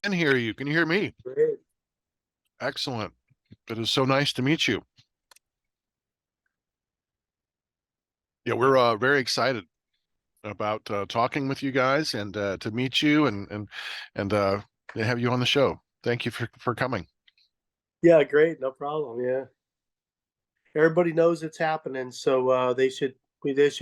can hear you. Can you hear me? Great. Excellent. It is so nice to meet you. Yeah, we're very excited about talking with you guys and to meet you and have you on the show. Thank you for coming. Yeah, great. No problem. Yeah. Everybody knows it's happening, so they should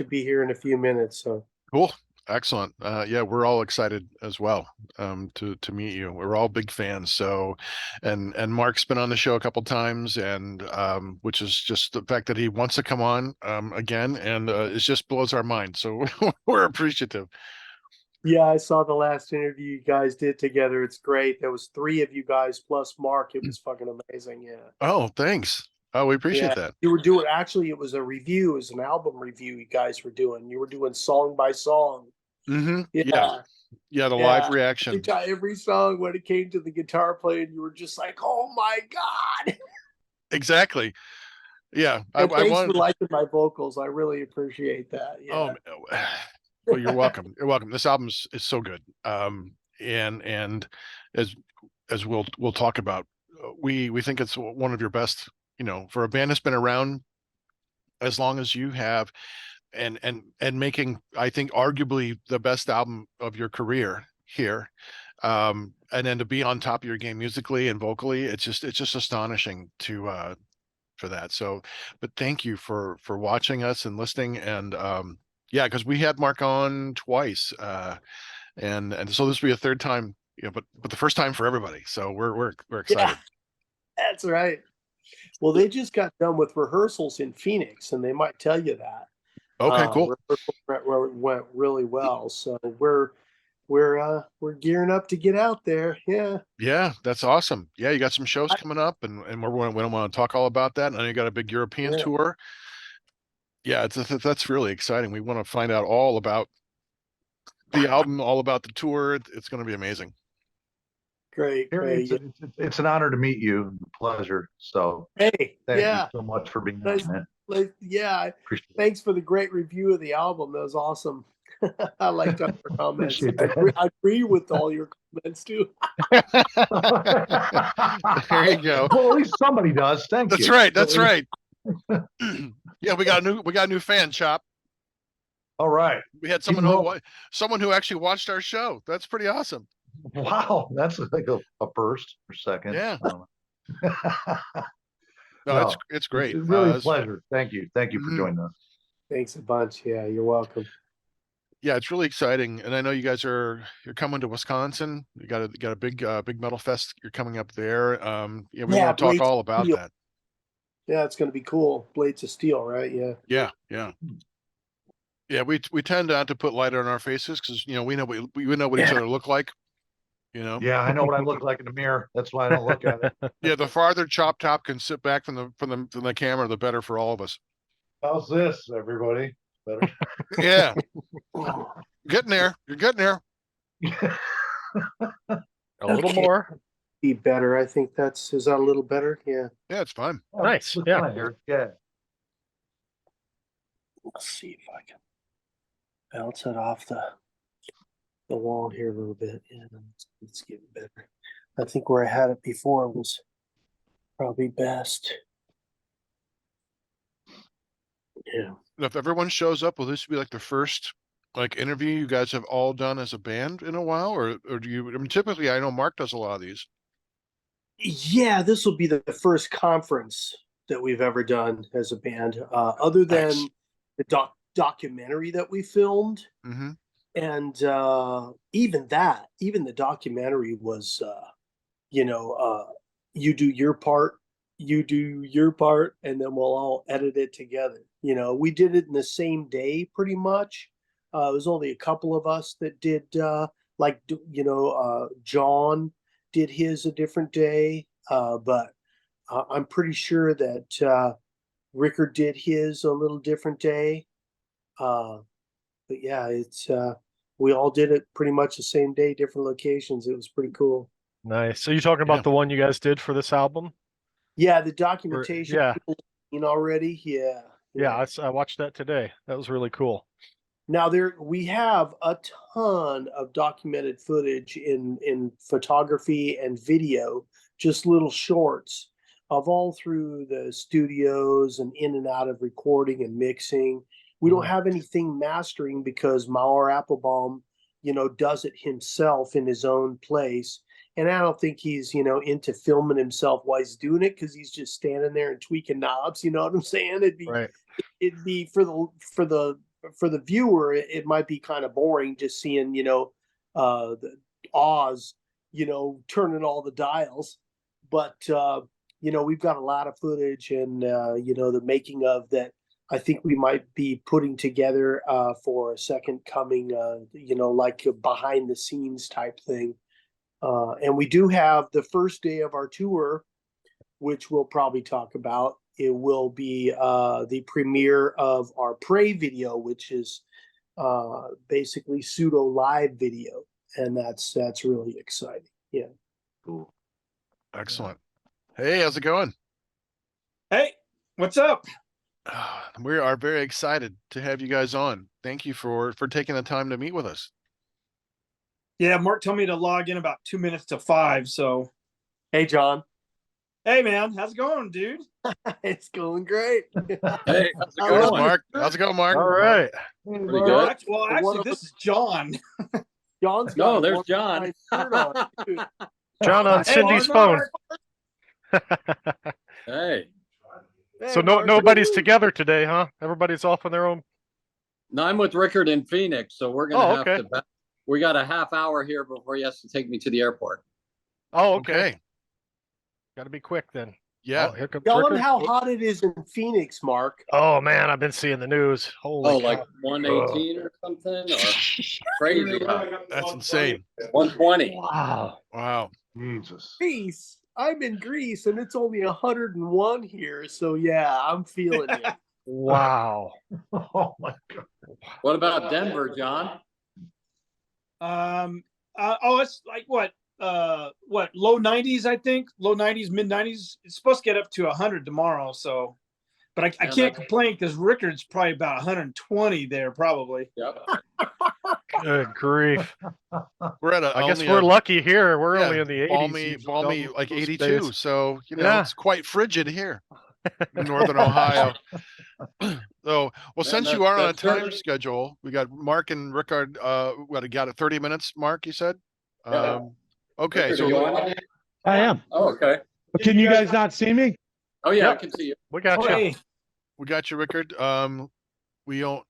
be here in a few minutes. So Cool. Excellent. Yeah, we're all excited as well to meet you. We're all big fans. So, and Mark's been on the show a couple times, and which is just the fact that he wants to come on again, and it just blows our mind. So we're appreciative. yeah, I saw the last interview you guys did together. It's great. There was three of you guys plus Mark. It was fucking amazing. Yeah. Oh, thanks. Oh, we appreciate Yeah. that. You were doing actually it was a review, it was an album review you guys were doing. You were doing song by song. Yeah. Yeah. Yeah. The live Yeah. Every reaction. time, every song when it came to the guitar playing, you were just like, "Oh my god!" Exactly. Yeah. And I thanks for wanted. liking my vocals. I really appreciate that. Oh, Yeah. well, you're welcome. You're welcome. This album is so good. And as we'll talk about, we think it's one of your best. For a band that's been around as long as you have, and making, I think, arguably the best album of your career here. And then to be on top of your game musically and vocally, it's just astonishing to for that. So, but thank you for watching us and listening. And yeah, because we had Mark on twice, and so this will be a third time. But the first time for everybody. So we're Yeah, excited. that's right. Well, they just got done with rehearsals in Phoenix, and they might tell you that Okay, cool. rehearsals went really well. So we're gearing up to get out there. Yeah. Yeah, that's awesome. Yeah, you got some shows coming up, and we don't want to talk all about that. And then you got a big European Yeah. tour. Yeah, that's really exciting. We want to find out all about the album, all about the tour. It's going to be amazing. Great, Harry, great. it's an honor to meet you. Pleasure. So Hey, thank you yeah. so much for being Nice. on, man. Yeah. Appreciate it. Thanks for the great review of the album. That was awesome. I liked all your comments. Appreciate that. I agree with all your comments too. There you go. Well, at least somebody does. Thank That's you. right. That's right. Yeah, we got a new fan, Chop. All right. We had someone who actually watched our show. That's pretty awesome. Wow, that's like a first or second. Yeah. No, No, it's great. It's really a pleasure. Thank you. Thank you for joining us. Thanks a bunch. Yeah, you're welcome. Yeah, it's really exciting, and I know you guys you're coming to Wisconsin. You got a big metal fest. You're coming up there. Yeah, we want to talk Blades all of about Steel. that. Yeah, it's going to be cool. Blades of Steel, right? Yeah. Yeah. We tend not to put light on our faces because we know we know what each other look like. Yeah, I know what I look like in the mirror. That's why I don't look at it. Yeah, the farther Chop Top can sit back from the camera, the better for all of us. How's this, everybody? Better. Yeah, getting there. You're getting there. A little more. Be better. I think is that a little better? Yeah. Yeah, it's fine. Nice. Yeah. Fine, yeah. Let's see if I can bounce it off the wall here a little bit. Yeah, it's getting better. I think where I had it before was probably best. Yeah. If everyone shows up, will this be like the first interview you guys have all done as a band in a while, or do you? I mean, typically, I know Mark does a lot of these. Yeah, this will be the first conference that we've ever done as a band, other than Nice. the documentary that we filmed. Mm-hmm. And even the documentary was, you do your part, and then we'll all edit it together. We did it in the same day pretty much. It was only a couple of us that did, John did his a different day, but I'm pretty sure that Rickard did his a little different day. But yeah, it's we all did it pretty much the same day, different locations. It was pretty cool. Nice. So you're talking about the one you guys did for this album? Yeah, the documentation. Yeah. Already. Yeah. Yeah, I watched that today. That was really cool. Now we have a ton of documented footage in photography and video, just little shorts of all through the studios and in and out of recording and mixing. We don't have anything mastering because Mauer Applebaum, does it himself in his own place. And I don't think he's, into filming himself while he's doing it, because he's just standing there and tweaking knobs. You know what I'm saying? It'd be for the viewer, it might be kind of boring just seeing, the Oz, turning all the dials. But we've got a lot of footage and the making of that I think we might be putting together for a second coming, like a behind the scenes type thing. And we do have the first day of our tour, which we'll probably talk about. It will be the premiere of our Pray video, which is basically pseudo live video, and that's really exciting. Yeah. Cool. Excellent. Hey, how's it going? Hey, what's up? We are very excited to have you guys on. Thank you for taking the time to meet with us. Yeah, Mark told me to log in about 2 minutes to 5. So, Hey, John. hey, man, how's it going, dude? It's going great. Hey, how's it There's going? Mark. How's it going, Mark? All right. Pretty good. Actually, this is John. John's No, got there's one John. nice shirt on, too. John on Hey, Cindy's phone. Hey, So nobody's together today, huh? Everybody's off on their own. no, I'm with Rickard in Phoenix, so we're gonna Oh, have okay. to. We got a half hour here before he has to take me to the airport. Oh, okay. Okay. Got to be quick then. Yeah. Oh, here comes Tell him Rickard. how hot it is in Phoenix, Mark. Oh man, I've been seeing the news. Holy Oh, cow. like 118 or something, or crazy. That's insane. 120. Wow. Wow. Jesus. Greece. I'm in Greece and it's only 101 here. So yeah, I'm feeling it. Wow. Oh my God. What about Denver, John? It's like what low 90s, I think, low 90s, mid 90s. It's supposed to get up to 100 tomorrow. So, but I Yeah, can't that- complain because Rickard's probably about 120 there, probably. Yep. Good grief. We're at I guess we're lucky here. We're only in the 80s. balmy, usually like those 82. days. So, Yeah. it's quite frigid here in Northern Ohio. So, well, since you are on a that's time certainly- schedule, we got Mark and Rickard, got it 30 minutes, Mark, you said? Yeah. Okay. Rickard, So are you on? I am. Oh, okay. Can you guys not see me? Oh, yeah, I Yep. can see you. We got Oh, you. hey, we got you, Rickard. We don't,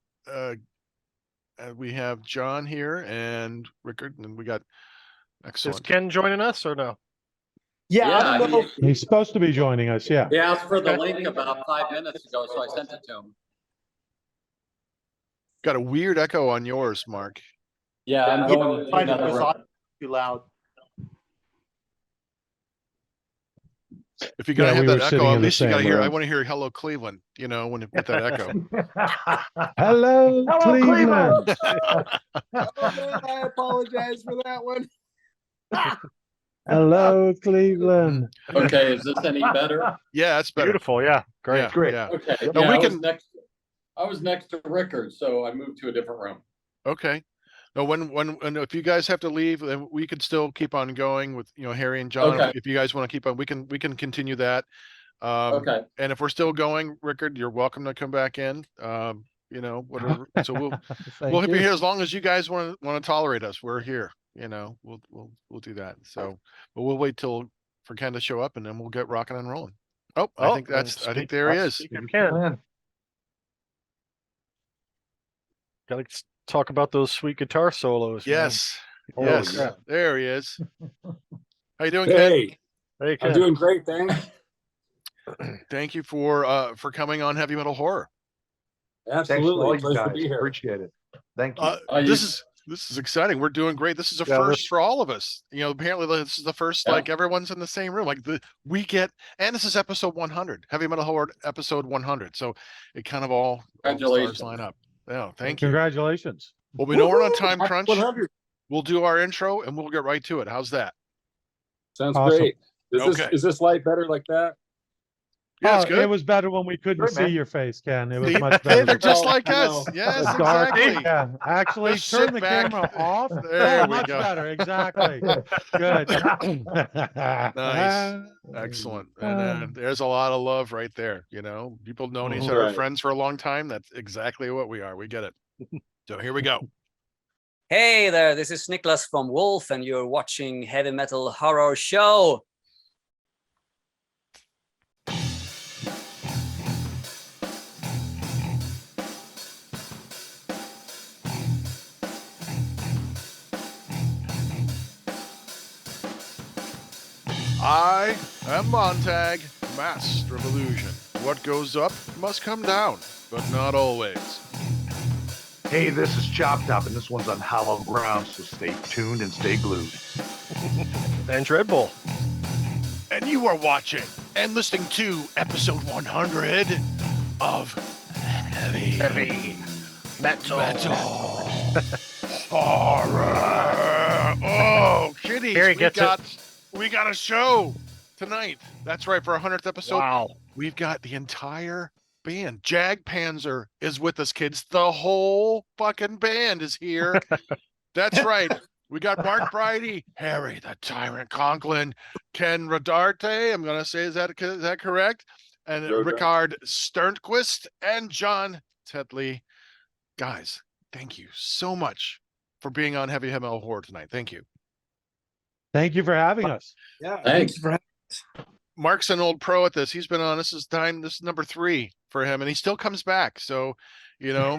we have John here and Rickard, and we got Is excellent. Ken joining us or no? Yeah, I don't know. He's supposed to be joining us. Yeah. He asked for the link about 5 minutes ago, so I sent it to him. Got a weird echo on yours, Mark. Yeah, I'm going into Find it another was room. too loud. If you're gonna Yeah, have we were that sitting echo, at in the least you gotta same hear. I room. want to hear "Hello Cleveland." When you put that echo. Hello, Cleveland. Oh man, I apologize for that one. Hello, Cleveland. Okay, is this any better? Yeah, that's better. Beautiful. Yeah. Great. Yeah, Great. Yeah. Okay. No, Yeah, we I was can- next to Rickard, so I moved to a different room. Okay. No, when if you guys have to leave, then we could still keep on going with Harry and John. Okay. If you guys want to keep on, we can continue that. Okay. And if we're still going, Rickard, you're welcome to come back in. Whatever. So we'll Thank be you. here as long as you guys want to tolerate us. We're here. We'll do that. So, but we'll wait till for Ken to show up, and then we'll get rocking and rolling. Oh, I think there he is. Speaker Ken. Got to talk about those sweet guitar solos. man. Yes. Holy Yes. crap. There he is. How you doing, Ken? Hey, Hey, Ken. I'm doing great, thanks. Thank you for coming on Heavy Metal Horror. Thanks for all Absolutely, you pleasure to guys. be here. Appreciate it. Thank you. This is exciting. We're doing great. This is a Yeah, first for all of us. Apparently this is the first, Yeah. like everyone's in the same room. Like and this is episode 100, Heavy Metal Horror episode 100. So it kind of all the Congratulations. stars line up. Yeah, thank you. Congratulations. Well, we know we're on Woohoo! time crunch. 100. We'll do our intro and we'll get right to it. How's that? Sounds Awesome. great. Okay. Is this light better like that? Yeah, it's Oh, good. it was better when we couldn't Good, see man. your face, Ken. It was See, much they're better. just Oh, like I us. know. Yes, The dark, exactly. yeah. Actually, Just turn sit the back. camera off. There Oh, we much go. better. Exactly. Good. Nice. Excellent. And there's a lot of love right there. You know, people known each other, Right. friends for a long time. That's exactly what we are. We get it. So here we go. Hey there, this is Nicholas from Wolf, and you're watching Heavy Metal Horror Show. I am Montag, master of illusion. What goes up must come down, but not always. Hey, this is Chopped Up, and this one's on hallowed ground, so stay tuned and stay glued. And Dreadbull. And you are watching and listening to episode 100 of Heavy Metal. Horror. Oh, kiddies, Harry gets it. we got a show tonight. That's right, for our 100th episode. Wow. We've got the entire band. Jag Panzer is with us, kids. The whole fucking band is here. That's right. We got Mark Bridie, Harry the Tyrant Conklin, Ken Rodarte. I'm gonna say, is that correct? And Rodarte. Ricard Sternquist and John Tetley. Guys, thank you so much for being on Heavy Metal Horror tonight. Thank you. Thank you for having us. Yeah. Thanks. Thanks for Mark's an old pro at this. He's been on. This is number 3 for him, and he still comes back. So, you know,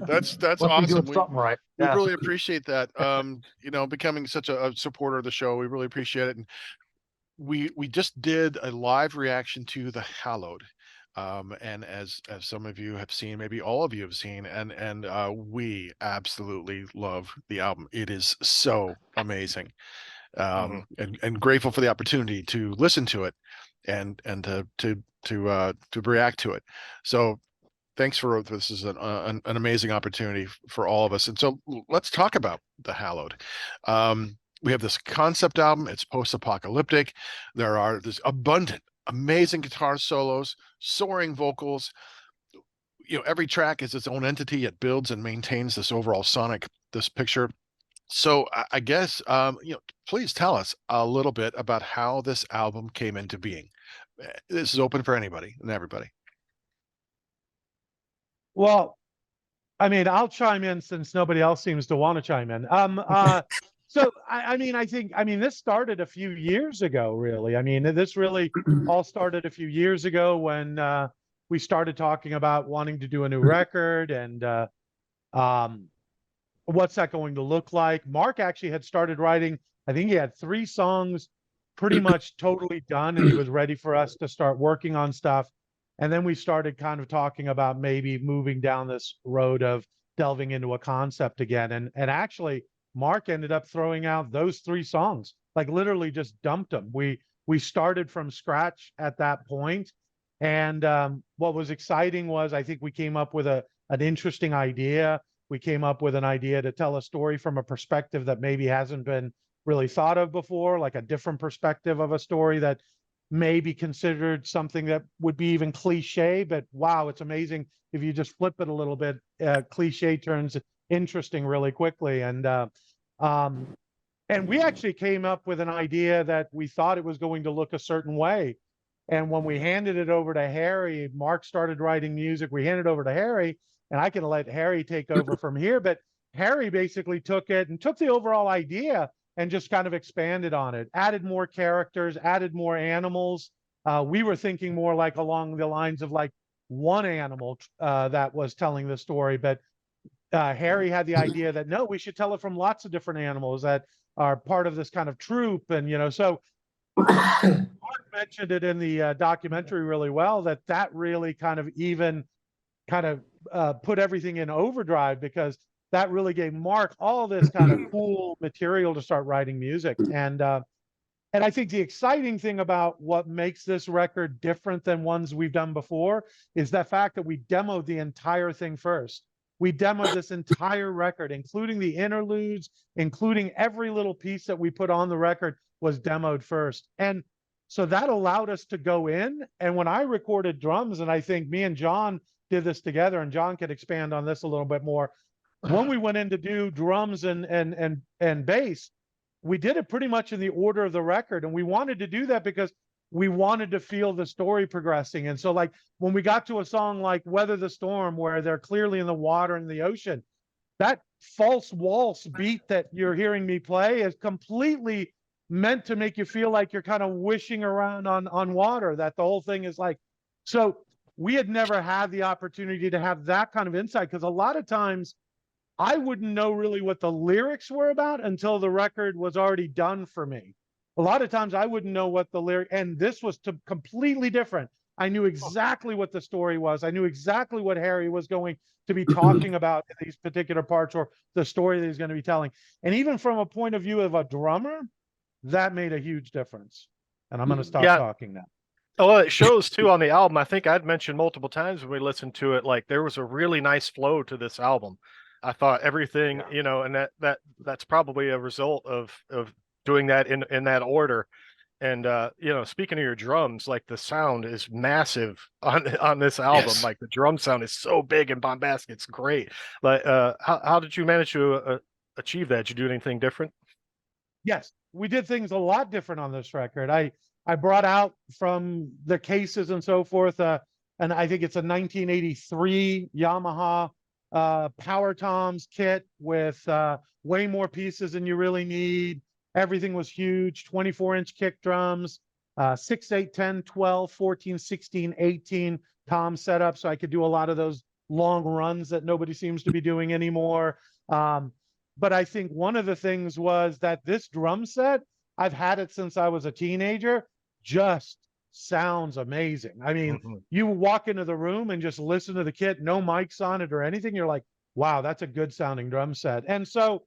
that's Must be awesome. doing We something right. Yeah. really appreciate that. You know, becoming such a supporter of the show. We really appreciate it. And we just did a live reaction to the Hallowed. And as some of you have seen, maybe all of you have seen, and we absolutely love the album. It is so amazing. And grateful for the opportunity to listen to it and to react to it. So thanks for this. Is an amazing opportunity for all of us. And so let's talk about the Hallowed. We have this concept album. It's post-apocalyptic. There are this abundant, amazing guitar solos, soaring vocals. You know, every track is its own entity. It builds and maintains this overall this picture. So I guess, you know, please tell us a little bit about how this album came into being. This is open for anybody and everybody. Well, I mean, I'll chime in since nobody else seems to want to chime in. So I think this started a few years ago, really. I mean, this really all started a few years ago when we started talking about wanting to do a new record and what's that going to look like. Mark actually had started writing. I think he had 3 songs pretty much totally done, and he was ready for us to start working on stuff. And then we started kind of talking about maybe moving down this road of delving into a concept again. And actually, Mark ended up throwing out those 3 songs, like literally just dumped them. We started from scratch at that point. And what was exciting was I think we came up with an interesting idea. We came up with an idea to tell a story from a perspective that maybe hasn't been really thought of before, like a different perspective of a story that may be considered something that would be even cliche, but wow, it's amazing if you just flip it a little bit. Cliche turns interesting really quickly, and we actually came up with an idea that we thought it was going to look a certain way. And when we handed it over to Harry, Mark started writing music. We handed it over to Harry, and I can let Harry take over from here. But Harry basically took it and took the overall idea and just kind of expanded on it, added more characters, added more animals. We were thinking more like along the lines of like one animal that was telling the story. But Harry had the idea that, no, we should tell it from lots of different animals that are part of this kind of troop. And, you know, so Mark mentioned it in the documentary really well, that really kind of even kind of put everything in overdrive, because that really gave Mark all this kind of cool material to start writing music. And I think the exciting thing about what makes this record different than ones we've done before is the fact that we demoed the entire thing first. We demoed this entire record, including the interludes, including every little piece that we put on the record was demoed first. And So that allowed us to go in. And when I recorded drums, and I think me and John did this together, and John could expand on this a little bit more. When we went in to do drums and bass, we did it pretty much in the order of the record. And we wanted to do that because we wanted to feel the story progressing. And so like when we got to a song like Weather the Storm, where they're clearly in the water and the ocean, that false waltz beat that you're hearing me play is completely meant to make you feel like you're kind of wishing around on water, that the whole thing is like, so we had never had the opportunity to have that kind of insight, because a lot of times I wouldn't know really what the lyrics were about until the record was already done for me. A lot of times I wouldn't know what the lyric, and this was completely different. I knew exactly what the story was. I knew exactly what Harry was going to be talking about in these particular parts, or the story that he's going to be telling. And even from a point of view of a drummer, that made a huge difference. And I'm going to stop talking now. Well, it shows too on the album. I think I'd mentioned multiple times when we listened to it, like there was a really nice flow to this album. I thought everything, you know, and that's probably a result of doing that in that order. And you know, speaking of your drums, like the sound is massive on this album. Yes. Like the drum sound is so big and bombastic. It's great. Like how did you manage to achieve that? Did you do anything different? Yes, we did things a lot different on this record. I brought out from the cases and so forth, and I think it's a 1983 Yamaha Power Toms kit with way more pieces than you really need. Everything was huge, 24-inch kick drums, 6, 8, 10, 12, 14, 16, 18 tom setup, so I could do a lot of those long runs that nobody seems to be doing anymore. But I think one of the things was that this drum set, I've had it since I was a teenager, just sounds amazing. I mean, you walk into the room and just listen to the kit, no mics on it or anything. You're like, wow, that's a good sounding drum set. And so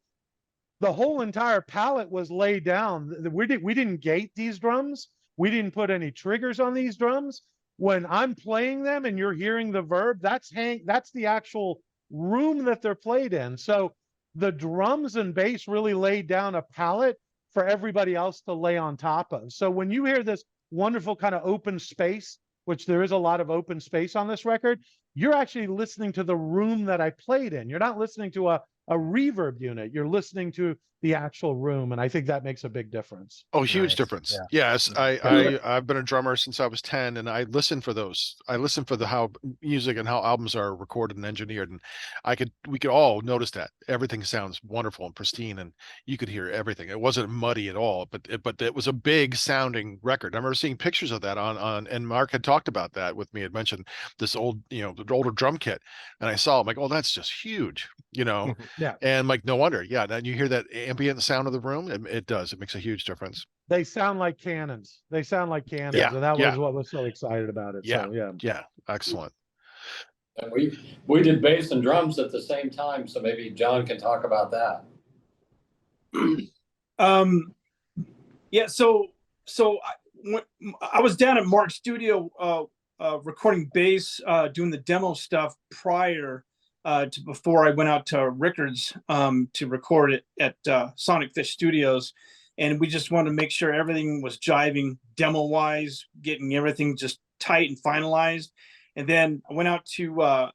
the whole entire palette was laid down. We didn't gate these drums. We didn't put any triggers on these drums. When I'm playing them and you're hearing the verb, that's the actual room that they're played in. So the drums and bass really laid down a palette for everybody else to lay on top of. So when you hear this wonderful kind of open space, which there is a lot of open space on this record, you're actually listening to the room that I played in. You're not listening to a reverb unit. You're listening to the actual room. And I think that makes a big difference. Oh, huge Nice. difference. Yeah. Yes. I've been a drummer since I was 10, and I listen for those. I listen for how music and how albums are recorded and engineered. And we could all notice that everything sounds wonderful and pristine, and you could hear everything. It wasn't muddy at all, but it was a big sounding record. I remember seeing pictures of that and Mark had talked about that with me, had mentioned this old, you know, the older drum kit. And I saw it, I'm like, oh, that's just huge, you know? Yeah. And like, no wonder. Yeah. Then you hear that ambient sound of the room. It does. It makes a huge difference. They sound like cannons. They sound like cannons. Yeah, And that yeah. was what was so excited about it. Yeah. So, yeah. Yeah. Excellent. And we did bass and drums at the same time, so maybe John can talk about that. Yeah. So when I was down at Mark's studio recording bass, doing the demo stuff prior to before I went out to Rickard's to record it at Sonic Fish Studios. And we just wanted to make sure everything was jiving demo wise, getting everything just tight and finalized. And then I went out to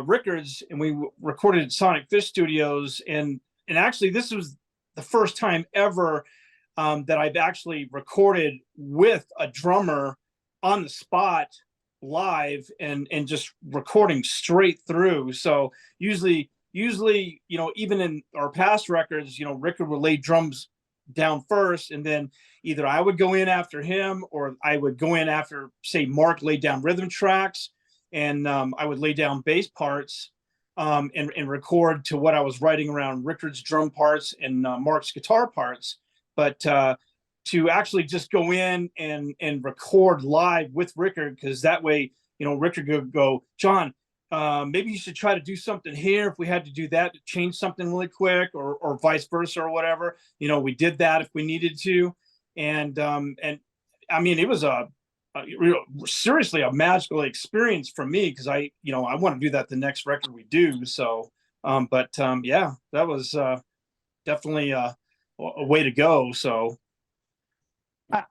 Rickard's and we recorded at Sonic Fish Studios. And actually this was the first time ever that I've actually recorded with a drummer on the spot live and just recording straight through. So usually, you know, even in our past records, you know, Rickard would lay drums down first, and then either I would go in after him or I would go in after, say, Mark laid down rhythm tracks, and I would lay down bass parts and record to what I was writing around Rickard's drum parts and Mark's guitar parts. But to actually just go in and record live with Rickard, because that way, you know, Rickard could go, John, maybe you should try to do something here. If we had to do that, to change something really quick, or vice versa or whatever, you know, we did that if we needed to. And I mean, it was seriously a magical experience for me, because I want to do that the next record we do. So, yeah, that was definitely a way to go. So.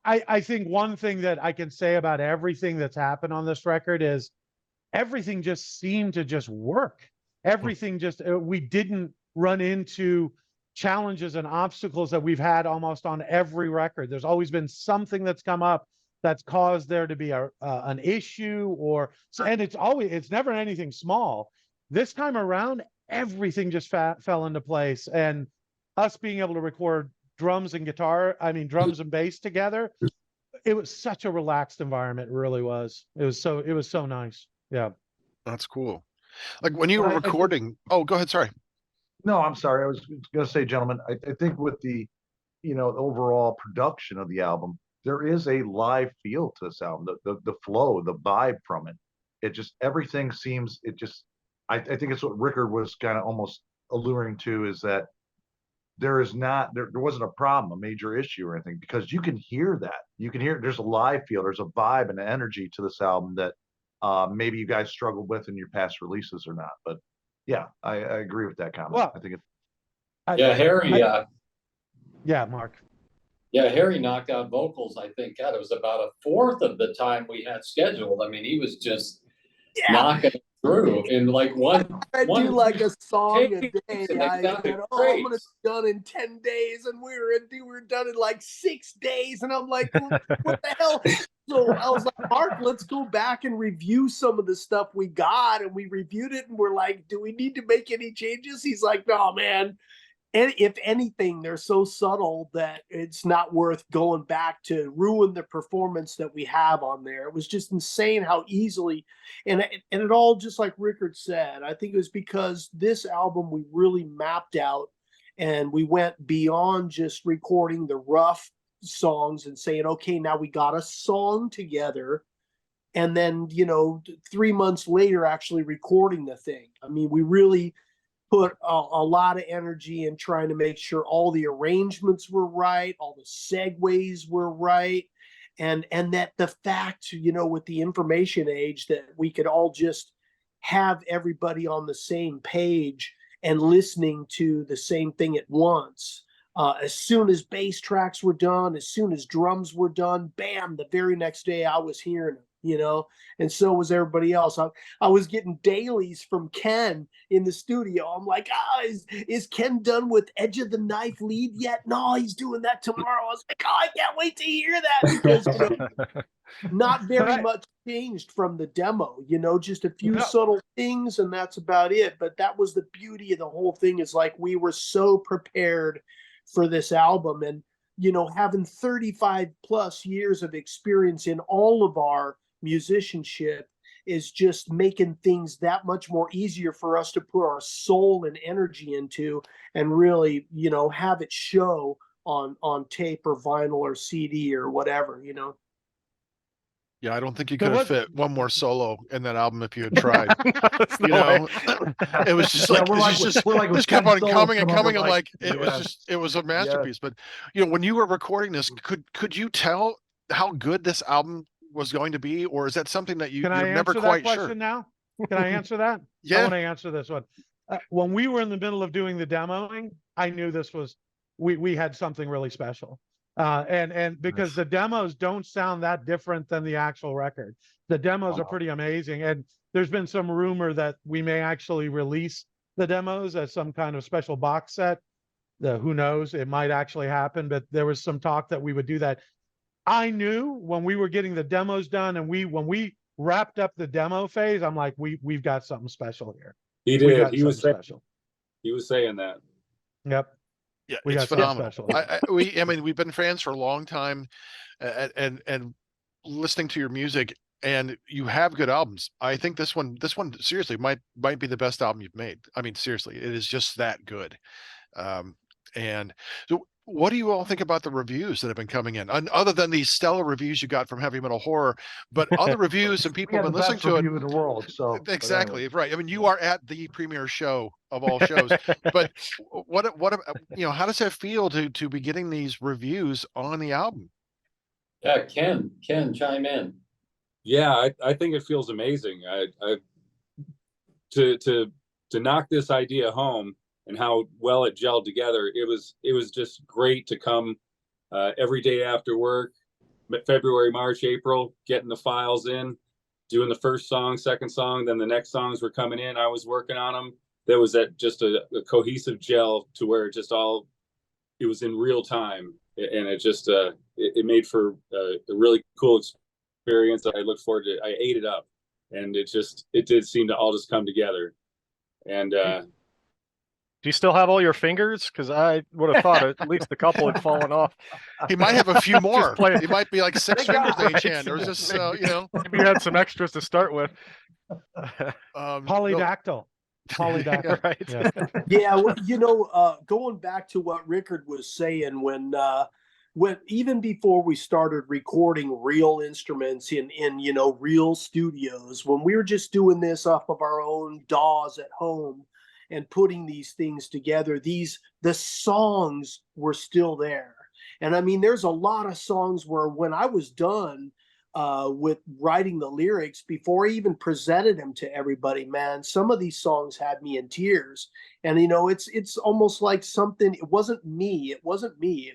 I think one thing that I can say about everything that's happened on this record is everything just seemed to just work. Everything just, we didn't run into challenges and obstacles that we've had almost on every record. There's always been something that's come up that's caused there to be an issue, or, and it's never anything small. This time around, everything just fell into place, and us being able to record drums and drums and bass together, it was such a relaxed environment. It really was. It was so nice. Yeah. That's cool. Like when you were Well, recording, oh, go ahead. Sorry. No, I'm sorry. I was going to say, gentlemen, I think with the, the overall production of the album, there is a live feel to this album. The flow, the vibe from it. It just, everything seems, I think it's what Rickard was kind of almost alluding to, is that there wasn't a problem, a major issue or anything, because you can hear that. You can hear there's a live feel, there's a vibe and an energy to this album that maybe you guys struggled with in your past releases or not. But yeah, I agree with that comment. Well, I think it's Yeah, Harry. Yeah, Mark. Yeah, Harry knocked out vocals. I think God, it was about a fourth of the time we had scheduled. I mean, he was just knocking it through in like one. I do like a song a day. and they I sounded said, "Oh, I'm gonna be done in 10 days," and we were done in like 6 days, and I'm like, "What the hell?" So I was like, "Mark, let's go back and review some of the stuff we got," and we reviewed it, and we're like, "Do we need to make any changes?" He's like, "No, man. And if anything, they're so subtle that it's not worth going back to ruin the performance that we have on there." It was just insane how easily, and it all, just like Rickard said, I think it was because this album we really mapped out, and we went beyond just recording the rough songs and saying, okay, now we got a song together, and then 3 months later actually recording the thing. I mean, we really put a lot of energy in trying to make sure all the arrangements were right, all the segues were right, and that the fact, with the information age, that we could all just have everybody on the same page and listening to the same thing at once. As soon as bass tracks were done, as soon as drums were done, bam, the very next day I was hearing them. And so was everybody else. I was getting dailies from Ken in the studio. I'm like, is Ken done with Edge of the Knife lead yet? No, he's doing that tomorrow. I was like, I can't wait to hear that, because not very much changed from the demo, just a few subtle things, and that's about it. But that was the beauty of the whole thing, is like we were so prepared for this album, and having 35 plus years of experience in all of our musicianship is just making things that much more easier for us to put our soul and energy into, and really, have it show on tape or vinyl or CD or whatever. Yeah, I don't think you could have fit one more solo in that album if you had tried. It was just like, this kept on coming and coming. I'm like, it was a masterpiece. But when you were recording this, could you tell how good this album was going to be, or is that something that you're never quite sure? Now, can I answer that? Yeah, I want to answer this one. When we were in the middle of doing the demoing, I knew this was we had something really special. And because the demos don't sound that different than the actual record. The demos are pretty amazing. And there's been some rumor that we may actually release the demos as some kind of special box set. Who knows? It might actually happen, but there was some talk that we would do that. I knew when we were getting the demos done, and when we wrapped up the demo phase, I'm like, we've got something special here. He did. He was special. He was saying that. Yep. Yeah, it's phenomenal. We've been fans for a long time, and listening to your music, and you have good albums. I think this one seriously might be the best album you've made. I mean, seriously, it is just that good. And so, what do you all think about the reviews that have been coming in, other than these stellar reviews you got from Heavy Metal Horror, but other reviews and people have been listening to it in the world? So exactly anyway. Right. I mean, you are at the premier show of all shows, but what how does that feel to be getting these reviews on the album? Yeah, Ken, chime in. Yeah, I think it feels amazing. To knock this idea home and how well it gelled together. It was just great to come every day after work, February, March, April, getting the files in, doing the first song, second song, then the next songs were coming in. I was working on them. There was just a cohesive gel to where it was in real time, and it just it made for a really cool experience that I look forward to. I ate it up, and it did seem to all just come together. And Do you still have all your fingers? Because I would have thought at least a couple had fallen off. He might have a few more. playing. He might be like 6 They fingers got in each it. hand. Or is this, you know, Maybe you had some extras to start with. Polydactyl. Polydactyl. Right. Yeah. Yeah, well, going back to what Rickard was saying, when even before we started recording real instruments in real studios, when we were just doing this off of our own DAWs at home and putting these things together, the songs were still there. And I mean, there's a lot of songs where when I was done with writing the lyrics, before I even presented them to everybody, man, some of these songs had me in tears. And it's almost like something. It wasn't me. It was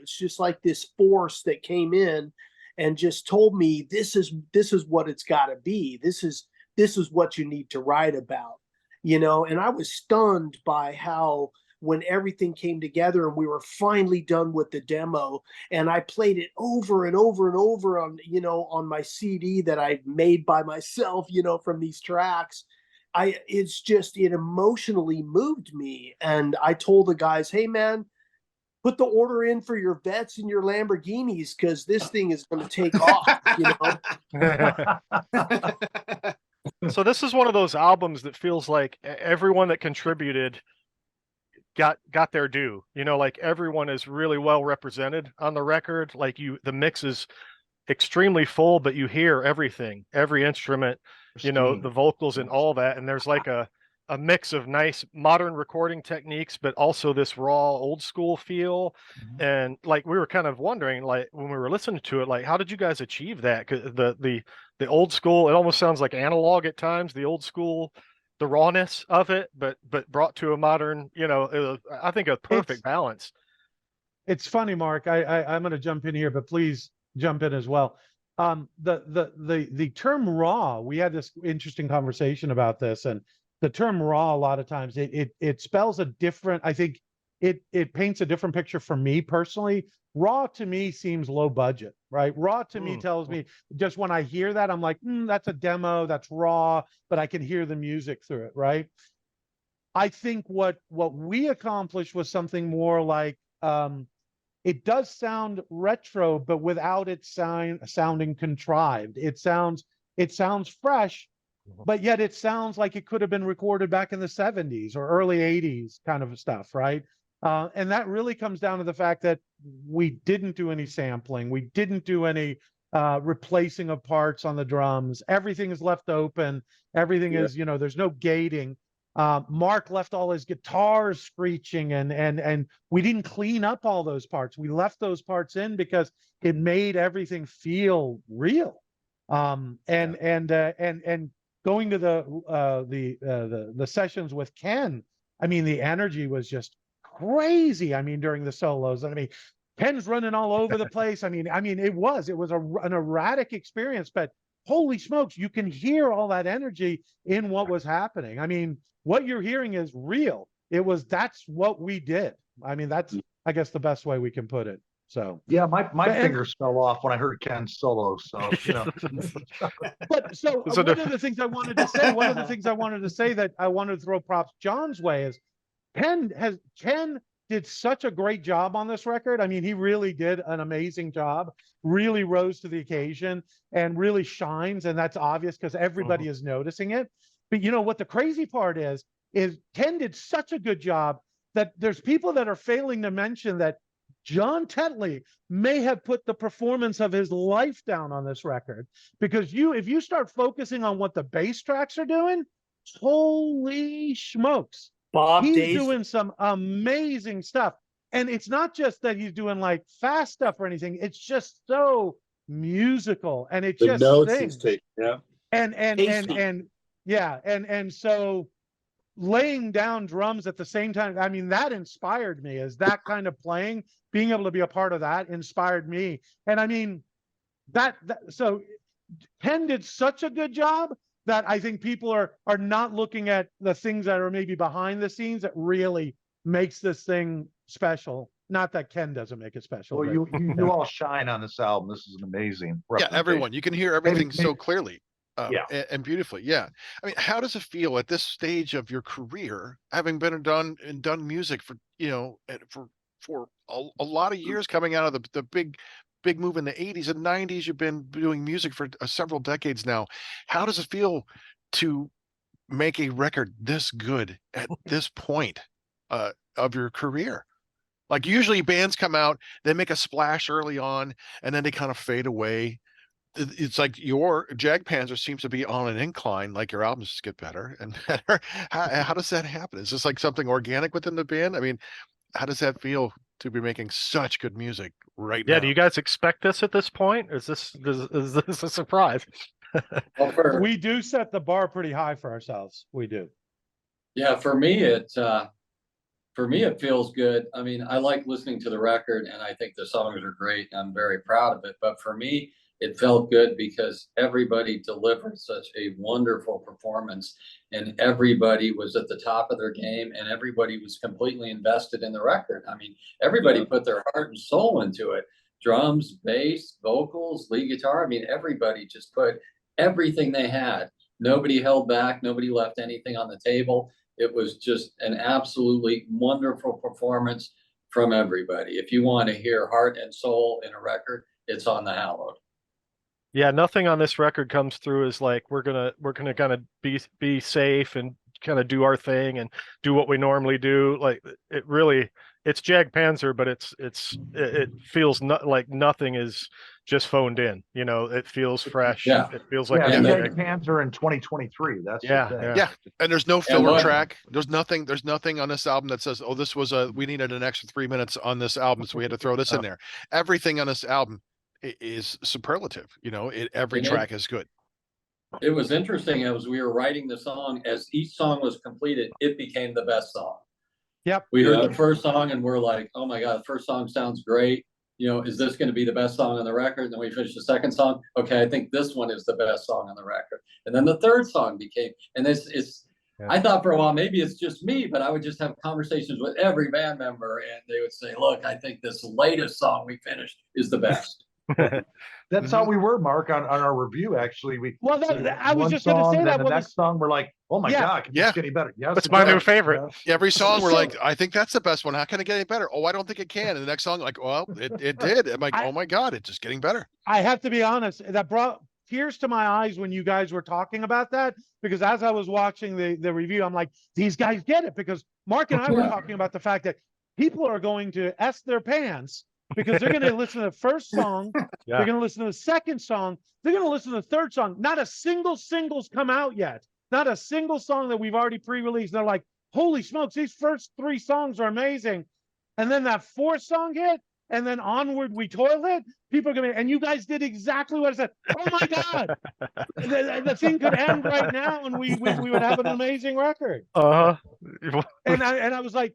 just like this force that came in and just told me, this is what it's got to be. This is what you need to write about. And I was stunned by how, when everything came together and we were finally done with the demo, and I played it over and over and over on my CD that I made by myself, from these tracks, it emotionally moved me. And I told the guys, hey man, put the order in for your Vets and your Lamborghinis, because this thing is going to take off, So this is one of those albums that feels like everyone that contributed got their due. Like everyone is really well represented on the record. Like the mix is extremely full, but you hear everything, every instrument, the vocals and all that. And there's like a mix of nice modern recording techniques, but also this raw old school feel. And like we were kind of wondering, like when we were listening to it, like how did you guys achieve that? 'Cause the old school, it almost sounds like analog at times, the old school, the rawness of it, but brought to a modern, I think a perfect balance. It's funny, Mark. I'm going to jump in here, but please jump in as well. The term raw, we had this interesting conversation about this, and the term raw, a lot of times it spells a different, I think it paints a different picture for me personally. Raw to me seems low budget, right? Raw to me tells me, just when I hear that, I'm like, that's a demo, that's raw, but I can hear the music through it, right? I think what we accomplished was something more like, it does sound retro, but without it sounding contrived. It sounds fresh, but yet it sounds like it could have been recorded back in the 70s or early 80s kind of stuff, right? And that really comes down to the fact that we didn't do any sampling. We didn't do any replacing of parts on the drums. Everything is left open. Everything is, there's no gating. Mark left all his guitars screeching, and we didn't clean up all those parts. We left those parts in because it made everything feel real. And going to the sessions with Ken, I mean, the energy was just crazy. I mean, during the solos, I mean, Ken's running all over the place. I mean, it was an erratic experience, but holy smokes, you can hear all that energy in what was happening. I mean, what you're hearing is real. That's what we did. I mean, that's, I guess, the best way we can put it. So yeah, my fingers fell off when I heard Ken's solo. So But so one of the things I wanted to say that I wanted to throw props John's way is Ken did such a great job on this record. I mean, he really did an amazing job, really rose to the occasion and really shines. And that's obvious because everybody is noticing it. But what the crazy part is Ken did such a good job that there's people that are failing to mention that John Tetley may have put the performance of his life down on this record, because if you start focusing on what the bass tracks are doing, holy smokes. He's doing some amazing stuff. And it's not just that he's doing like fast stuff or anything. It's just so musical, and it just sings. And so laying down drums at the same time, I mean, that inspired me. Is that kind of playing, being able to be a part of that inspired me. And I mean, so Ken did such a good job that I think people are not looking at the things that are maybe behind the scenes that really makes this thing special. Not that Ken doesn't make it special. Well, but, you all shine on this album. This is an amazing Yeah, representation. everyone, you can hear everything so maybe- clearly. Yeah. And beautifully. Yeah. I mean, how does it feel at this stage of your career, having been done music for, you know, for a lot of years, coming out of the big move in the 80s and 90s? You've been doing music for several decades now. How does it feel to make a record this good at this point of your career? Like, usually bands come out, they make a splash early on, and then they kind of fade away. It's like your Jag Panzer seems to be on an incline, like your albums just get better and better. How does that happen? Is this like something organic within the band? I mean, how does that feel to be making such good music right now? Yeah, do you guys expect this at this point? Is this a surprise? Well, we do set the bar pretty high for ourselves. We do. yeah, for me it feels good. I mean, I like listening to the record, and I think the songs are great. I'm very proud of it. But for me, it felt good because everybody delivered such a wonderful performance, and everybody was at the top of their game, and everybody was completely invested in the record. I mean, everybody put their heart and soul into it. Drums, bass, vocals, lead guitar. I mean, everybody just put everything they had. Nobody held back. Nobody left anything on the table. It was just an absolutely wonderful performance from everybody. If you want to hear heart and soul in a record, it's on the Hallowed. Yeah, nothing on this record comes through as like we're gonna kind of be safe and kind of do our thing and do what we normally do. Like it really, it's Jag Panzer, but it feels not like nothing is just phoned in. You know, it feels fresh. Yeah. It feels like Yeah, and Jag everything. Panzer in 2023. That's Yeah, the thing. yeah. And there's no And filler what- track. There's nothing on this album that says, oh, this was we needed an extra 3 minutes on this album, so we had to throw this in there. Everything on this album is superlative. You know, every And track is good. It was interesting as we were writing the song, as each song was completed, it became the best song. Yep. We heard Yeah. the first song and we're like, oh my God, the first song sounds great. You know, is this going to be the best song on the record? And then we finished the second song. Okay, I think this one is the best song on the record. And then the third song became, and I thought for a while, maybe it's just me, but I would just have conversations with every band member and they would say, look, I think this latest song we finished is the best. That's how we were, Mark, on our review. Actually, Well, I was one just going to song, say then that. the Well, next song, we're like, oh my Yeah. God, can this get any better? Yes, That's it my new does. favorite. Every song we're So- like, I think that's the best one. How can it get any better? Oh, I don't think it can. And the next song, like, well, it did. I'm like, oh my God, it's just getting better. I have to be honest, that brought tears to my eyes when you guys were talking about that, because as I was watching the review, I'm like, these guys get it, because Mark and I were Yeah. talking about the fact that people are going to S their pants because they're going to listen to the first song, Yeah. they're going to listen to the second song, they're going to listen to the third song. Not a single single's come out yet. Not a single song that we've already pre-released. They're like, holy smokes, these first three songs are amazing. And then that fourth song hit, and then Onward We Toilet. People are going to, and you guys did exactly what I said. Oh my God, the thing could end right now, and we would have an amazing record. Uh-huh. And I was like,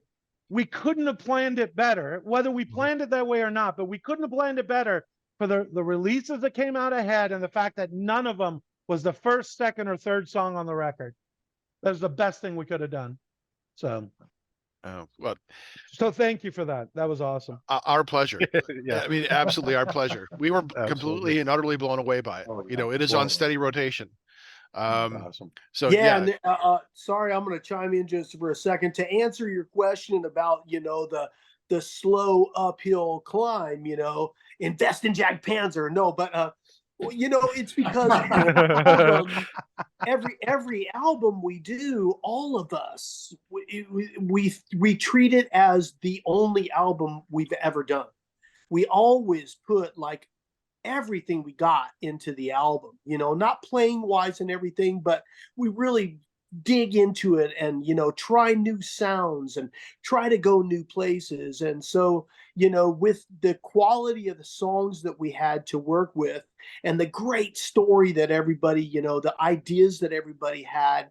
we couldn't have planned it better, whether we planned it that way or not, but we couldn't have planned it better for the releases that came out ahead and the fact that none of them was the first, second, or third song on the record. That was the best thing we could have done. So Well, thank you for that. That was awesome. our pleasure. Yeah. I mean, absolutely our pleasure. We were completely and utterly blown away by it. Oh, You yeah. know, it is Blown on away. steady rotation. Awesome. So yeah, yeah, and sorry, I'm going to chime in just for a second to answer your question about, you know, the slow uphill climb, you know, invest in Jag Panzer. No, but well, you know, it's because every album we do, all of us, we treat it as the only album we've ever done. We always put like everything we got into the album, you know, not playing wise and everything, but we really dig into it and, you know, try new sounds and try to go new places. And so, you know, with the quality of the songs that we had to work with and the great story that everybody, you know, the ideas that everybody had,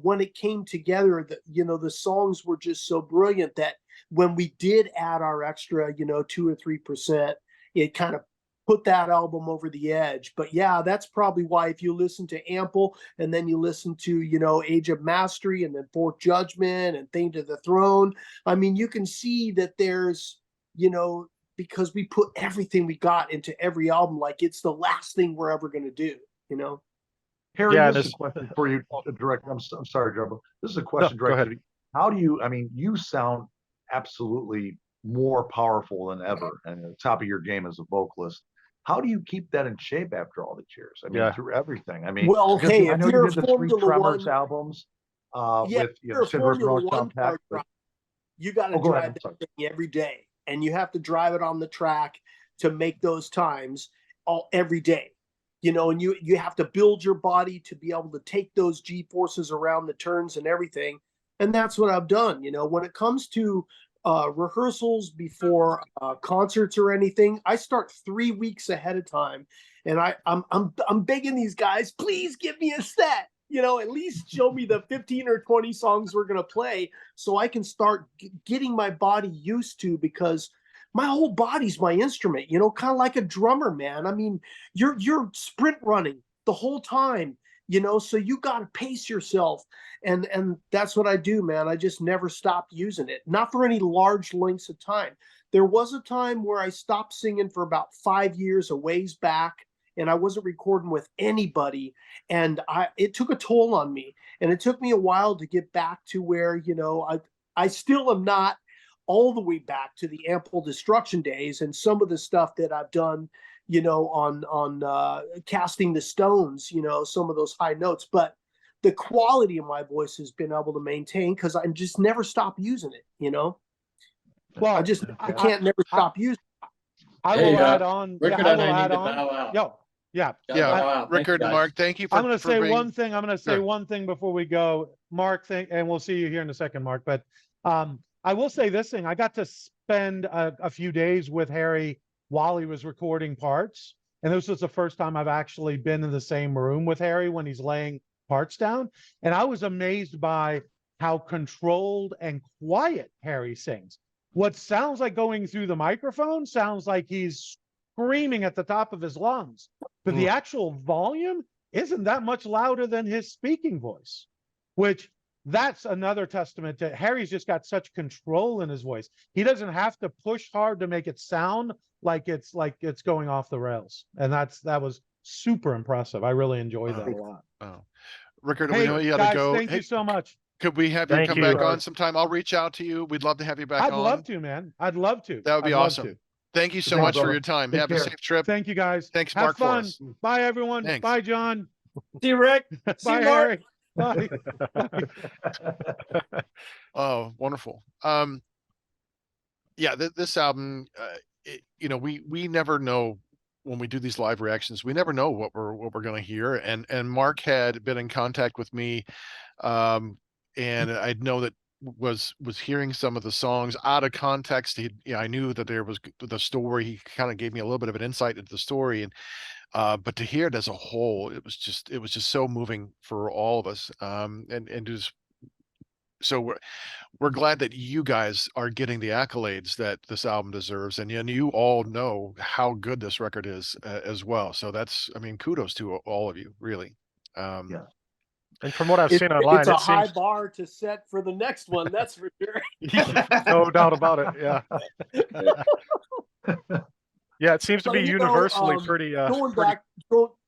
when it came together, you know, the songs were just so brilliant that when we did add our extra, you know, 2 or 3%, it kind of put that album over the edge. But yeah, that's probably why if you listen to Ample and then you listen to, you know, Age of Mastery and then Fourth Judgment and Thing to the Throne, I mean, you can see that there's, you know, because we put everything we got into every album, like it's the last thing we're ever going to do, you know? Harry, Yeah, this is this- a question for you, direct. I'm sorry, Dreadbull. This is a question go directed ahead. to you. How do you? I mean, you sound absolutely more powerful than ever, and at the top of your game as a vocalist. How do you keep that in shape after all these years? I mean, Yeah. through everything. I mean, Well, because hey, I if know you you're a did the three Formula Tremors One, albums yeah, with if you're a Cinder Formula Rose One car Compact. driver, you got to Oh, go ahead. drive I'm sorry. that thing every day, and you have to drive it on the track to make those times every day. You know, and you have to build your body to be able to take those G forces around the turns and everything. And that's what I've done. You know, when it comes to rehearsals before concerts or anything, I start 3 weeks ahead of time, and I'm begging these guys, please give me a set. You know, at least show me the 15 or 20 songs we're gonna play, so I can start getting my body used to, because my whole body's my instrument, you know, kind of like a drummer, man. I mean, you're sprint running the whole time, you know, so you got to pace yourself. And that's what I do, man. I just never stopped using it, not for any large lengths of time. There was a time where I stopped singing for about 5 years, a ways back, and I wasn't recording with anybody, and it took a toll on me, and it took me a while to get back to where, you know, I still am not all the way back to the Ample Destruction days, and some of the stuff that I've done, you know, on Casting the Stones, you know, some of those high notes. But the quality of my voice has been able to maintain because I just never stop using it, you know. Well, I can't never stop using it. I Hey, will add on. Rickard Yeah, I and will I need add to on. bow out. Yo, yeah. Gotta Yeah, bow out. Thank you, Rickard and guys. Mark, thank you for. I'm going to say being- one thing. I'm going to say Sure. one thing before we go, Mark. And we'll see you here in a second, Mark. But I will say this thing. I got to spend a few days with Harry while he was recording parts, and this was the first time I've actually been in the same room with Harry when he's laying parts down. And I was amazed by how controlled and quiet Harry sings. What sounds like going through the microphone sounds like he's screaming at the top of his lungs, but the actual volume isn't that much louder than his speaking voice, which that's another testament to Harry's just got such control in his voice. He doesn't have to push hard to make it sound like it's going off the rails. And that was super impressive. I really enjoyed that a lot. Oh, Rickard, we Hey, know you got to guys, go. thank you so much. Could we have you Thank come you. back on sometime? I'll reach out to you. We'd love to have you back I'd on. love to, man. I'd love to. That would be I'd love awesome. to. Thank you so Thanks, much for brother. your time. Take Have a care. safe trip. Thank you, guys. Thanks, Have Mark, for fun. us. Bye, everyone. Thanks. Bye, John. See you, Rick. See Bye, you, Mark. Harry. Bye. Oh, wonderful. Yeah, this album, you know, we never know when we do these live reactions. We never know what we're going to hear. And Mark had been in contact with me, and I know that was hearing some of the songs out of context. I knew that there was the story. He kind of gave me a little bit of an insight into the story, and but to hear it as a whole, it was just so moving for all of us. And just so we're glad that you guys are getting the accolades that this album deserves, and you all know how good this record is as well. So that's, I mean, kudos to all of you, really. Yeah. And from what I've seen online, It's a it high seems bar to set for the next one, that's for sure. no doubt about it. Yeah. Yeah, it seems to But, be you know, universally pretty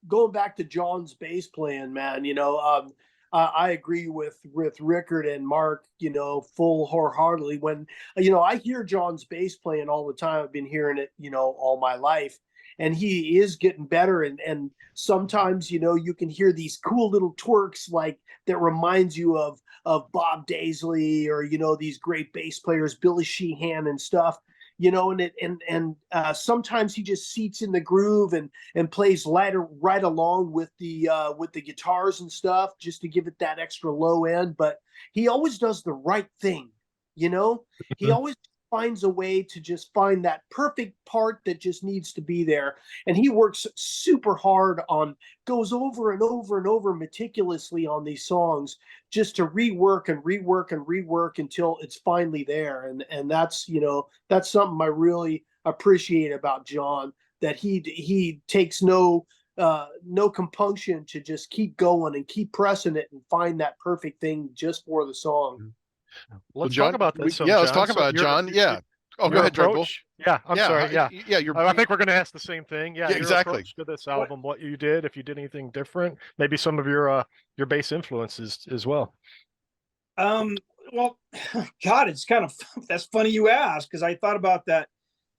going back to John's bass playing, man, you know, I agree with Rickard and Mark, you know, full wholeheartedly. When, you know, I hear John's bass playing all the time. I've been hearing it, you know, all my life, and he is getting better. And sometimes, you know, you can hear these cool little twerks like that reminds you of Bob Daisley, or, you know, these great bass players, Billy Sheehan and stuff. You know, and sometimes he just seats in the groove and plays right along with the guitars and stuff, just to give it that extra low end. But he always does the right thing, you know. He always finds a way to just find that perfect part that just needs to be there, and he works super hard goes over and over and over meticulously on these songs, just to rework and rework and rework until it's finally there. And that's, you know, that's something I really appreciate about John, that he takes no compunction to just keep going and keep pressing it and find that perfect thing just for the song. Let's John, talk about that. yeah, let's talk So about it, John. Yeah. Oh, go your ahead, Dreadbull. approach. Yeah, I'm sorry. Yeah, yeah. You're. I think we're going to ask the same thing. Yeah, Yeah, your exactly. approach to this album, what you did, if you did anything different, maybe some of your bass influences as well. Well, God, it's kind of that's funny you asked, because I thought about that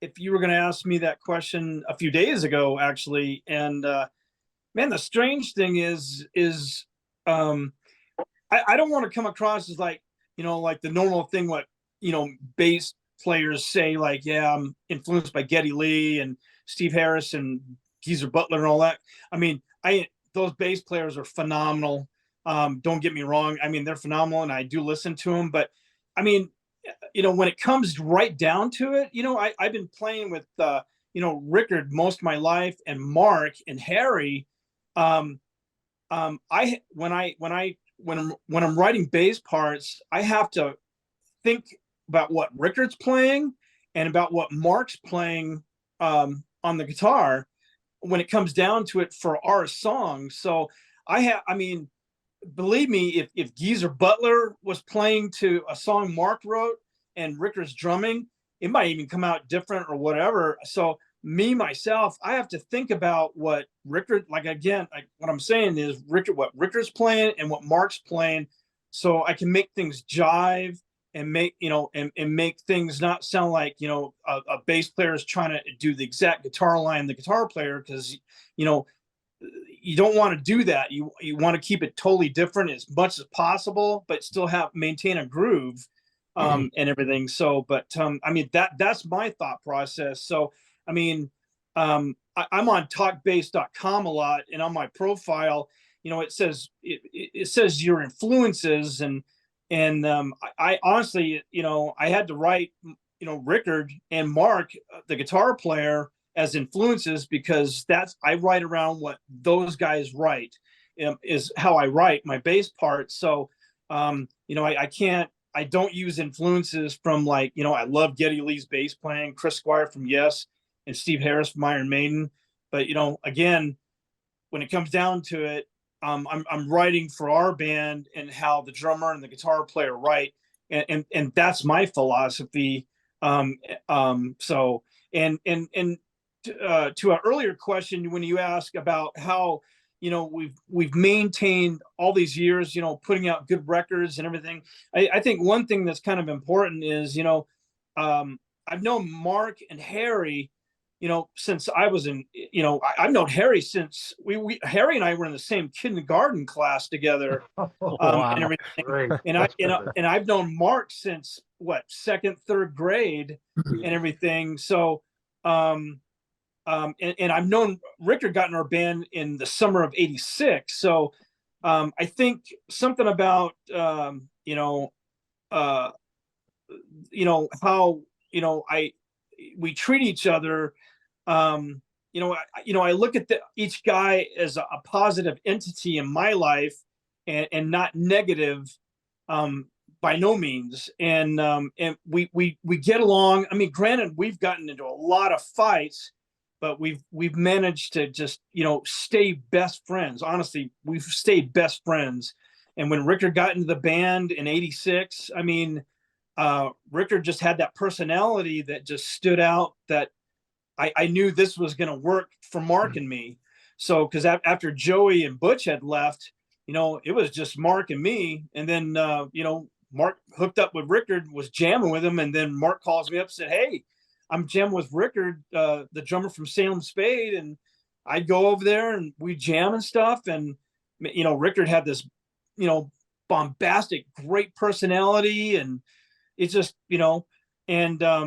if you were going to ask me that question a few days ago, actually. And man, the strange thing is I don't want to come across as like, like the normal thing, what, bass players say, like, yeah, I'm influenced by Geddy Lee and Steve Harris and Geezer Butler and all that. I mean, those bass players are phenomenal. Don't get me wrong. I mean, they're phenomenal and I do listen to them, but I mean, when it comes right down to it, I've been playing with, Rickard most of my life, and Mark and Harry. When I'm writing bass parts, I have to think about what Rickard's playing and about what Mark's playing on the guitar when it comes down to it for our song. So believe me, if Geezer Butler was playing to a song Mark wrote and Rickard's drumming, it might even come out different or whatever. So myself, I have to think about what Rickard, what I'm saying is what Rickard's playing and what Mark's playing, so I can make things jive and make, and make things not sound like, a bass player is trying to do the exact guitar line the guitar player, because, you don't want to do that. You want to keep it totally different as much as possible, but still maintain a groove, and everything. So, but that's my thought process. So, I'm on talkbass.com a lot, and on my profile, it says your influences, and I honestly, I had to write, Rickard and Mark, the guitar player, as influences, because I write around what those guys write, is how I write my bass parts. So, I don't use influences from, like, I love Geddy Lee's bass playing, Chris Squire from Yes, and Steve Harris from Iron Maiden. But, again, when it comes down to it, I'm writing for our band and how the drummer and the guitar player write. And that's my philosophy. So, and to an earlier question, when you ask about how, we've maintained all these years, putting out good records and everything. I think one thing that's kind of important is, I've known Mark and Harry, since I was in, I've known Harry since Harry and I were in the same kindergarten class together, and everything. Great. And I've known Mark since second, third grade and everything. So, and I've known Rickard got in our band in the summer of '86. So, I think something about, how, we treat each other. I look at each guy as a positive entity in my life, and not negative, by no means. And we get along. I mean, granted, we've gotten into a lot of fights, but we've managed to just, stay best friends. Honestly, we've stayed best friends. And when Rickard got into the band in '86, Rickard just had that personality that just stood out, that I knew this was going to work for Mark and me. So, because after Joey and Butch had left, it was just Mark and me. And then, Mark hooked up with Rickard, was jamming with him. And then Mark calls me up and said, "Hey, I'm jamming with Rickard, the drummer from Salem Spade." And I'd go over there and we jam and stuff. And, Rickard had this, bombastic, great personality. And it's just, and, I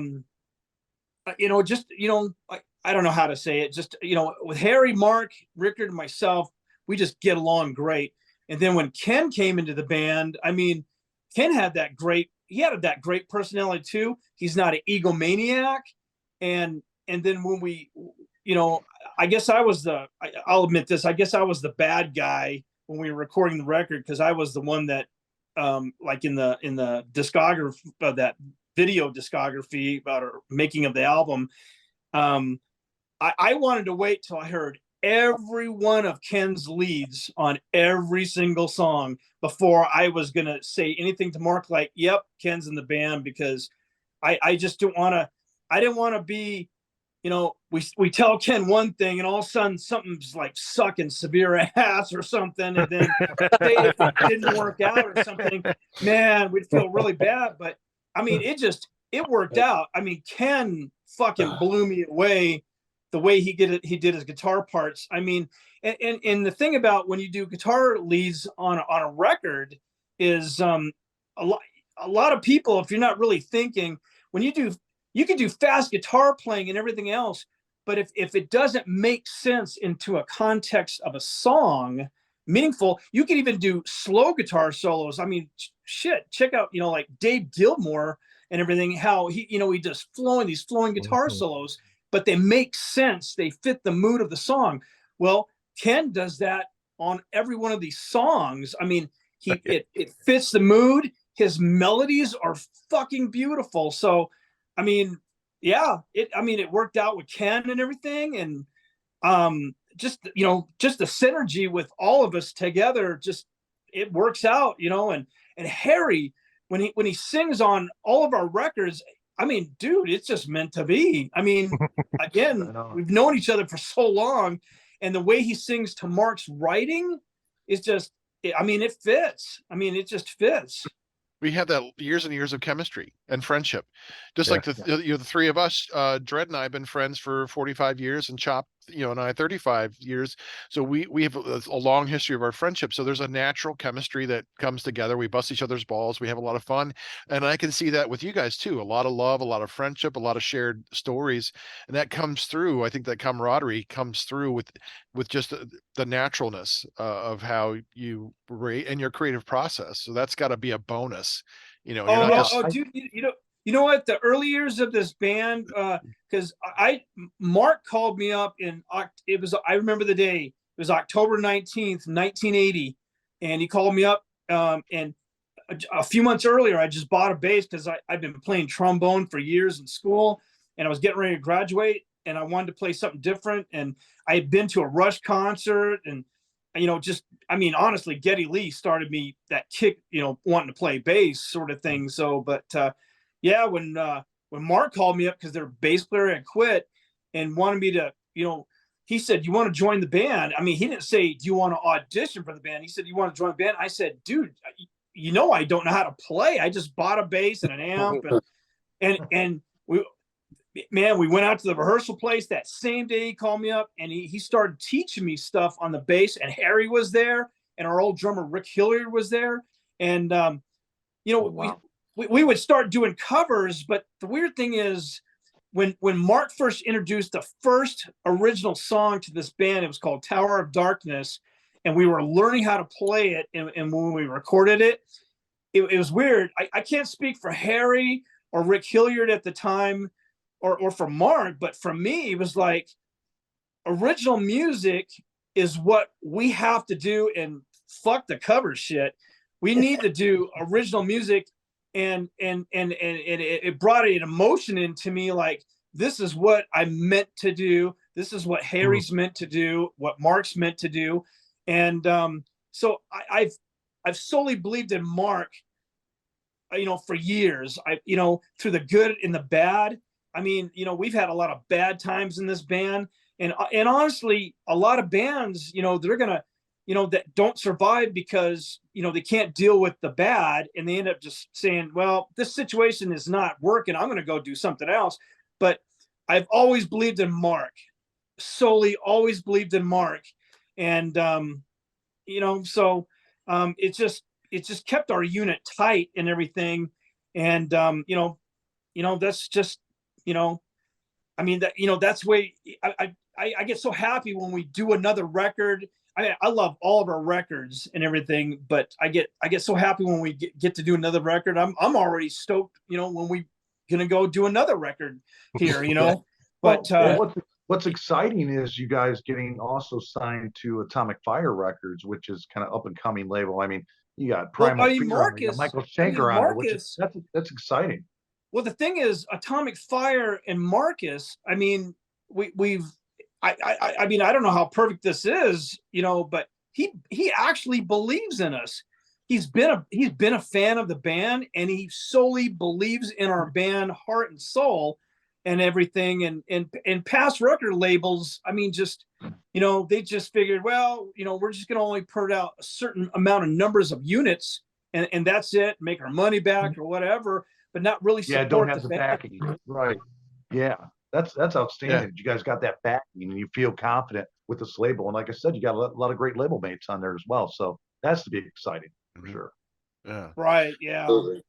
don't know how to say it. Just, with Harry, Mark, Rickard, and myself, we just get along great. And then when Ken came into the band, Ken had that great personality too. He's not an egomaniac. And then when we, I guess I'll admit this, I guess I was the bad guy when we were recording the record, because I was the one that, like in the discography of that video discography about our making of the album, I wanted to wait till I heard every one of Ken's leads on every single song before I was going to say anything to Mark like, yep, Ken's in the band, because I just didn't want to, I didn't want to be, you know, we tell Ken one thing and all of a sudden something's like sucking severe ass or something. And then say if it didn't work out or something, man, we'd feel really bad. But I mean, it worked out. I mean, Ken fucking blew me away the way he did his guitar parts. I mean, and the thing about when you do guitar leads on a record is a lot of people, if you're not really thinking, when you can do fast guitar playing and everything else, but if it doesn't make sense into a context of a song, meaningful, you can even do slow guitar solos. I mean, shit, check out, you know, like Dave Gilmour and everything, how he just these flowing guitar solos, but they make sense. They fit the mood of the song. Well, Ken does that on every one of these songs. I mean, it fits the mood. His melodies are fucking beautiful. So, I mean, yeah, it worked out with Ken and everything. And just the synergy with all of us together, just, it works out, you know. And Harry, when he sings on all of our records, I mean, dude, it's just meant to be. I mean, again, we've known each other for so long, and the way he sings to Mark's writing is just, I mean, it fits. I mean, it just fits. We have that years and years of chemistry and friendship, just like the three of us. Dread and I have been friends for 45 years, and Chop, and I 35 years. So we have a long history of our friendship. So there's a natural chemistry that comes together. We bust each other's balls. We have a lot of fun, and I can see that with you guys too. A lot of love, a lot of friendship, a lot of shared stories, and that comes through. I think that camaraderie comes through with just the naturalness of how you rate and your creative process. So that's got to be a bonus. You're not just... dude, you know what? The early years of this band, because Mark called me up I remember the day, it was October 19th, 1980, and he called me up, and a few months earlier, I just bought a bass because I've been playing trombone for years in school, and I was getting ready to graduate, and I wanted to play something different, and I had been to a Rush concert, and honestly, Geddy Lee started me that kick, wanting to play bass sort of thing. So, but yeah, when Mark called me up because their bass player had quit and wanted me to, he said, "You want to join the band?" I mean, he didn't say, "Do you want to audition for the band?" He said, "You want to join the band?" I said, "Dude, I don't know how to play. I just bought a bass and an amp, and we went out to the rehearsal place that same day. He called me up and he started teaching me stuff on the bass, and Harry was there and our old drummer Rick Hilliard was there. And we would start doing covers. But the weird thing is when Mark first introduced the first original song to this band, it was called Tower of Darkness, and we were learning how to play it. And when we recorded it, it was weird. I can't speak for Harry or Rick Hilliard at the time, or for Mark, but for me, it was like original music is what we have to do, and fuck the cover shit. We need to do original music, and it brought an emotion into me, like, this is what I meant to do. This is what Harry's meant to do, what Mark's meant to do. And so I've solely believed in Mark, for years. Through the good and the bad. I mean, we've had a lot of bad times in this band, and honestly, a lot of bands, they're gonna, that don't survive because they can't deal with the bad, and they end up just saying, "Well, this situation is not working. I'm gonna go do something else." But I've always believed in Mark, solely always believed in Mark, and so it just kept our unit tight and everything, and that's just. That's way I get so happy when we do another record. I love all of our records and everything, but I get so happy when we get to do another record. I'm already stoked, when we gonna go do another record here, But what's exciting is you guys getting also signed to Atomic Fire Records, which is kind of up and coming label. I mean, you got Primal Fear, Michael Schenker on it, which is that's exciting. Well, the thing is, Atomic Fire and Marcus, I mean, we've I mean, I don't know how perfect this is, you know, but he actually believes in us. He's been a fan of the band, and he solely believes in our band, heart and soul, and everything. And past record labels, I mean, just, you know, they just figured, well, you know, we're just going to only put out a certain amount of numbers of units, and that's it, make our money back or whatever, but not really Yeah, support don't have the the band. backing. Right. Yeah. That's outstanding. You guys got that backing and you feel confident with this label. And like I said, you got a lot of great label mates on there as well. So that's to be exciting for sure. Yeah. Right. Yeah. Absolutely.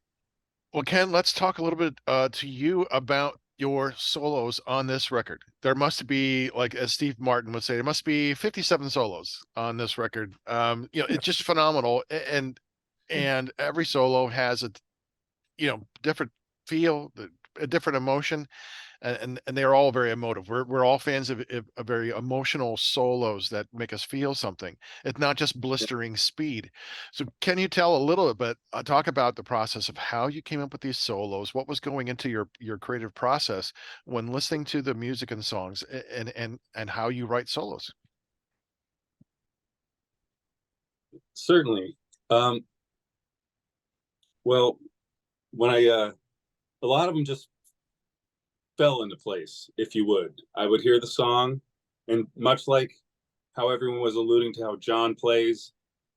Well, Ken, let's talk a little bit to you about your solos on this record. There must be, like as Steve Martin would say, there must be 57 solos on this record. You know, it's just phenomenal, and every solo has a, you know, different feel, a different emotion, and they're all very emotive. We're all fans of very emotional solos that make us feel something. It's not just blistering speed. So can you tell a little bit, talk about the process of how you came up with these solos? What was going into your creative process when listening to the music and songs, and how you write solos? Certainly. Well, when a lot of them just fell into place, if you would. I would hear the song, and much like how everyone was alluding to how John plays,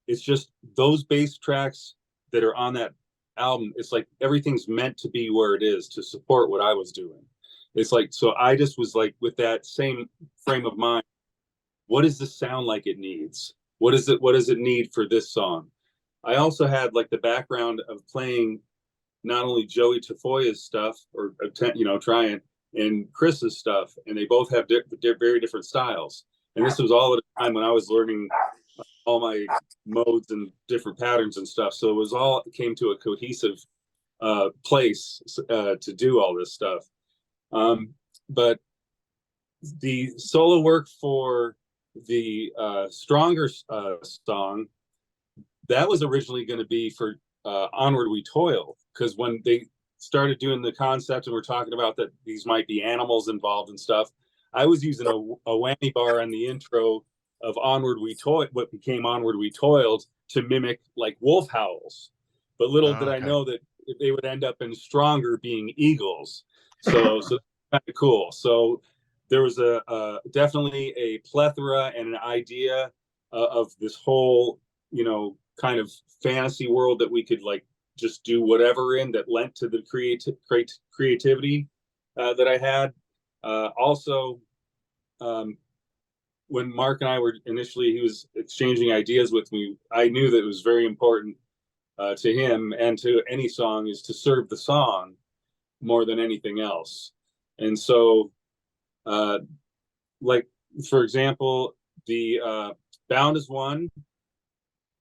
it's just those bass tracks that are on that album. It's like everything's meant to be where it is to support what I was doing. It's like, so I just was like, with that same frame of mind, what does this sound like it needs? What does it need for this song? I also had like the background of playing not only Joey Tafoya's stuff, or you know, trying, and Chris's stuff, and they both have very different styles. And this was all at a time when I was learning all my modes and different patterns and stuff. So it came to a cohesive place to do all this stuff. But the solo work for the Stronger song, that was originally going to be for Onward We Toil, because when they started doing the concept and we're talking about that these might be animals involved and stuff, I was using a whammy bar on the intro of Onward We Toil, what became Onward We Toiled, to mimic like wolf howls. But little did I know that they would end up in Stronger being eagles. So kind of cool. So there was definitely a plethora and an idea of this whole, you know, kind of fantasy world that we could like just do whatever in, that lent to the creativity that I had. Also, when Mark and I were initially, he was exchanging ideas with me, I knew that it was very important to him and to any song is to serve the song more than anything else. And so, like, for example, the Bound as One,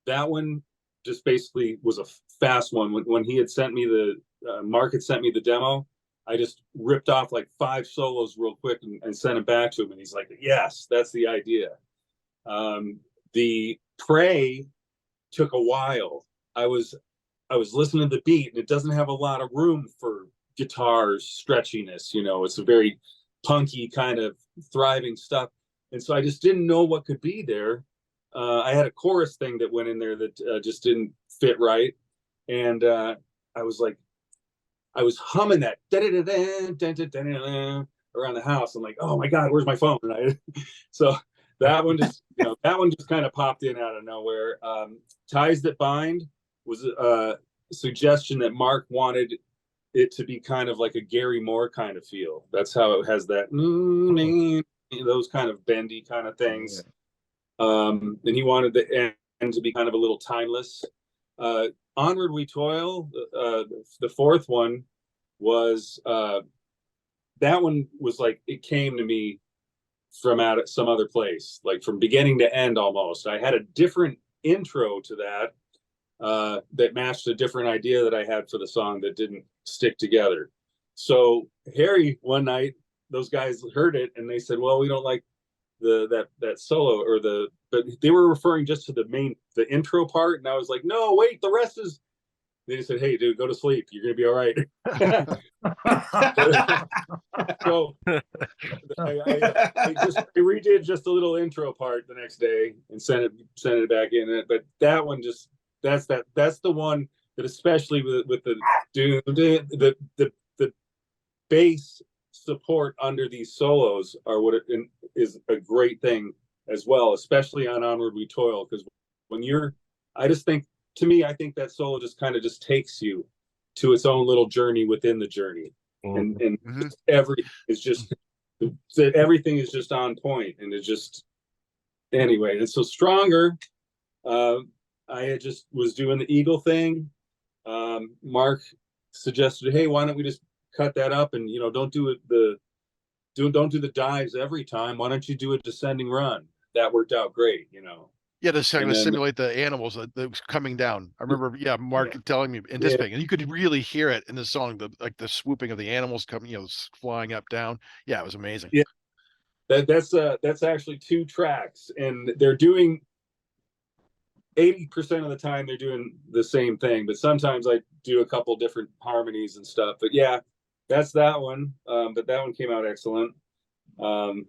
that one just basically was a fast one. When he had sent me Mark had sent me the demo, I just ripped off like 5 solos real quick and sent it back to him. And he's like, yes, that's the idea. The Pray took a while. I was listening to the beat, and it doesn't have a lot of room for guitar stretchiness. You know, it's a very punky kind of thriving stuff. And so I just didn't know what could be there. I had a chorus thing that went in there that just didn't fit right. And I was humming that around the house. I'm like, oh my God, where's my phone? So that one just, kind of popped in out of nowhere. Ties That Bind was a suggestion that Mark wanted it to be kind of like a Gary Moore kind of feel. That's how it has that, those kind of bendy kind of things. And he wanted the end to be kind of a little timeless. Onward We Toil, the fourth one was, that one was like, it came to me from out at some other place, like from beginning to end almost. I had a different intro to that that matched a different idea that I had for the song that didn't stick together. So Harry, one night, those guys heard it and they said, well, we don't like that solo, but they were referring just to the intro part. And I was like, no, wait, the rest is, They just said, "Hey, dude, go to sleep. You're gonna be all right." So I redid just a little intro part the next day and sent it back in. But that one that's the one that, especially with the bass support under these solos are what is a great thing as well, especially on Onward We Toil, because when I think that solo just kind of just takes you to its own little journey within the journey. And everything is just on point, and it just, anyway. And so Stronger, I just was doing the Eagle thing. Mark suggested, hey, why don't we just cut that up and, don't do the dives every time. Why don't you do a descending run? That worked out great, Yeah, to simulate the animals that was coming down. I remember, Mark telling me, anticipating, and you could really hear it in the song, the swooping of the animals coming, flying up, down. Yeah, it was amazing. Yeah, that's actually 2 tracks, and they're doing 80% of the time they're doing the same thing, but sometimes I do a couple different harmonies and stuff. But yeah, that's that one. But that one came out excellent. And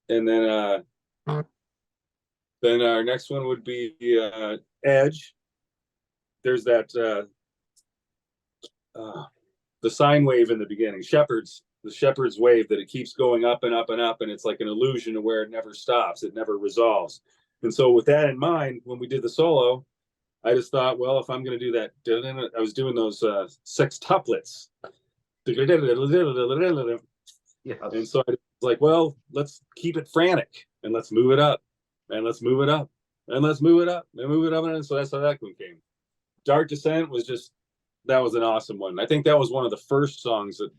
then our next one would be Edge. There's that the sine wave in the beginning, the shepherd's wave, that it keeps going up and up and up, and it's like an illusion of where it never stops, it never resolves. And so with that in mind, when we did the solo, I just thought, well, if I'm going to do that, I was doing those sextuplets. Yes. And so I was like, well, let's keep it frantic, and let's move it up, and let's move it up, and let's move it up, and move it up. And so that's how that one came. Dark Descent that was an awesome one. I think that was one of the first songs that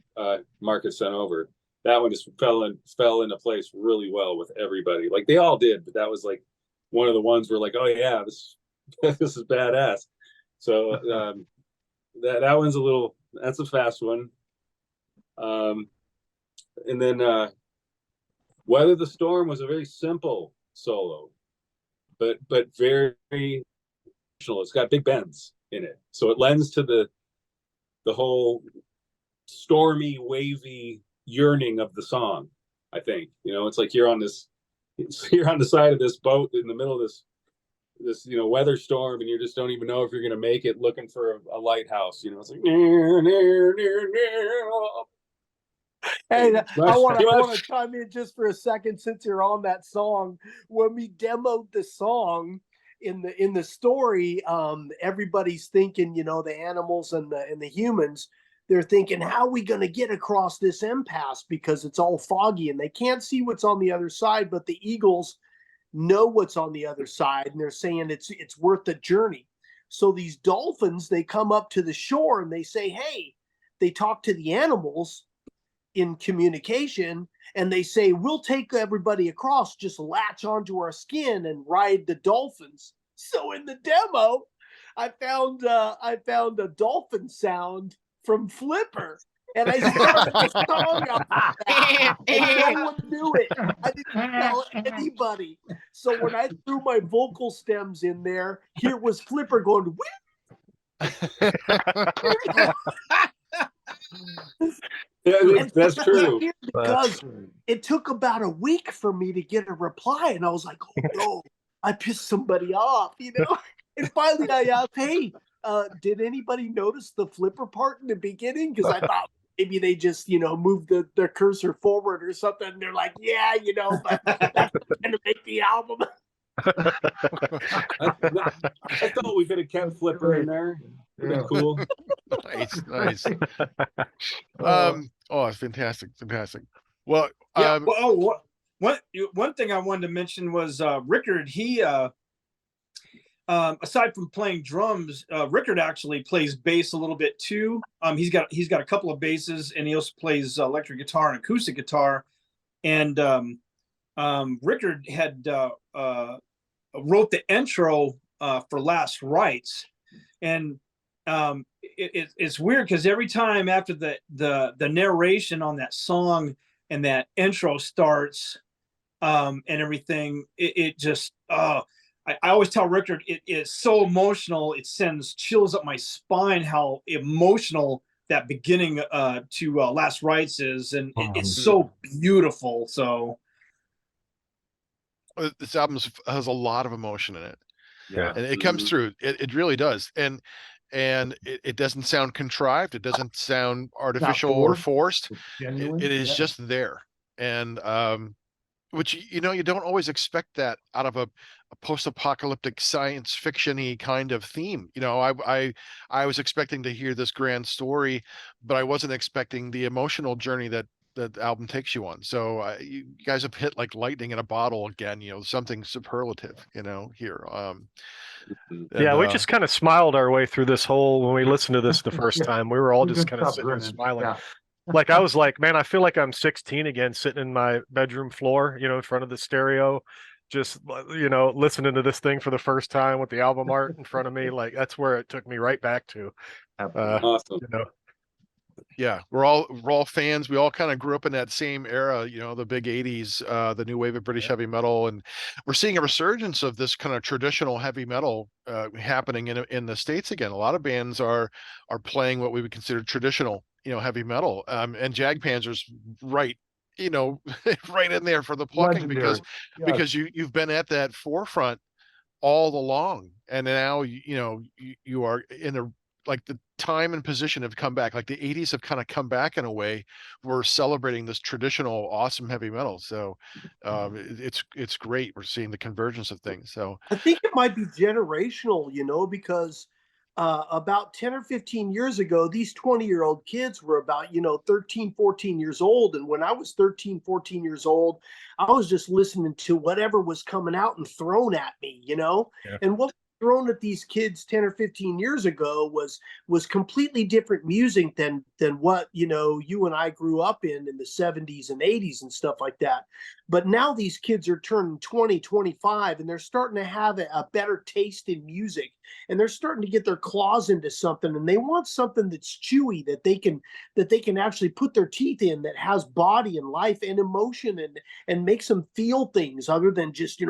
Mark had sent over. That one just fell into place really well with everybody. Like, they all did, but that was like one of the ones where, like, oh yeah, this is badass. So that one's that's a fast one. And then Weather the Storm was a very simple solo, but very emotional. It's got big bends in it, so it lends to the whole stormy, wavy yearning of the song. I think, it's like you're on the side of this boat in the middle of this weather storm, and you just don't even know if you're going to make it, looking for a lighthouse. It's like, Hey, I want to chime in just for a second, since you're on that song. When we demoed the song in the story, everybody's thinking, the animals and the humans, they're thinking, how are we going to get across this impasse, because it's all foggy and they can't see what's on the other side. But the eagles know what's on the other side, and they're saying it's worth the journey. So these dolphins, they come up to the shore and they say, hey, they talk to the animals in communication, and they say, we'll take everybody across, just latch onto our skin and ride the dolphins. So in the demo, I found a dolphin sound from Flipper, and I started the song up with that, and no one knew it. I didn't tell anybody. So when I threw my vocal stems in there, here was Flipper going, yeah, that's true. Because it took about a week for me to get a reply, and I was like, oh no, I pissed somebody off, And finally I asked, hey, did anybody notice the Flipper part in the beginning? Because I thought maybe they just, moved their cursor forward or something. And they're like, yeah, but that's going to make the album. I thought we could have kept Flipper in there. Yeah. Cool. Nice. It's fantastic. Well, Yeah. One thing I wanted to mention was Rickard. He aside from playing drums, Rickard actually plays bass a little bit too. He's got a couple of basses, and he also plays electric guitar and acoustic guitar. And Rickard had wrote the intro for Last Rites, and it's weird because every time after the narration on that song and that intro starts, and everything, it just I always tell Richard it is so emotional. It sends chills up my spine how emotional that beginning to Last Rites is, and it's so beautiful. So This album has a lot of emotion in it, Yeah. and it comes through. It really does, and it doesn't sound contrived. It doesn't sound artificial or forced. It's genuine. It is Yeah. just there, and which you don't always expect that out of a post-apocalyptic science fiction-y kind of theme. I was expecting to hear this grand story, but I wasn't expecting the emotional journey that the album takes you on. So you guys have hit like lightning in a bottle again. Something superlative. Here. Yeah, And we just kind of smiled our way through this whole when we listened to this the first Yeah. time. We were all We just couldn't kind of stop sitting there grinning. smiling. Yeah. Like I was like, man, I feel like I'm 16 again, sitting in my bedroom floor, in front of the stereo, just listening to this thing for the first time with the album art in front of me. Like that's where it took me right back to. Absolutely. Awesome. yeah, we're all fans. We all kind of grew up in that same era, the big 80s, the new wave of British heavy metal, and we're seeing a resurgence of this kind of traditional heavy metal happening in the States again. A lot of bands are playing what we would consider traditional, heavy metal. And Jag Panzer's right, right in there for the plucking Legendary. because you've been at that forefront all along, and now you are in a, like, the time and position have come back, like the 80s have kind of come back in a way. We're celebrating this traditional awesome heavy metal, so it's great. We're seeing the convergence of things. So I think it might be generational, because about 10 or 15 years ago, these 20-year-old kids were about, 13, 14 years old. And when I was 13, 14 years old, I was just listening to whatever was coming out and thrown at me, Yeah. And what was thrown at these kids 10 or 15 years ago was completely different music than what, you and I grew up in the 70s and 80s and stuff like that. But now these kids are turning 20, 25, and they're starting to have a better taste in music, and they're starting to get their claws into something, and they want something that's chewy, that they can actually put their teeth in, that has body and life and emotion, and makes them feel things other than just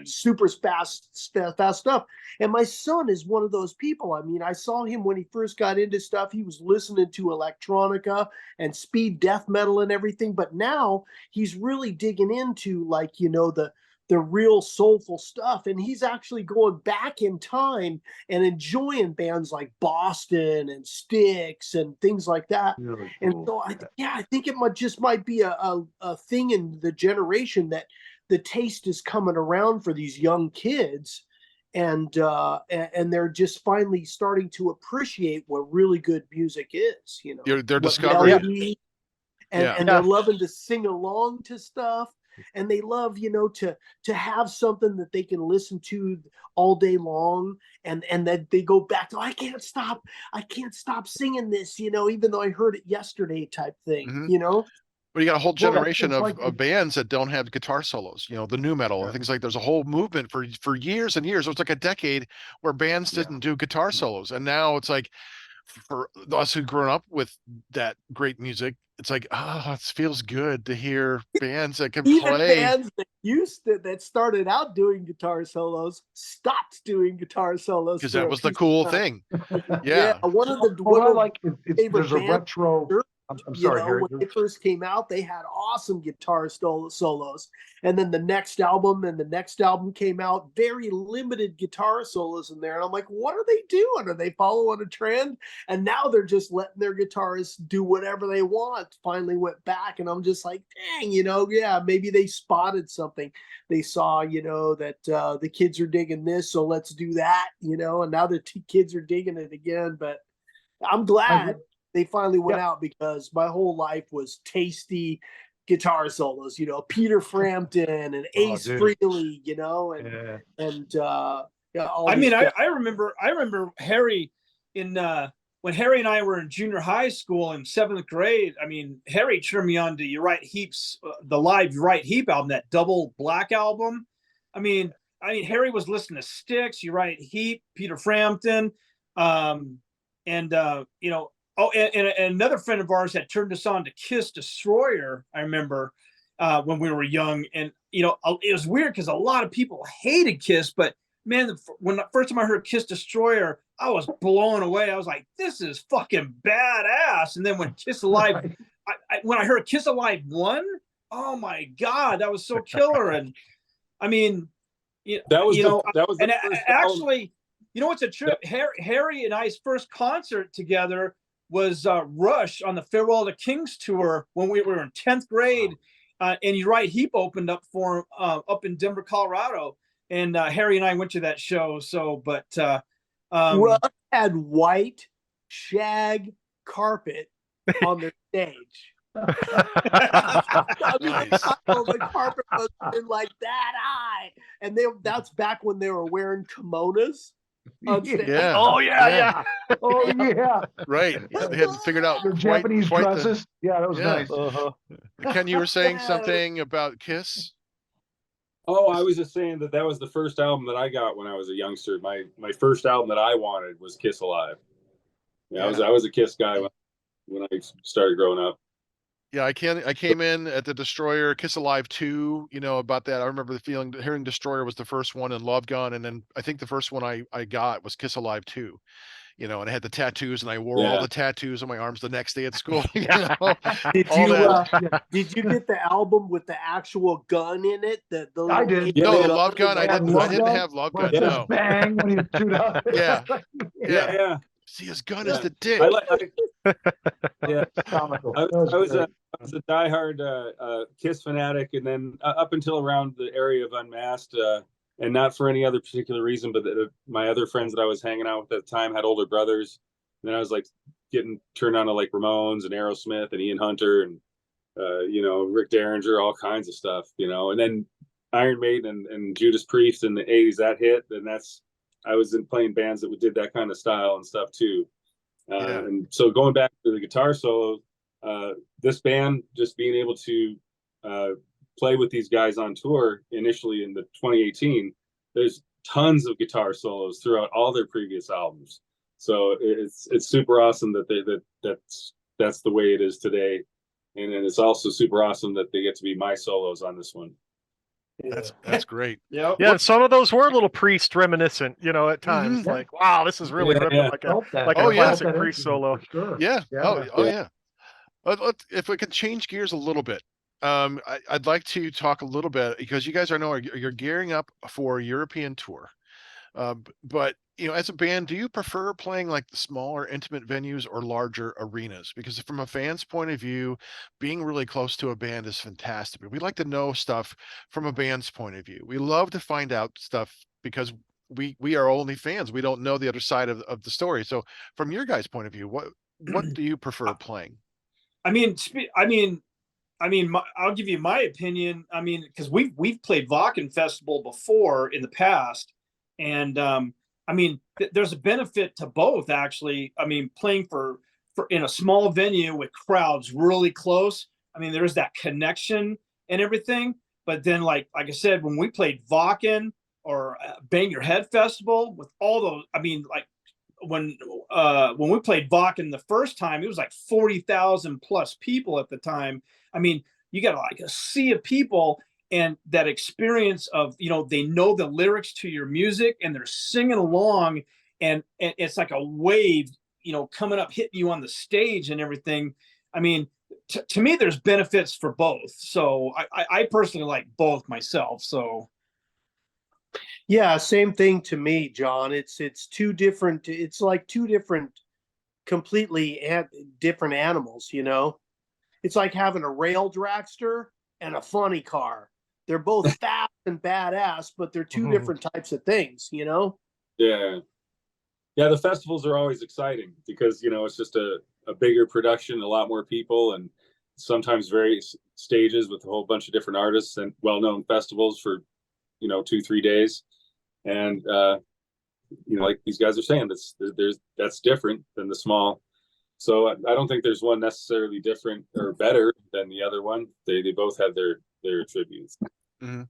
super fast stuff. And my son is one of those people. I mean, I saw him when he first got into stuff. He was listening to electronica and speed death metal and everything, but now he's really digging into, like, the real soulful stuff, and he's actually going back in time and enjoying bands like Boston and Styx and things like that. Really And cool. so I think it might be a thing in the generation that the taste is coming around for these young kids, and they're just finally starting to appreciate what really good music is. they're what discovering it. melody, Yeah. and they're loving to sing along to stuff, and they love to have something that they can listen to all day long, and that they go back to, I can't stop singing this, even though I heard it yesterday, type thing. Mhm. But you got a whole Well, generation it's like of bands that don't have guitar solos, the new metal and things like. There's a whole movement for years and years. It was like a decade where bands didn't do guitar solos, and now it's like, for us who've grown up with that great music, it's like, it feels good to hear bands that can Even play, bands that started out doing guitar solos stopped doing guitar solos because for that a was the piece of cool time. thing. Yeah, Yeah. one of the Well, one I of like favorite there's a bands, retro. I'm sorry, Harry. when they first came out, they had awesome guitar solos. And then the next album came out, very limited guitar solos in there. And I'm like, what are they doing? Are they following a trend? And now they're just letting their guitarists do whatever they want. Finally went back, and I'm just like, dang, yeah, maybe they spotted something. They saw, that the kids are digging this, so let's do that, and now the kids are digging it again. But I'm glad they finally went out, because my whole life was tasty guitar solos, Peter Frampton and Ace Frehley, and all I these mean, guys. I remember Harry in when Harry and I were in junior high school in 7th grade. I mean, Harry turned me on to Uriah Heep's the live Uriah Heep album, that double black album. I mean, Harry was listening to Styx, Uriah Heep, Peter Frampton, and and another friend of ours had turned us on to Kiss Destroyer, I remember. when we were young. And, you know, it was weird because a lot of people hated Kiss, but man, when the first time I heard Kiss Destroyer, I was blown away. I was like, this is fucking badass. And then when Kiss Alive, when I heard Kiss Alive 1, oh my God, that was so killer. And I mean, That was and the first actually, you know what's a trip? Harry and I's first concert together was Rush on the Farewell to Kings tour when we were in 10th grade. And you're right, Heap opened up for him up in Denver, Colorado. And Harry and I went to that show. So, but Rush had white shag carpet on their stage. I mean, Nice. the carpet was like that high, and that's back when they were wearing kimonos on stage. Yeah. Oh yeah. Oh yeah, Right. Yeah, they had figured out the quite Japanese the- dresses. Yeah, that was Yeah. nice. Ken, you were saying Yeah. something about Kiss? Oh, I was just saying that was the first album that I got when I was a youngster. My first album that I wanted was Kiss Alive. Yeah, I was a Kiss guy when I started growing up. Yeah, I came in at the Destroyer, Kiss Alive 2, you know, about that. I remember the feeling, hearing Destroyer was the first one and Love Gun, and then I think the first one I got was Kiss Alive 2. You know, and I had the tattoos, and I wore all Yeah. the tattoos on my arms the next day at school. You Yeah. know? Did All you that. did you get the album with the actual gun in it? I did. Yeah, No, they the had Love Gun, I had didn't Love Gun? have Love Where Gun, it says no. bang when you shoot up. Yeah. Yeah, yeah. See, his gun Yeah. is the dick. Yeah, Comical. I That was great. a diehard Kiss fanatic, and then up until around the area of Unmasked, and not for any other particular reason, but my other friends that I was hanging out with at the time had older brothers. And then I was like getting turned on to like Ramones and Aerosmith and Ian Hunter and you know, Rick Derringer, all kinds of stuff, you know. And then Iron Maiden and Judas Priest in the 80s, that hit, and I was playing bands that did that kind of style and stuff too. Yeah. And so going back to the guitar solo, this band just being able to play with these guys on tour initially in the 2018, there's tons of guitar solos throughout all their previous albums. So it's super awesome that's the way it is today, and then it's also super awesome that they get to be my solos on this one. That's great. Yeah. Yeah, and some of those were a little Priest reminiscent, you know, at times. Mhm. Like, wow, this is really Yeah, ripping yeah. like a Felt that. like Oh, a yeah. classic Felt that Priest influence, solo. for sure. Yeah. Yeah. Oh yeah. If we could change gears a little bit, I'd like to talk a little bit, because you guys you're gearing up for a European tour. But you know, as a band, do you prefer playing like the smaller, intimate venues or larger arenas? Because from a fan's point of view, being really close to a band is fantastic. But we like to know stuff from a band's point of view. We love to find out stuff because we are only fans. We don't know the other side of the story. So from your guys' point of view, what do you prefer playing? I mean, I'll give you my opinion. I mean, because we've played Wacken Festival before in the past, and I mean, there's a benefit to both actually. I mean, playing for in a small venue with crowds really close. I mean, there's that connection and everything. But then, like I said, when we played Wacken or Bang Your Head Festival with all those, I mean, like when we played Wacken the first time, it was like 40,000 plus people at the time. I mean, you got like a sea of people, and that experience of, you know, they know the lyrics to your music and they're singing along, and it's like a wave, you know, coming up, hitting you on the stage and everything. I mean, to me, there's benefits for both. So I personally like both myself. So Yeah, same thing to me, John. It's two different. It's like two different, completely different animals. You know, it's like having a rail dragster and a funny car. They're both fast and badass, but they're two different types of things. You know. Yeah. Yeah, the festivals are always exciting because, you know, it's just a bigger production, a lot more people, and sometimes various stages with a whole bunch of different artists, and well-known festivals for, you know, 2-3 days. And you know, like these guys are saying, that's different than the small. So I don't think there's one necessarily different or better than the other one. They both have their attributes. Mm-hmm.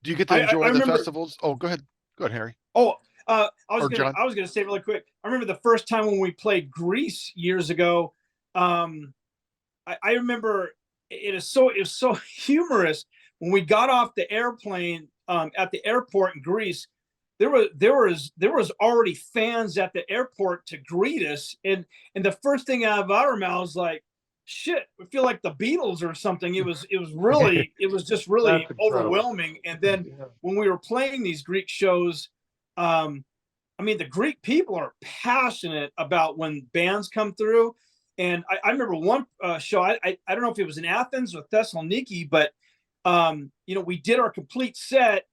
Do you get to enjoy the festivals? Oh, go ahead, Harry. Oh, I was John. gonna say really quick. I remember the first time when we played Greece years ago. I remember it was so humorous when we got off the airplane at the airport in Greece. There was already fans at the airport to greet us, and the first thing out of our mouths like, shit, we feel like the Beatles or something. It was just really That's incredible. overwhelming. And then when we were playing these Greek shows, I mean, the Greek people are passionate about when bands come through. And I remember one show, I don't know if it was in Athens or Thessaloniki, but, you know, we did our complete set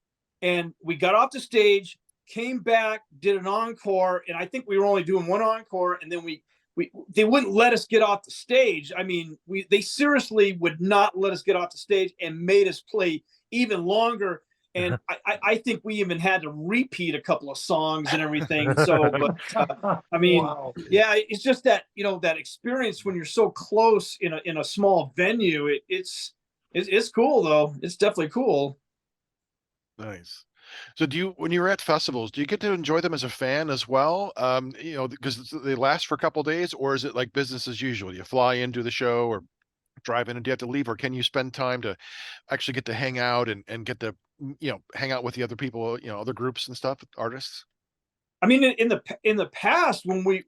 and we got off the stage, came back, did an encore. And I think we were only doing one encore. And then they wouldn't let us get off the stage. I mean, they seriously would not let us get off the stage and made us play even longer. And I think we even had to repeat a couple of songs and everything. So, but I mean, Wow. yeah, it's just that, you know, that experience when you're so close in a small venue. It's cool though. It's definitely cool. Nice. So when you were at festivals, do you get to enjoy them as a fan as well? You know, because they last for a couple of days, or is it like business as usual? You fly into the show or drive in and do you have to leave, or can you spend time to actually get to hang out and get to, you know, hang out with the other people, you know, other groups and stuff, artists? I mean, in the past, when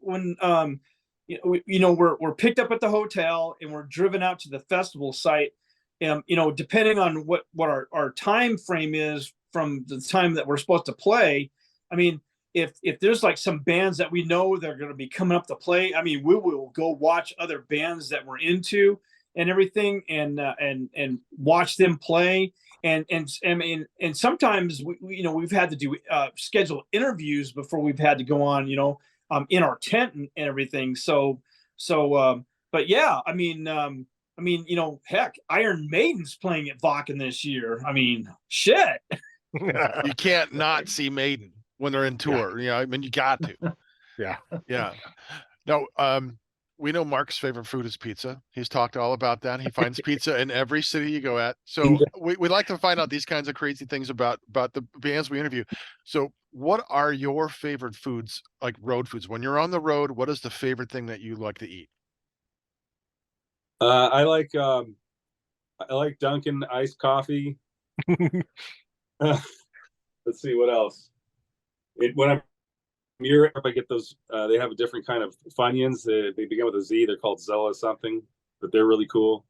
you know, we're picked up at the hotel and we're driven out to the festival site, you know, depending on what our time frame is from the time that we're supposed to play. I mean, if there's like some bands that we know they're going to be coming up to play, I mean, we will go watch other bands that we're into and everything, and watch them play. And sometimes you know, we've had to do schedule interviews before we've had to go on, you know, in our tent and everything. So but yeah, I mean, you know, heck, Iron Maiden's playing at Wacken this year. I mean, shit. You can't not see Maiden when they're in tour. You know, I mean, you got to. Yeah. Yeah. No, we know Mark's favorite food is pizza. He's talked all about that. He finds pizza in every city you go at. So we like to find out these kinds of crazy things about the bands we interview. So what are your favorite foods, like road foods? When you're on the road, what is the favorite thing that you like to eat? I like Dunkin' iced coffee. Let's see what else. When I'm in Europe, I get those. They have a different kind of Funyuns. They begin with a Z. They're called Zella something, but they're really cool.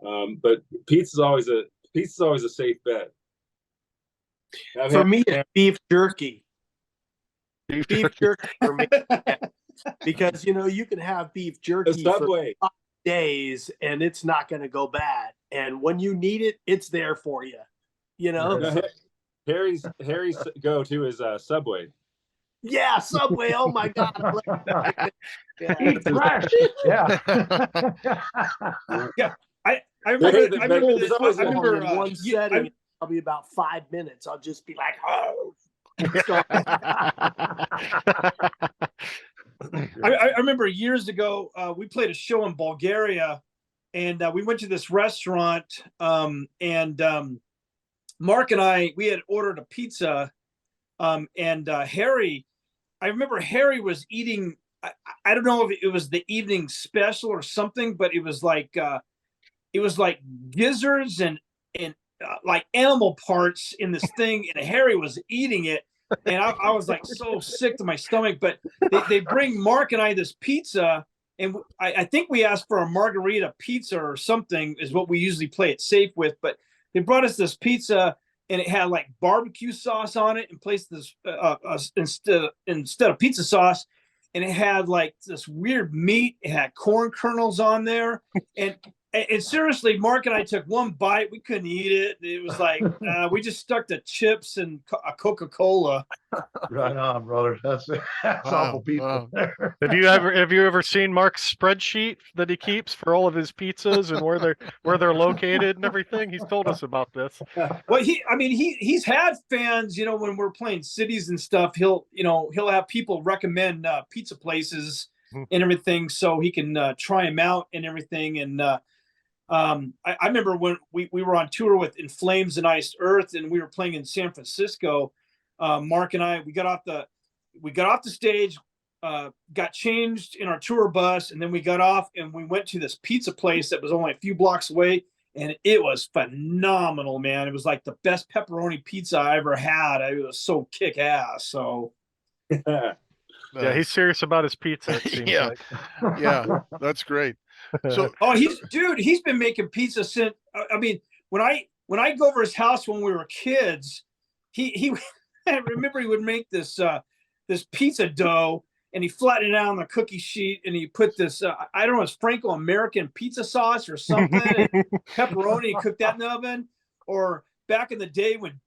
But pizza's always a safe bet. For me, it's beef jerky. Beef jerky for me, because you know, you can have beef jerky for 5 days and it's not going to go bad. And when you need it, it's there for you. You know, Harry's go-to is Subway. Yeah, Subway. Oh my God. Eat fresh. Yeah. Yeah. I remember this. I remember in one setting, probably about 5 minutes. I'll just be like, oh. I remember years ago, we played a show in Bulgaria, and we went to this restaurant, and Mark and we had ordered a pizza, and Harry, I remember Harry was eating, I don't know if it was the evening special or something, but it was like gizzards and like animal parts in this thing, and Harry was eating it. And I was like so sick to my stomach, but they bring Mark and I this pizza, and I think we asked for a margarita pizza or something is what we usually play it safe with, but they brought us this pizza and it had like barbecue sauce on it in place of this instead of pizza sauce, and it had like this weird meat. It had corn kernels on there, and seriously, Mark and I took one bite. We couldn't eat it. It was like we just stuck to chips and a Coca-Cola. Right on, brother. That's awful people. Wow. Have you ever seen Mark's spreadsheet that he keeps for all of his pizzas and where they're located and everything? He's told us about this. Well, he's had fans, you know, when we're playing cities and stuff, he'll have people recommend pizza places and everything so he can try them out and everything. And I remember when we were on tour with In Flames and Iced Earth, and we were playing in San Francisco. Mark and I, we got off the stage, got changed in our tour bus, and then we got off and we went to this pizza place that was only a few blocks away, and it was phenomenal, man. It was like the best pepperoni pizza I ever had. It was so kick ass. So Yeah, he's serious about his pizza, it seems Yeah. like. Yeah, that's great. So oh, he's been making pizza since, I mean, when I go over his house when we were kids, he I remember he would make this this pizza dough, and he flattened it out on the cookie sheet, and he put this I don't know, it's Franco-American pizza sauce or something, and pepperoni, he cooked that in the oven. Or back in the day when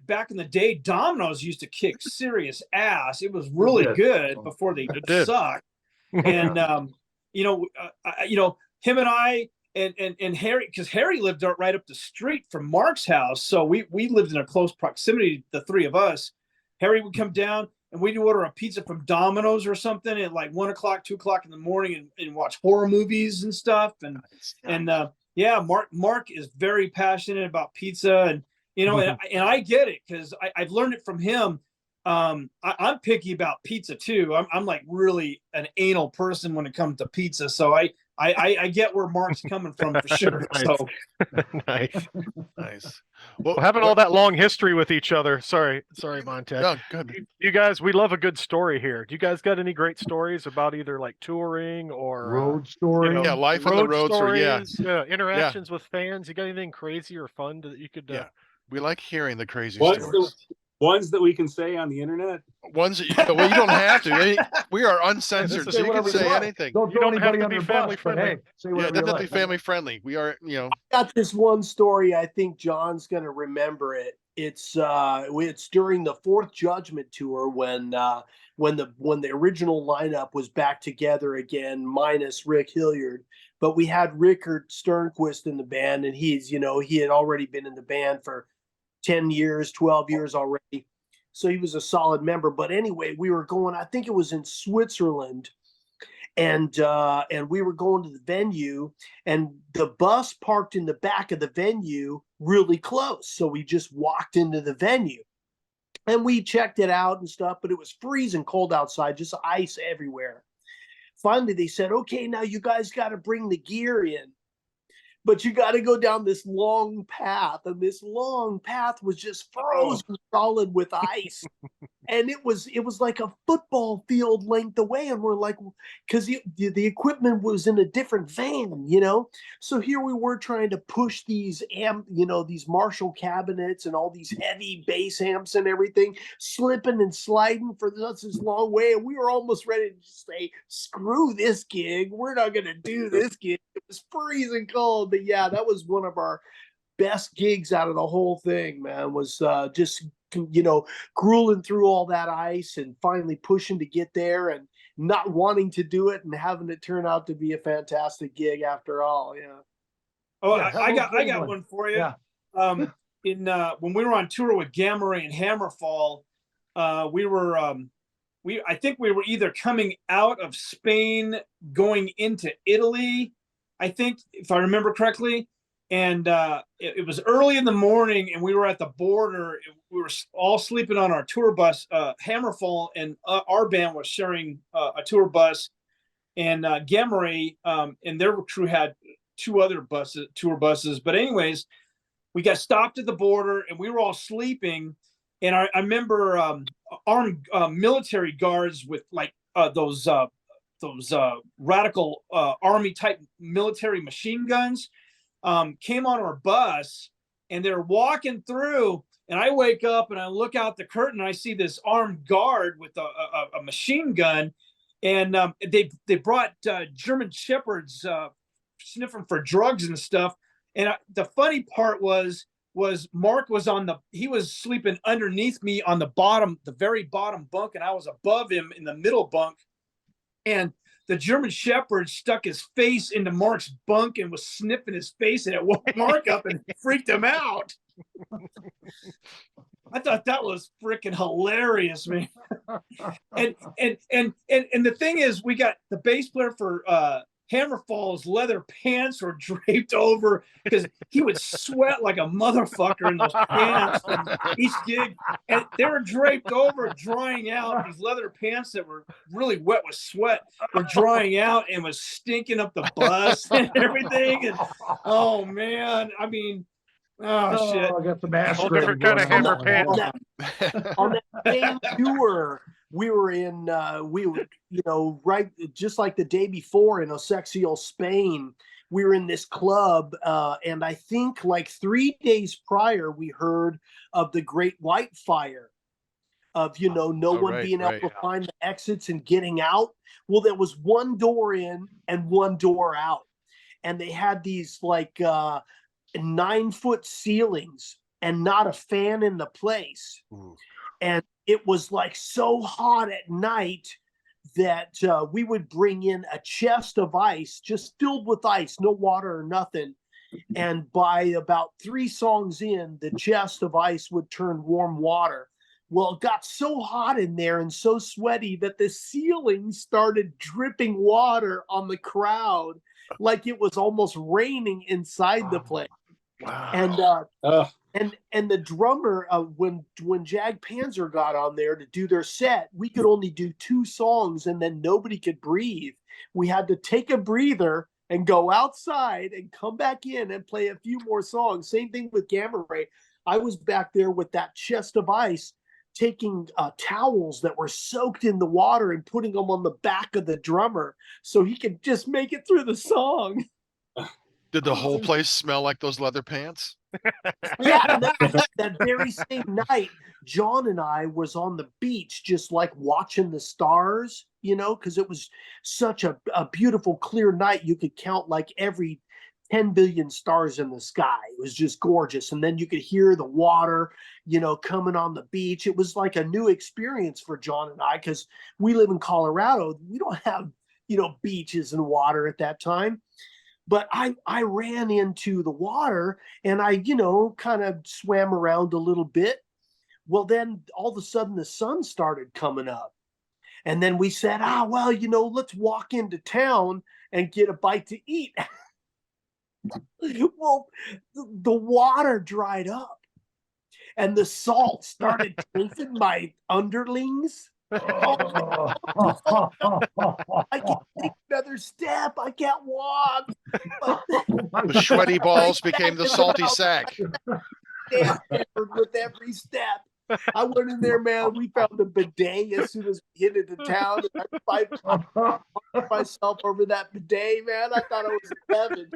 back in the day, Domino's used to kick serious ass. It was really good before they sucked. And you know, him and I and Harry, because Harry lived right up the street from Mark's house, so we lived in a close proximity, the three of us. Harry would come down and we'd order a pizza from Domino's or something at like 1 o'clock, 2 o'clock in the morning, and watch horror movies and stuff. And yeah, Mark is very passionate about pizza, and you know, and I get it because I've learned it from him. I'm picky about pizza too. I'm like really an anal person when it comes to pizza, so I get where Mark's coming from for sure. Nice. So nice. Well, having all that long history with each other. Sorry, Montag. No, good. You guys, we love a good story here. Do you guys got any great stories about either like touring or Road story? Yeah, life on the roads, or interactions with fans? You got anything crazy or fun that you could? Yeah, we like hearing the crazy What's stories. Ones that we can say on the internet? Ones that well, you don't have to. We are uncensored, so you can say anything. Don't You throw don't have anybody to under be the bus, family but friendly. hey, say Yeah, whatever you definitely like. family friendly. We are, you know. Got this one story. I think John's gonna remember it. It's during the Fourth Judgment tour when the original lineup was back together again, minus Rick Hilliard. But we had Rickard Sternquist in the band, and he had already been in the band for 10 years, 12 years already. So he was a solid member. But anyway, we were going, I think it was in Switzerland, and we were going to the venue, and the bus parked in the back of the venue really close. So we just walked into the venue, and we checked it out and stuff, but it was freezing cold outside, just ice everywhere. Finally, they said, okay, now you guys got to bring the gear in, but you got to go down this long path, and this long path was just frozen solid with ice. And it was like a football field length away, and we're like, because the equipment was in a different van, So here we were trying to push these these Marshall cabinets and all these heavy bass amps and everything, slipping and sliding for this long way, and we were almost ready to just say, "Screw this gig, we're not gonna do this gig." It was freezing cold, but yeah, that was one of our best gigs out of the whole thing, man. Was just grueling through all that ice and finally pushing to get there and not wanting to do it and having it turn out to be a fantastic gig after all. Yeah. Oh, Yeah, I got one for you. Yeah. When we were on tour with Gamma Ray and Hammerfall, I think we were either coming out of Spain going into Italy, I think, if I remember correctly. And it was early in the morning, and we were at the border. We were all sleeping on our tour bus. Hammerfall and our band was sharing a tour bus, and Gamma Ray and their crew had two other tour buses. But anyways, we got stopped at the border, and we were all sleeping. And I remember armed military guards with like those radical army type military machine guns. Came on our bus, and they're walking through, and I wake up and I look out the curtain, and I see this armed guard with a machine gun, and they brought German Shepherds sniffing for drugs and stuff. And the funny part was Mark was he was sleeping underneath me on the very bottom bunk, and I was above him in the middle bunk, and the German Shepherd stuck his face into Mark's bunk and was sniffing his face, and it woke Mark up and freaked him out. I thought that was freaking hilarious, man. And the thing is, we got the bass player for Hammerfall's leather pants were draped over because he would sweat like a motherfucker in those pants from each gig. And they were draped over, drying out. These leather pants that were really wet with sweat were drying out and was stinking up the bus and everything. And oh man, I mean, oh shit. I got the Whole master. different kind of hammer pants. On that same tour, we were in, right, just like the day before in Osexio, Spain, we were in this club. And I think like 3 days prior, we heard of the Great White Fire, of, no one being able to find the exits and getting out. Well, there was one door in and one door out. And they had these like 9-foot ceilings and not a fan in the place. Ooh. And it was like so hot at night that we would bring in a chest of ice, just filled with ice, no water or nothing. And by about 3 songs in, the chest of ice would turn warm water. Well, it got so hot in there and so sweaty that the ceiling started dripping water on the crowd, like it was almost raining inside the place. Wow. And the drummer, when Jag Panzer got on there to do their set, we could only do 2 songs and then nobody could breathe. We had to take a breather and go outside and come back in and play a few more songs. Same thing with Gamma Ray. I was back there with that chest of ice, taking towels that were soaked in the water and putting them on the back of the drummer so he could just make it through the song. Did the whole place smell like those leather pants? Yeah, that very same night, John and I was on the beach just like watching the stars, because it was such a beautiful, clear night. You could count like every 10 billion stars in the sky. It was just gorgeous. And then you could hear the water, coming on the beach. It was like a new experience for John and I, because we live in Colorado. We don't have, beaches and water at that time. But I ran into the water and I, kind of swam around a little bit. Well, then all of a sudden the sun started coming up. And then we said, let's walk into town and get a bite to eat. Well, the water dried up and the salt started tasting my underlings. I can't take another step. I can't walk. The sweaty balls became the salty sack. With every step. I went in there, man. We found a bidet as soon as we hit into town. And I piped myself over that bidet, man. I thought I was in heaven.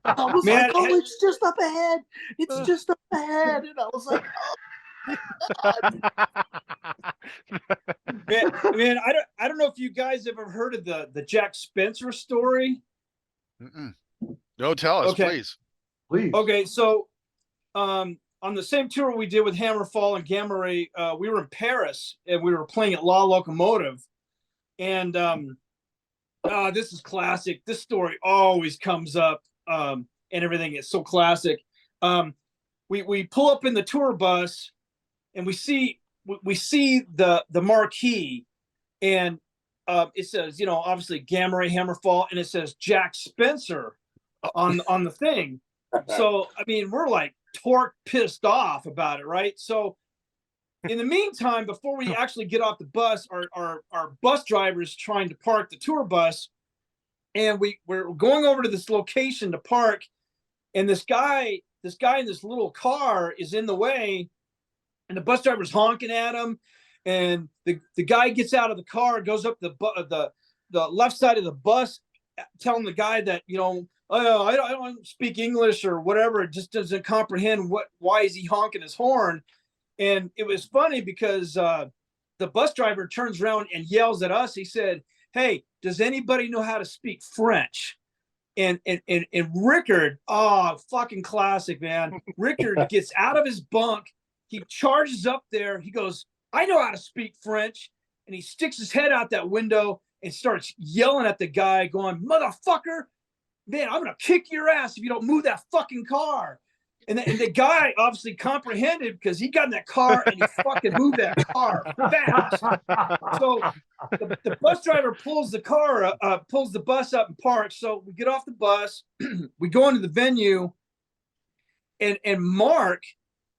I was like, it's just up ahead. It's just up ahead. And I was like, man, I don't know if you guys ever heard of the Jack Spencer story. Mm-mm. No, tell us, please. Okay, so on the same tour we did with Hammerfall and Gamma Ray, we were in Paris and we were playing at La Locomotive. And this is classic. This story always comes up, and everything is so classic. We pull up in the tour bus and we see the marquee, and it says, obviously Gamma Ray, Hammerfall, and it says Jack Spencer on the thing. So I mean, we're like pissed off about it, right? So in the meantime, before we actually get off the bus, our bus driver is trying to park the tour bus, and we're going over to this location to park, and this guy in this little car is in the way, and the bus driver's honking at him, and the guy gets out of the car, goes up the left side of the bus, telling the guy that, I don't speak English or whatever. It just doesn't comprehend why is he honking his horn. And it was funny because the bus driver turns around and yells at us. He said, "Hey, does anybody know how to speak French?" And Rickard, fucking classic, man. Rickard gets out of his bunk. He charges up there. He goes, "I know how to speak French." And he sticks his head out that window and starts yelling at the guy, going, "Motherfucker, man, I'm going to kick your ass if you don't move that fucking car." And the guy obviously comprehended because he got in that car and he fucking moved that car fast. So the bus driver pulls the bus up and parks. So we get off the bus, we go into the venue, and Mark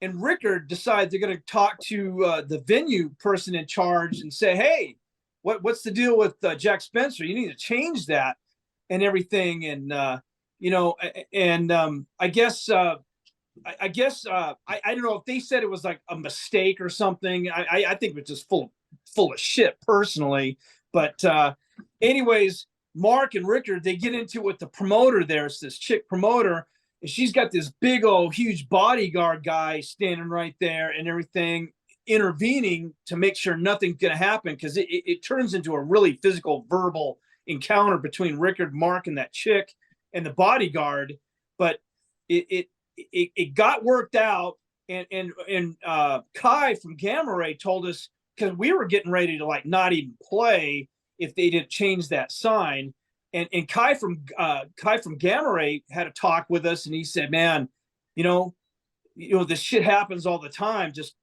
and Rickard decide they're going to talk to the venue person in charge and say, hey, what's the deal with Jack Spencer? You need to change that and everything. And, I guess I don't know if they said it was like a mistake or something. I think it was just full of shit personally. But anyways, Mark and Rickard, they get into it with the promoter there. It's this chick promoter, and she's got this big old huge bodyguard guy standing right there and everything, intervening to make sure nothing's going to happen, because it turns into a really physical, verbal encounter between Rickard, Mark, and that chick and the bodyguard. But it got worked out, and Kai from Gamma Ray told us, because we were getting ready to like not even play if they didn't change that sign, and Kai from Gamma Ray had a talk with us, and he said, man, this shit happens all the time. Just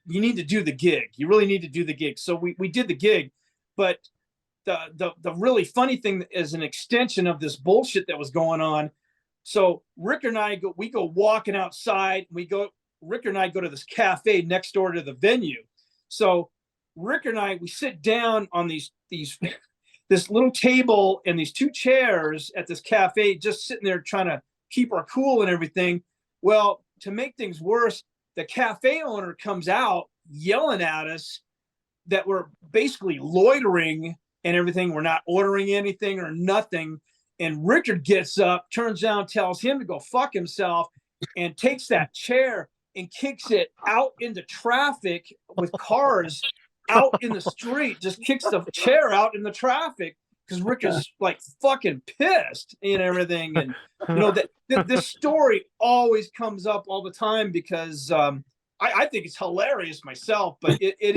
you need to do the gig. You really need to do the gig. So we did the gig, but the really funny thing is an extension of this bullshit that was going on. So Rick and I go walking outside. Rick and I go to this cafe next door to the venue. So Rick and I, we sit down on this little table and these two chairs at this cafe, just sitting there trying to keep our cool and everything. Well, to make things worse, the cafe owner comes out yelling at us that we're basically loitering and everything. We're not ordering anything or nothing. And Richard gets up, turns around, tells him to go fuck himself, and takes that chair and kicks it out into traffic with cars out in the street, just kicks the chair out in the traffic because Rick is like fucking pissed and everything. And this story always comes up all the time because I think it's hilarious myself, but it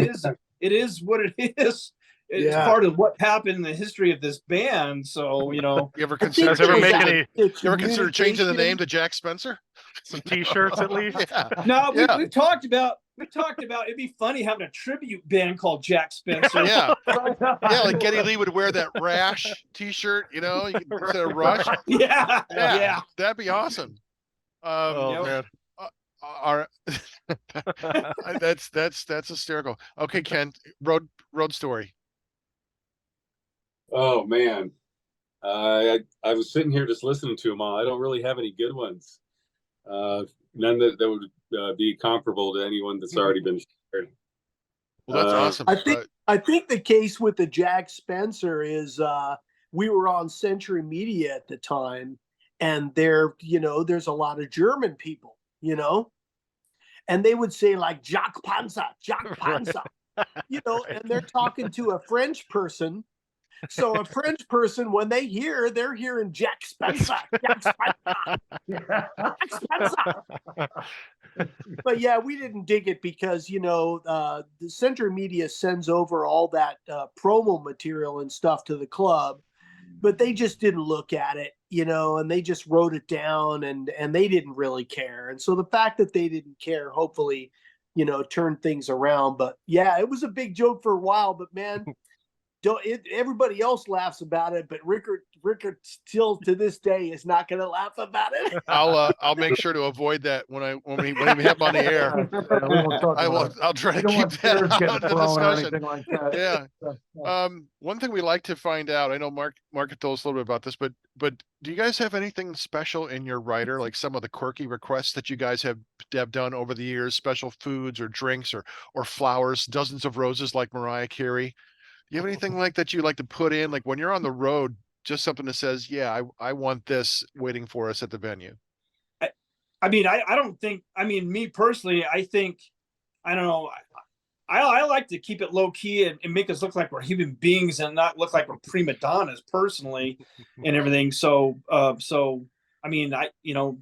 is what it is. It's part of what happened in the history of this band. So, You ever consider changing the name to Jack Spencer? Some t-shirts at least? Yeah. No, we talked about it'd be funny having a tribute band called Jack Spencer. Yeah. Yeah, like Geddy Lee would wear that Rash t-shirt, instead of Rush. Yeah. That'd be awesome. Man. That's hysterical. Okay, Ken, road story. Oh man, I was sitting here just listening to them all. I don't really have any good ones. None that would be comparable to anyone that's already been shared. Well, that's awesome. I think the case with the Jack Spencer is we were on Century Media at the time, and there's a lot of German people, and they would say like Jag Panzer, and they're talking to a French person. So a French person, when they're hearing Jack Spencer, Jack Spencer. But yeah, we didn't dig it because, the Century Media sends over all that promo material and stuff to the club, but they just didn't look at it, and they just wrote it down and they didn't really care. And so the fact that they didn't care, hopefully, turned things around. But yeah, it was a big joke for a while, but man, everybody else laughs about it, but Rickard still to this day is not going to laugh about it. I'll make sure to avoid that when we have on the air. I'll try to keep that out of the discussion. Like that. Yeah. One thing we like to find out, I know Mark had told us a little bit about this, but do you guys have anything special in your rider, like some of the quirky requests that you guys have done over the years, special foods or drinks or flowers, dozens of roses like Mariah Carey? Do you have anything like that you like to put in, like when you're on the road, just something that says, yeah, I want this waiting for us at the venue? I don't think, me personally, I think, I don't know. I like to keep it low key and make us look like we're human beings and not look like we're prima donnas personally and everything. So,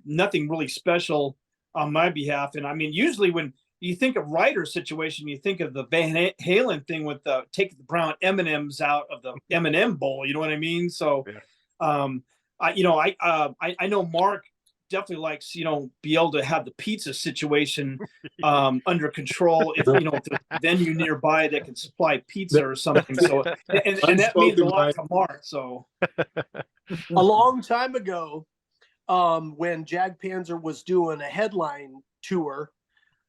nothing really special on my behalf. And usually when you think of writer situation, you think of the Van Halen thing with take the brown M&Ms out of the M&M bowl. You know what I mean? So, I know Mark definitely likes, be able to have the pizza situation under control. If, if there's a venue nearby that can supply pizza or something. So, and that means a lot to Mark. So A long time ago, when Jag Panzer was doing a headline tour,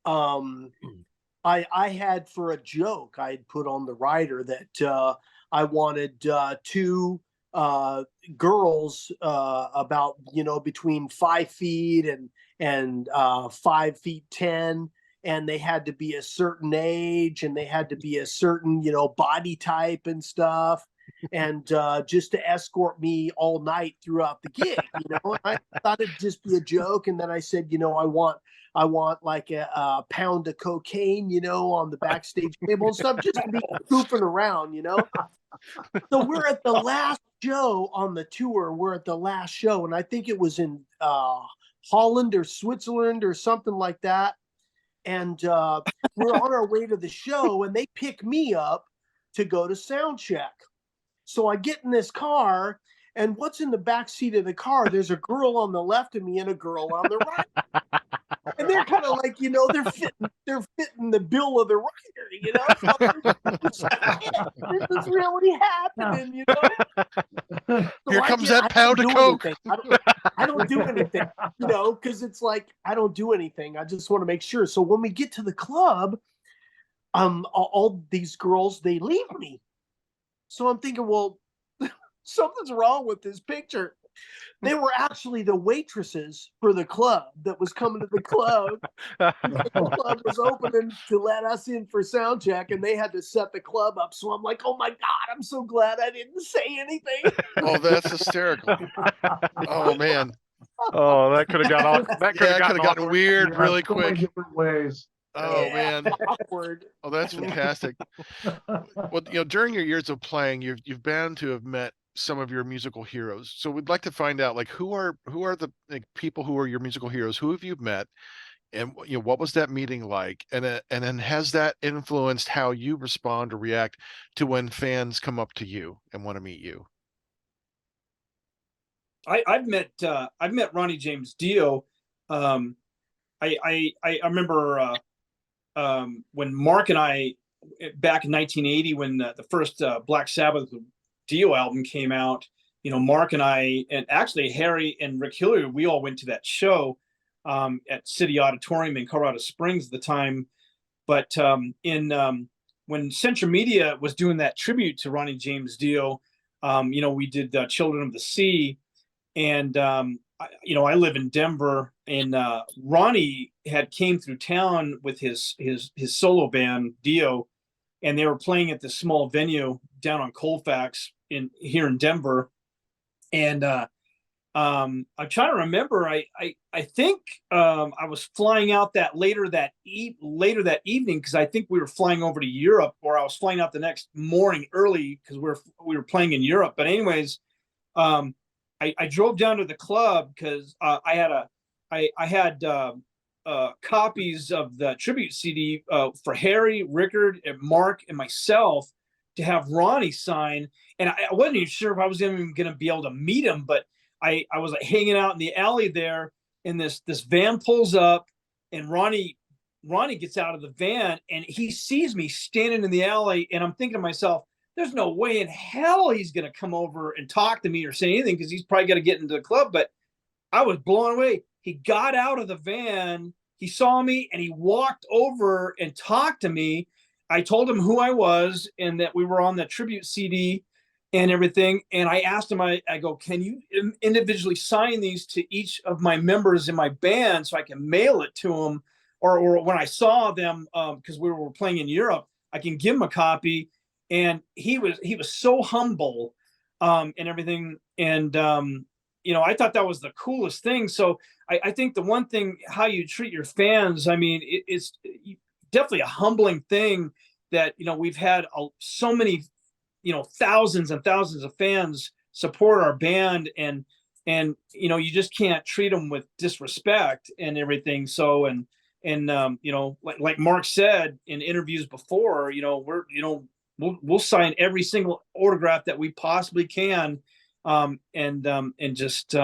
I had, for a joke, I'd put on the rider that I wanted two girls about, between 5 feet and 5 feet 10, and they had to be a certain age and they had to be a certain, body type and stuff, and just to escort me all night throughout the gig. And I thought it'd just be a joke, and then I said, I want like a pound of cocaine, on the backstage table and stuff, just to be goofing around, So we're at the last show on the tour. We're at the last show, and I think it was in Holland or Switzerland or something like that. And we're on our way to the show, and they pick me up to go to sound check. So I get in this car, and what's in the back seat of the car? There's a girl on the left of me and a girl on the right. And they're kind of like, they're fitting the bill of the writer, So this is really happening, So Here comes that pound of coke. I don't do anything, because it's like, I don't do anything. I just want to make sure. So when we get to the club, all these girls, they leave me. So I'm thinking, well, something's wrong with this picture. They were actually the waitresses for the club that was coming to the club. The club was opening to let us in for sound check, and they had to set the club up. So I'm like, oh my God, I'm so glad I didn't say anything. Oh, that's hysterical. Oh man. Oh, that could have got all that could have gotten weird really So many quick. different ways. Oh man. Awkward. Oh, that's fantastic. Well, during your years of playing, you've bound to have met some of your musical heroes. So we'd like to find out, like, who are the people who are your musical heroes? Who have you met? And what was that meeting like? And then has that influenced how you respond or react to when fans come up to you and want to meet you? I've met Ronnie James Dio. I remember when Mark and I, back in 1980, when the first Black Sabbath Dio album came out, Mark and I, and actually Harry and Rick Hillary, we all went to that show at City Auditorium in Colorado Springs at the time. But when Central Media was doing that tribute to Ronnie James Dio, we did Children of the Sea. And, I live in Denver, and Ronnie had came through town with his solo band Dio, and they were playing at this small venue down on Colfax here in Denver. And I'm trying to remember. I think I was flying out later that evening, because I think we were flying over to Europe, or I was flying out the next morning early because we were playing in Europe. But anyways, I drove down to the club because I had copies of the tribute CD for Harry, Rickard, and Mark, and myself to have Ronnie sign. And I wasn't even sure if I was even going to be able to meet him, but I was like hanging out in the alley there, and this van pulls up, and Ronnie gets out of the van, and he sees me standing in the alley, and I'm thinking to myself, there's no way in hell he's going to come over and talk to me or say anything, because he's probably got to get into the club. But I was blown away. He got out of the van, he saw me, and he walked over and talked to me. I told him who I was and that we were on the tribute CD and everything. And I asked him, I go, can you individually sign these to each of my members in my band so I can mail it to them? Or when I saw them, because we were playing in Europe, I can give him a copy. And he was so humble and everything. And, I thought that was the coolest thing. So I think the one thing, how you treat your fans, I mean, it's definitely a humbling thing that, we've had so many, thousands and thousands of fans support our band, and you just can't treat them with disrespect and everything. So, like Mark said in interviews before, we'll sign every single autograph that we possibly can. And just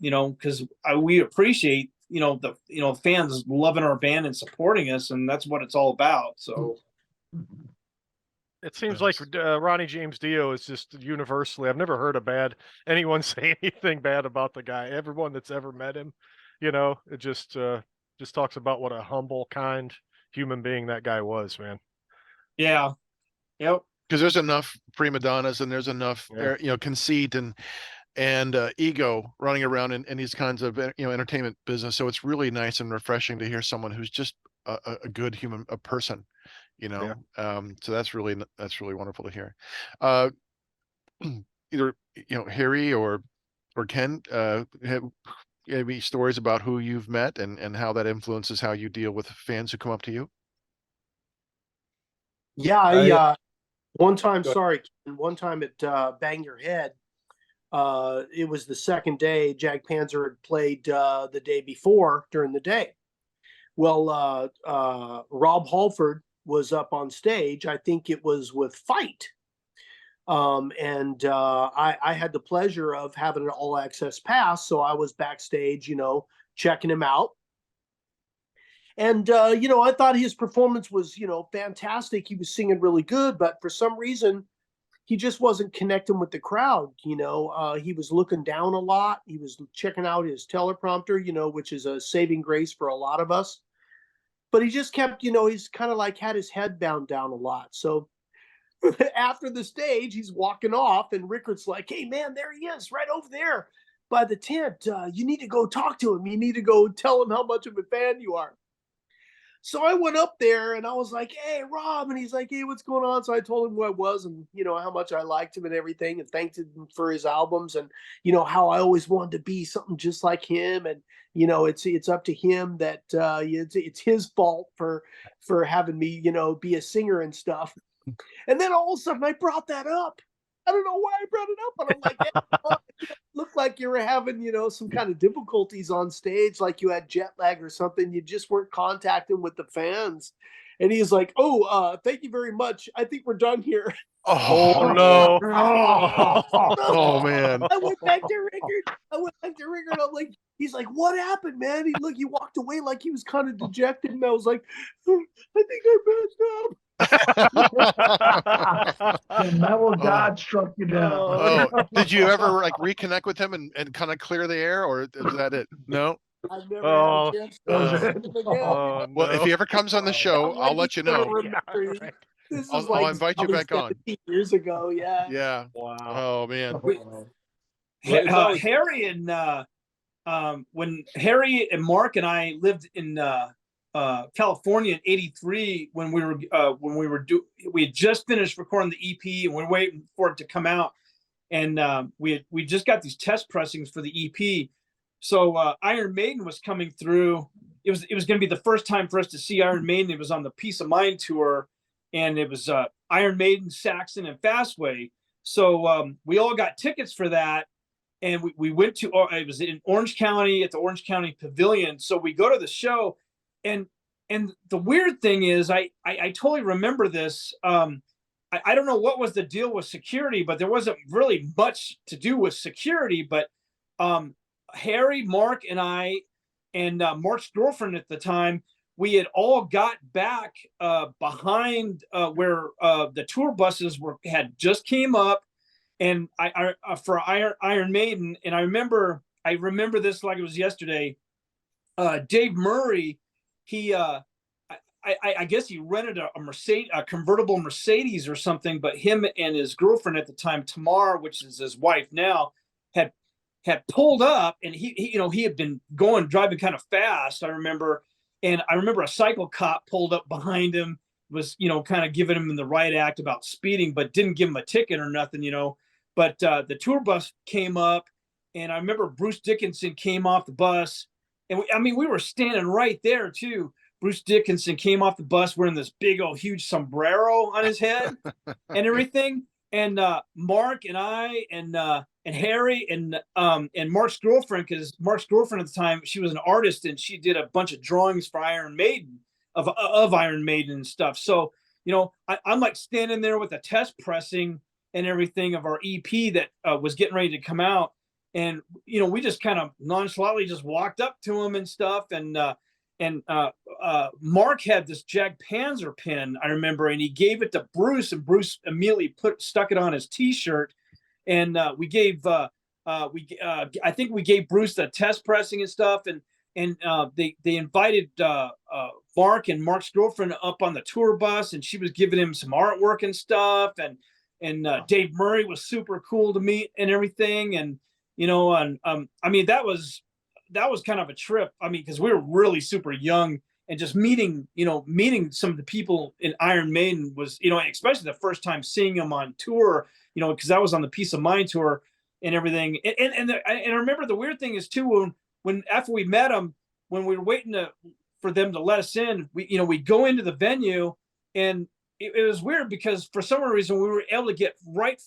because we appreciate, the fans loving our band and supporting us, and that's what it's all about. So It seems like Ronnie James Dio is just universally. I've never heard anyone say anything bad about the guy. Everyone that's ever met him, it just talks about what a humble, kind human being that guy was, man. yeah, yep. Because there's enough prima donnas and there's enough, conceit and ego running around in these kinds of entertainment business. So it's really nice and refreshing to hear someone who's just a good a person. So that's really wonderful to hear. Either Harry or Ken, have any stories about who you've met and how that influences how you deal with fans who come up to you? Yeah, one time, Go ahead. sorry, one time at Bang Your Head, it was the second day. Jag Panzer had played the day before during the day. Well, Rob Halford was up on stage. I think it was with Fight. And I had the pleasure of having an all access pass. So I was backstage, checking him out. And, I thought his performance was, fantastic. He was singing really good, but for some reason, he just wasn't connecting with the crowd. He was looking down a lot. He was checking out his teleprompter, which is a saving grace for a lot of us. But he just kept, he's kind of like had his head bound down a lot. So after the stage, he's walking off and Rickard's like, hey, man, there he is right over there by the tent. You need to go talk to him. You need to go tell him how much of a fan you are. So I went up there and I was like, hey, Rob. And he's like, hey, what's going on? So I told him who I was and, how much I liked him and everything and thanked him for his albums and, how I always wanted to be something just like him. And, it's up to him that it's his fault for having me, be a singer and stuff. And then all of a sudden I brought that up. I don't know why I brought it up, but I'm like, hey, it looked like you were having, some kind of difficulties on stage, like you had jet lag or something. You just weren't contacting with the fans. And he's like, oh, thank you very much. I think we're done here. Oh no. Oh man. I went back to Rickard. I'm like, he's like, what happened, man? He walked away like he was kind of dejected. And I was like, I think I passed out. The metal god struck you down. Oh, did you ever reconnect with him and kind of clear the air, or is that it? No. I've never had a chance to Well, if he ever comes on the show, I'll let you know. This is I'll invite you back on. 17 years ago, yeah. Yeah. Wow. Oh man. Harry and when Harry and Mark and I lived in California in '83, when we had just finished recording the EP and we were waiting for it to come out, and we just got these test pressings for the EP. So Iron Maiden was coming through. It was going to be the first time for us to see Iron Maiden. It was on the Peace of Mind tour, and it was Iron Maiden, Saxon, and Fastway. So we all got tickets for that, and we went to. It was in Orange County at the Orange County Pavilion. So we go to the show. And the weird thing is, I totally remember this. I don't know what was the deal with security, but there wasn't really much to do with security. But Harry, Mark, and I, and Mark's girlfriend at the time, we had all got back behind where the tour buses had just came up, and I for Iron Maiden. And I remember this like it was yesterday. Dave Murray. I guess he rented a convertible Mercedes or something, but him and his girlfriend at the time, Tamar, which is his wife now, had pulled up, and he had been driving kind of fast. I remember a cycle cop pulled up behind him, was, kind of giving him the right act about speeding, but didn't give him a ticket or nothing, but the tour bus came up, and I remember Bruce Dickinson came off the bus. And we were standing right there too. Bruce Dickinson came off the bus wearing this big old huge sombrero on his head and everything. And Mark and I and Harry and Mark's girlfriend, because Mark's girlfriend at the time, she was an artist and she did a bunch of drawings for Iron Maiden of Iron Maiden and stuff. So I'm like standing there with a test pressing and everything of our EP that was getting ready to come out. and we just kind of nonchalantly just walked up to him and stuff, and Mark had this Jag Panzer pin, I remember, and he gave it to Bruce, and Bruce immediately stuck it on his T-shirt, and I think we gave Bruce the test pressing and stuff, and they invited Mark and Mark's girlfriend up on the tour bus, and she was giving him some artwork and stuff, and Dave Murray was super cool to meet and everything, and I mean, that was kind of a trip. I mean, because we were really super young, and just meeting some of the people in Iron Maiden was, especially the first time seeing them on tour, because I was on the Peace of Mind tour and everything. And I remember the weird thing is too, when after we met them, when we were waiting for them to let us in, we go into the venue, and it was weird because for some reason we were able to get right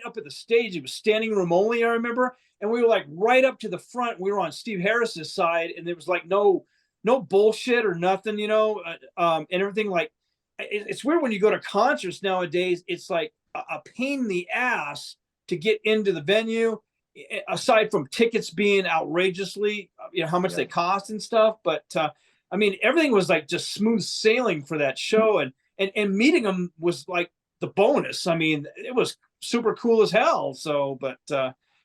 up at the stage. It was standing room only, I remember. And we were like right up to the front. We were on Steve Harris's side, and there was like no bullshit or nothing, and everything. Like, it's weird when you go to concerts nowadays. It's like a pain in the ass to get into the venue, aside from tickets being outrageously, how much they cost and stuff. But I mean, everything was like just smooth sailing for that show, and meeting them was like the bonus. I mean, it was super cool as hell. So, but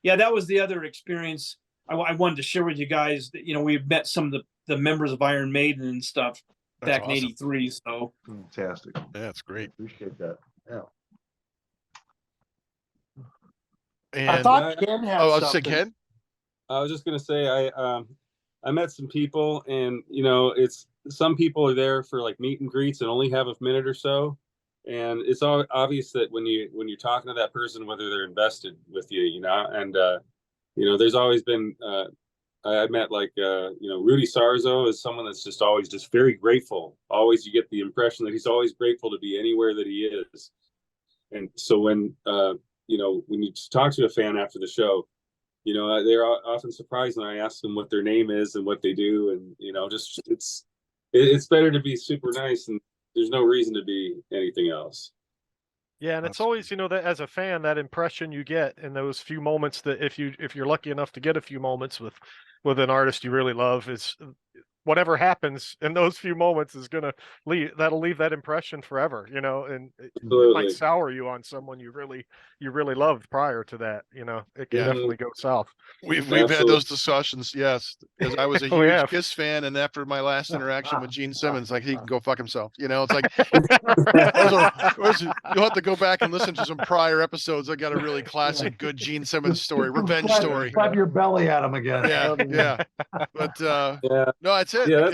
yeah, that was the other experience I wanted to share with you guys. That we met some of the members of Iron Maiden and stuff back in '83. So Fantastic. Yeah, that's great. Appreciate that. Yeah. And I thought Ken had I was something. saying, Ken. I was just gonna say I met some people, and it's some people are there for like meet and greets and only have a minute or so, and it's all obvious that when you're talking to that person, whether they're invested with you, and there's always been I met like Rudy Sarzo is someone that's just always just very grateful. Always you get the impression that he's always grateful to be anywhere that he is, and so when when you talk to a fan after the show, they're often surprised when I ask them what their name is and what they do, and just it's better to be super nice, and there's no reason to be anything else. Yeah, and it's always, that as a fan, that impression you get in those few moments, that if you're lucky enough to get a few moments with an artist you really love, is whatever happens in those few moments is gonna that'll leave that impression forever, and it might sour you on someone you really loved prior to that. It can definitely go south. We've had those discussions, yes, because I was a huge Kiss fan, and after my last interaction with Gene Simmons, like, he can go fuck himself. It's like you'll have to go back and listen to some prior episodes. I got a really classic, good Gene Simmons story, revenge story. Slap your belly at him again. Yeah. But no, it's it. Yeah,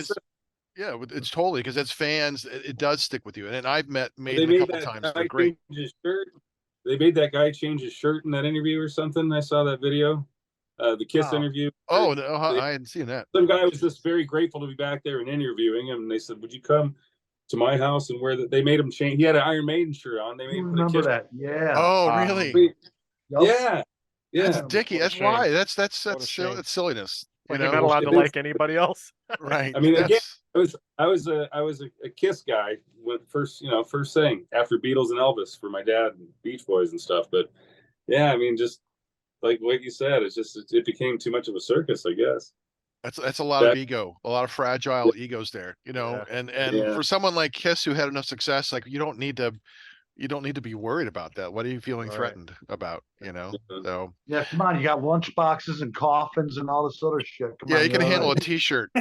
because, it's totally, because as fans, it does stick with you. And I've met they Maiden made a couple that times. guy They're great. change his shirt. They made that guy change his shirt in that interview or something. I saw that video, the Kiss interview. Oh, no, I hadn't seen that. Some guy was just very grateful to be back there and interviewing him. And they said, "Would you come to my house and wear that?" They made him change. He had an Iron Maiden shirt on. They made him Remember that? Yeah. Oh, really? Yeah. That's Dickie. That's why. That's shame. that's silliness. Like, you're not allowed to like anybody else. Right. I mean, again, I was a Kiss guy when first thing after Beatles and Elvis for my dad and Beach Boys and stuff. But yeah, I mean, just like what you said, it became too much of a circus, I guess. That's a lot of ego, a lot of fragile egos there, and for someone like Kiss who had enough success, like, you don't need to be worried about that. What are you feeling threatened about? So yeah, come on, you got lunch boxes and coffins and all this other shit. Come on, you can handle a T-shirt,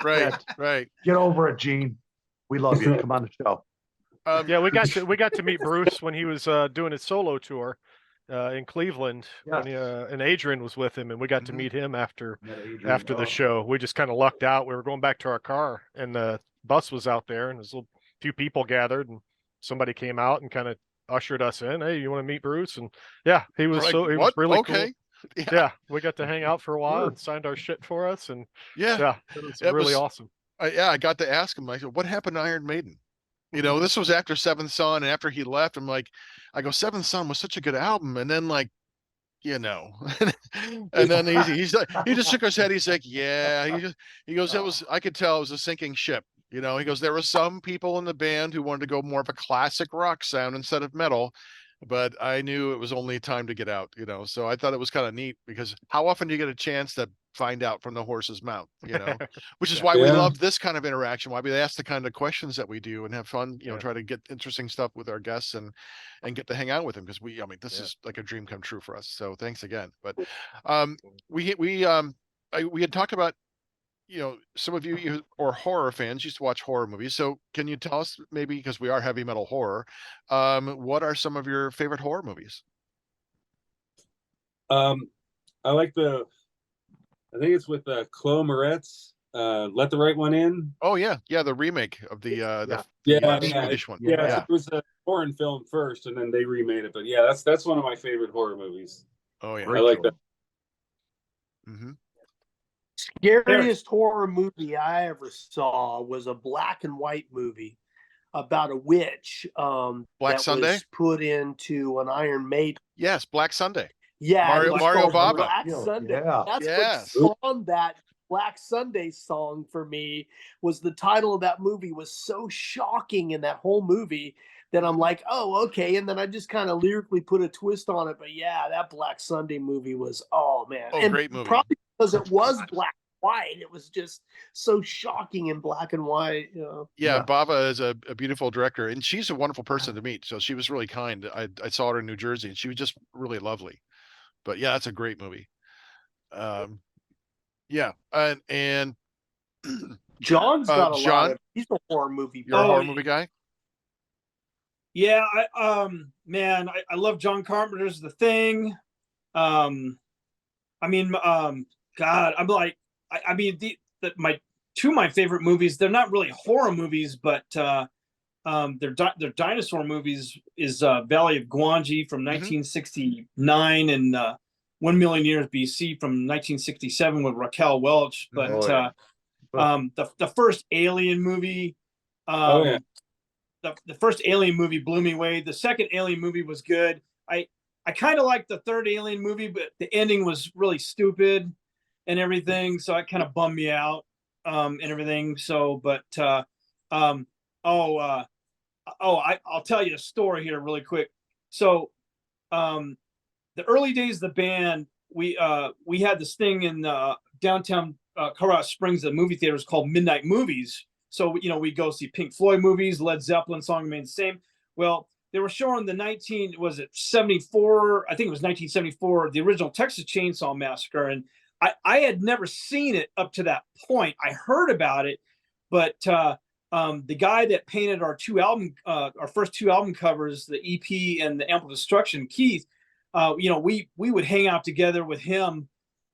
right. Get over it, Gene. We love you. Come on the show. Yeah, we got to meet Bruce when he was doing his solo tour in Cleveland, and Adrian was with him, and we got to meet him after the show. We just kind of lucked out. We were going back to our car, and the bus was out there, and there's a few people gathered, and somebody came out and kind of ushered us in. Hey, you want to meet Bruce? And yeah, he was was really cool. Yeah, we got to hang out for a while and signed our shit for us, and it was really awesome. I got to ask him. I said, "What happened to Iron Maiden?" This was after Seventh Son, and after he left, I go, Seventh Son was such a good album, and then and then he just shook his head. He's like, yeah, he goes, I could tell it was a sinking ship. He goes, there were some people in the band who wanted to go more of a classic rock sound instead of metal. but I knew it was only time to get out, you know. So I thought it was kind of neat because how often do you get a chance to find out from the horse's mouth, you know? Which is why we Yeah. love this kind of interaction, why we ask the kind of questions that we do and have fun, you know, Yeah. try to get interesting stuff with our guests and get to hang out with them because I mean, this Yeah. is like a dream come true for us. So thanks again. But we had talked about, you know, some of you or horror fans used to watch horror movies. So can you tell us maybe, because we are heavy metal horror, what are some of your favorite horror movies? I like I think it's with Chloe Moretz, Let the Right One In. Oh yeah, the remake of the Yeah. Swedish one. Yeah, Yeah. it was a foreign film first, and then they remade it. But yeah, that's one of my favorite horror movies. Oh yeah. I like that. Mm-hmm. Scariest horror movie I ever saw was a black and white movie about a witch Black that Sunday? was put into an Iron Maiden. Yes, Black Sunday. Yeah, Mario- it was Mario called Bava. Black Sunday. Yeah. That's Yes. what spawned that Black Sunday song for me. Was the title of that movie was so shocking in that whole movie that I'm like, oh, okay. And then I just kind of lyrically put a twist on it. But yeah, that Black Sunday movie was, oh man, Oh, and great movie. probably because it was black and white, it was just so shocking in black and white. You know? Yeah, Yeah. Bava is a beautiful director, and she's a wonderful person to meet. So she was really kind. I saw her in New Jersey, and she was just really lovely. But yeah, that's a great movie. Yeah, and John's got a lot John? of. He's a horror movie. you're a Oh, horror yeah. movie guy. Yeah, man, I love John Carpenter's The Thing. I mean, God, I'm like, I mean, my two of my favorite movies. They're not really horror movies, but they're dinosaur movies. Is Valley of Gwangi from 1969 and 1 Million Years BC from 1967 with Raquel Welch. But Oh, yeah. the first Alien movie. Oh, yeah. The first Alien movie blew me away. The second Alien movie was good. I kind of liked the third Alien movie, but the ending was really stupid and everything. So it kind of bummed me out and everything. So, but I'll tell you a story here really quick. So the early days of the band, we had this thing in downtown Colorado Springs, the movie theaters called Midnight Movies. So, you know, we go see Pink Floyd movies, Led Zeppelin song remained the same. Well, they were showing the 1974, I think it was 1974, the original Texas Chainsaw Massacre. And I had never seen it up to that point. I heard about it, but the guy that painted our first two album covers, the EP and the Ample Destruction, Keith, you know, we would hang out together with him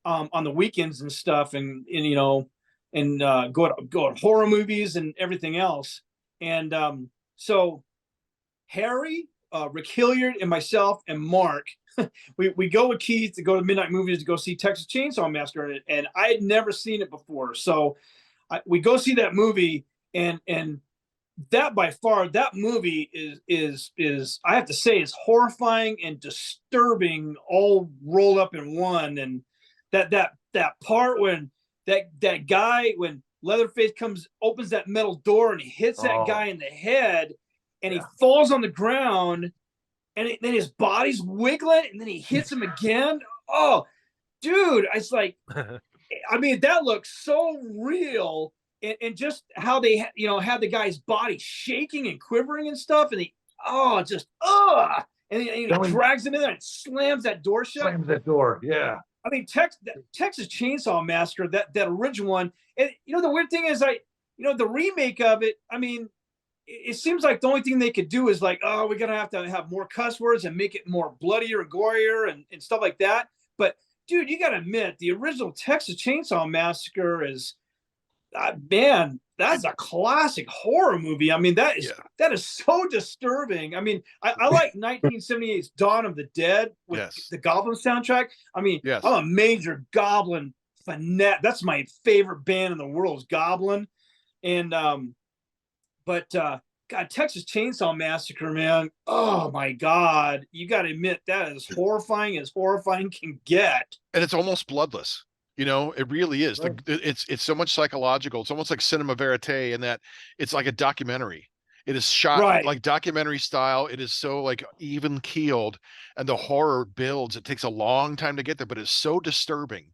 on the weekends and stuff, and you know, and go to horror movies and everything else. And so Harry, Rick Hilliard, and myself and Mark, we go with Keith to go to Midnight Movies to go see Texas Chainsaw Massacre, and I had never seen it before. So we go see that movie, and that by far, that movie is I have to say is horrifying and disturbing all rolled up in one. And that part when that guy, when Leatherface opens that metal door and he hits that guy in the head, and he falls on the ground, and then his body's wiggling, and then he hits him again. Oh, dude, it's like, I mean, that looks so real. And just how they, you know, had the guy's body shaking and quivering and stuff, and and he drags him in there and slams that door shut. Slams that door, yeah. I mean, Texas Chainsaw Massacre, that original one, and you know the weird thing is, the remake of it. I mean, it seems like the only thing they could do is like, oh, we're gonna have to have more cuss words and make it more bloodier and gorier and stuff like that. But dude, you gotta admit, the original Texas Chainsaw Massacre is. Man, that's a classic horror movie. I mean, that is so disturbing. I mean, I like 1978's Dawn of the Dead with the Goblin soundtrack. I mean, I'm a major Goblin fanatic. That's my favorite band in the world is Goblin. And but God, Texas Chainsaw Massacre, man. Oh my God, you got to admit that is horrifying as horrifying can get. And it's almost bloodless. You know, it really is. Right. It's so much psychological. It's almost like cinema verite in that it's like a documentary. It is shot Right. like documentary style. It is so like even keeled, and the horror builds. It takes a long time to get there, but it's so disturbing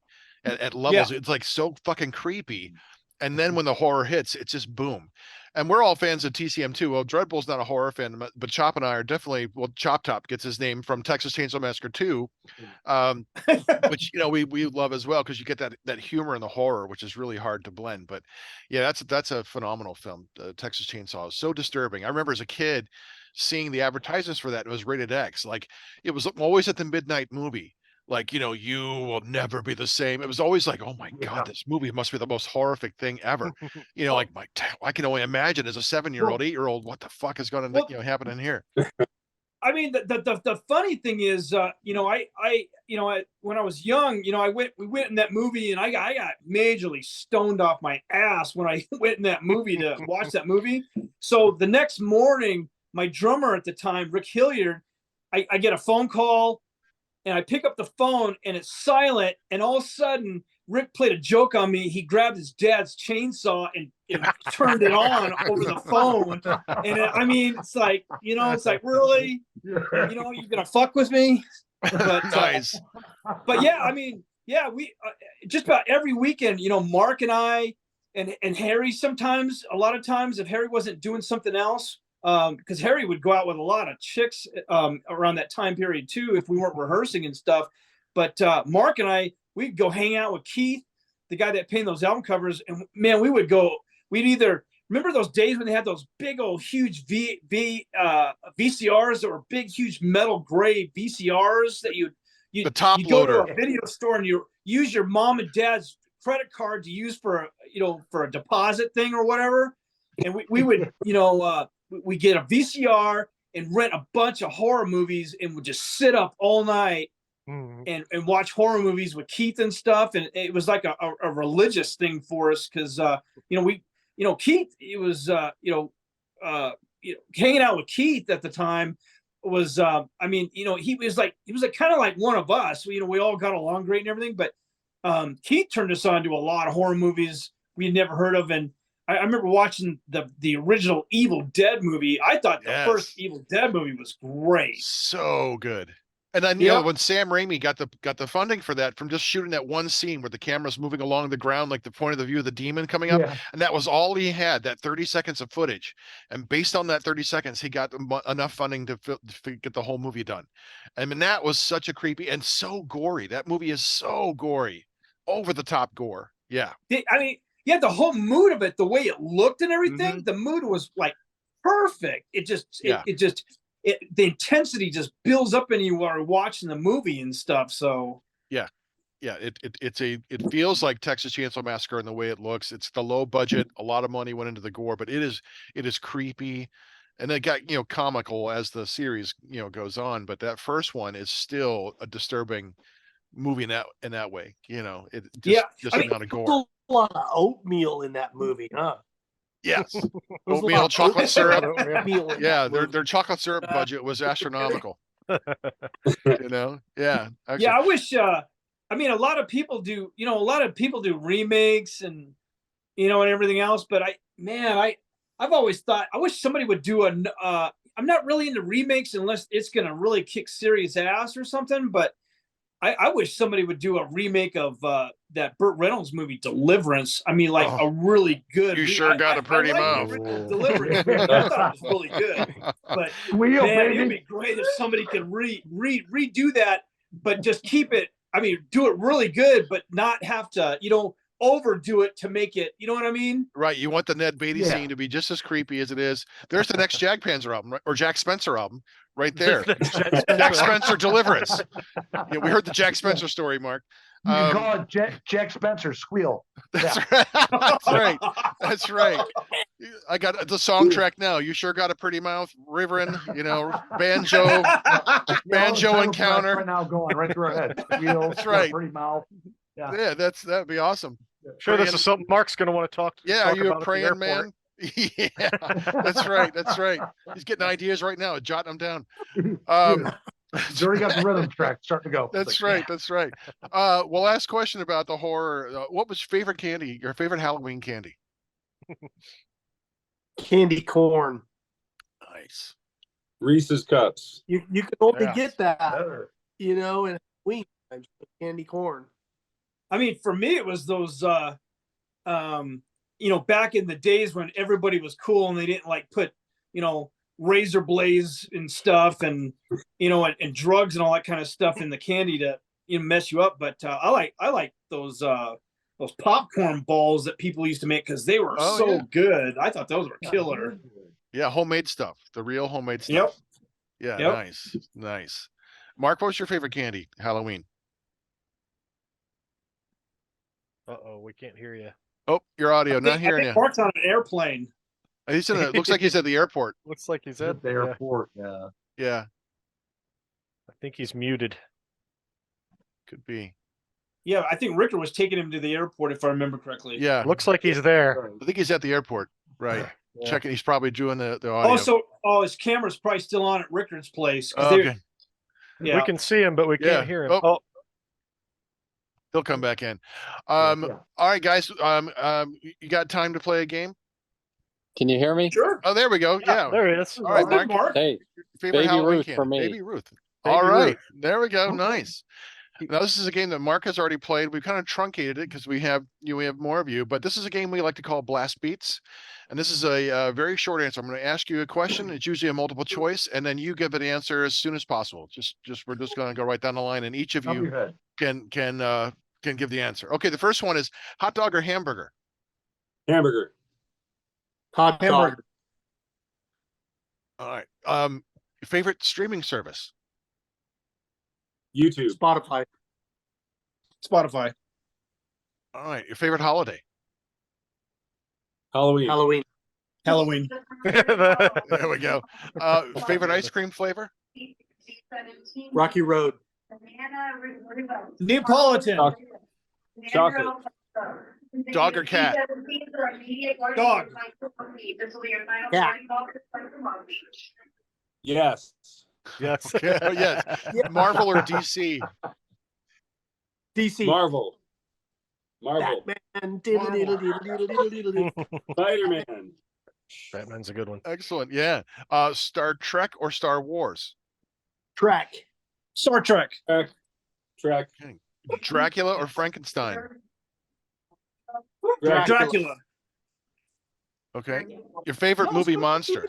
at levels. It's like so fucking creepy. And then when the horror hits, it's just boom. And we're all fans of TCM too. Well, Dreadbull's not a horror fan, but Chop and I are definitely. Well, Chop Top gets his name from Texas Chainsaw Massacre 2, which we love as well, because you get that humor and the horror, which is really hard to blend. But yeah, that's a phenomenal film. Texas Chainsaw is so disturbing. I remember as a kid seeing the advertisements for that. It was rated X. Like it was always at the midnight movie. Like, you will never be the same. It was always like, oh my God, this movie must be the most horrific thing ever. Like I can only imagine as a 7-year-old, 8-year-old, what the fuck is going to happen in here. I mean, the funny thing is, when I was young, we went in that movie, and I got majorly stoned off my ass when I went in that movie to watch that movie. So the next morning, my drummer at the time, Rick Hilliard, I get a phone call, and I pick up the phone, and it's silent, and all of a sudden, Rick played a joke on me. He grabbed his dad's chainsaw and turned it on over the phone. And I mean, it's like, it's like, really, you're gonna fuck with me? But Nice. But yeah, I mean, yeah, we just about every weekend, Mark and I and Harry sometimes, a lot of times, if Harry wasn't doing something else, because Harry would go out with a lot of chicks around that time period too, if we weren't rehearsing and stuff. But Mark and I, we'd go hang out with Keith, the guy that painted those album covers, and man, we'd either remember those days when they had those big old huge VCRs that were big, huge metal gray VCRs that you the top go loader to a video store and you use your mom and dad's credit card to use for a deposit thing or whatever, and we would we get a VCR and rent a bunch of horror movies and would just sit up all night and watch horror movies with Keith and stuff. And it was like a religious thing for us, because Keith, it was hanging out with Keith at the time was he was kind of like one of us. We all got along great and everything, but Keith turned us on to a lot of horror movies we had never heard of. And I remember watching the original Evil Dead movie. I thought the first Evil Dead movie was great. So good. And then when Sam Raimi got the funding for that from just shooting that one scene where the camera's moving along the ground, like the point of the view of the demon coming up, and that was all he had, that 30 seconds of footage. And based on that 30 seconds, he got enough funding to get the whole movie done. I mean, that was such a creepy and so gory. That movie is so gory, over the top gore. Yeah. I mean, yeah, the whole mood of it, the way it looked and everything, the mood was like perfect. The intensity just builds up in you while you're watching the movie and stuff. So it feels like Texas Chainsaw Massacre in the way it looks. It's the low budget, a lot of money went into the gore, but it is creepy, and it got comical as the series goes on. But that first one is still a disturbing movie in that way. Just amount of gore. A lot of oatmeal in that movie, huh? Yes. Oatmeal, chocolate syrup. Yeah, their chocolate syrup budget was astronomical. Yeah. Actually. Yeah, I wish a lot of people do, remakes and and everything else, but I've always thought I wish somebody would do I'm not really into remakes unless it's gonna really kick serious ass or something, but I wish somebody would do a remake of that Burt Reynolds movie Deliverance. I mean, like a really good. You sure got a pretty mouth. Deliverance. I thought it was really good, but man, it'd be great if somebody could redo that, but just keep it. I mean, do it really good, but not have to, overdo it to make it. You know what I mean? Right. You want the Ned Beatty scene to be just as creepy as it is. There's the next Jag Panzer album, right? Or Jack Spencer album, right there. Jack Spencer Deliverance. We heard the Jack Spencer story, Mark. You can call it Jack Spencer Squeal. That's right. That's right. That's right. I got the soundtrack now. You sure got a pretty mouth, Reverend. Banjo encounter. Right now, going right through our head. Squeal. That's right. Pretty mouth. Yeah, that'd be awesome. Sure, this is something Mark's going to want to talk. Yeah, are you a praying man? Yeah, that's right. That's right. He's getting ideas right now, jotting them down. He's already got the rhythm track starting to go. That's right. That's right. Well, last question about the horror. What was your favorite Halloween candy? Candy corn. Nice. Reese's Cups. You can only Yeah. get that, Better. in Halloween times, candy corn. I mean, for me, it was those, back in the days when everybody was cool and they didn't like put, razor blades and stuff and, and drugs and all that kind of stuff in the candy to mess you up. But I like those popcorn balls that people used to make because they were Oh, so yeah. good. I thought those were killer. Yeah, homemade stuff. The real homemade stuff. Yeah, Yep. nice. Nice. Mark, what's your favorite candy? Halloween. Uh-oh, we can't hear you. Oh, your audio, not I hearing think you. Mark's on an airplane. He's in looks like he's at the airport. Looks like he's At at the airport, yeah. Yeah, I think he's muted. could be. Yeah, I think Ricker was taking him to the airport, if I remember correctly. Yeah, Looks like he's there. I think he's at the airport. Right. Yeah. Checking. He's probably doing the audio. His camera's probably still on at Rickard's place. Okay. Yeah. We can see him, but we Yeah. can't hear him. Oh. Oh, He'll come back in. Yeah. All right, guys. You got time to play a game? Can you hear me? Sure. Oh, there we go. Yeah. there he is. All right, Good, Mark. Hey, Favorite Baby Halloween Ruth candy? for me. Baby Ruth. Baby All right. Ruth. There we go. Nice. Now this is a game that Mark has already played. We've kind of truncated it because we have more of you, but this is a game we like to call Blast Beats. And this is a very short answer. I'm going to ask you a question. It's usually a multiple choice, and then you give an answer as soon as possible. We're just going to go right down the line, and each of Top of you your head. can give the answer. Okay, the first one is hot dog or hamburger? Hamburger. Hot dog. Hamburger. All right. Favorite streaming service? YouTube. Spotify. All right. Your favorite holiday? Halloween. Halloween. There we go. Favorite ice cream flavor? Rocky Road. Neapolitan. Chocolate. Dog or cat? Dog. Cat. Yes. Yes. Okay, oh, yes. Marvel or DC? DC. Marvel. Batman. Diddle-diddle-diddle-diddle-diddle-diddle. Spider-Man. Batman's a good one. Excellent. Yeah. Star Trek or Star Wars? Track. Star Trek. Track. Dracula or Frankenstein? Dracula. Okay. Your favorite movie monster?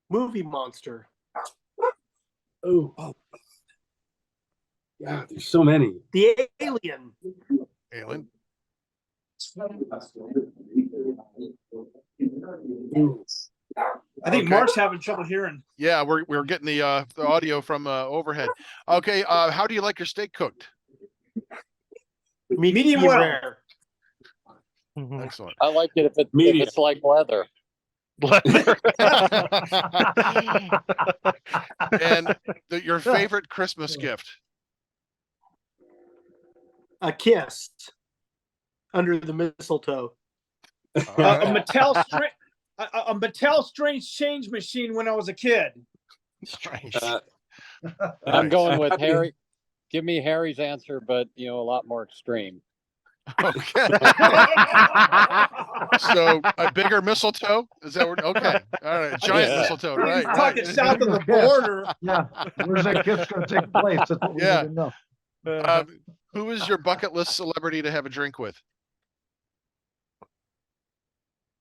Movie monster. Oh. Yeah, there's so many. The Alien. Alien. I think Okay. Mark's having trouble hearing. Yeah, we're getting the audio from overhead. Okay. How do you like your steak cooked? Medium well. rare. Excellent. I like it if Medium. it's like leather. And your favorite Christmas gift? A kiss under the mistletoe. A Mattel strange change machine when I was a kid. Strange. I'm going with Happy- Harry. Give me Harry's answer, but a lot more extreme. Okay. So a bigger mistletoe? Is that what? Okay. All right. Giant Yeah. mistletoe. He's Right. talking right. south of the border. Yeah. Where's that kiss going to take place? That's what we Yeah. need to know. Who is your bucket list celebrity to have a drink with?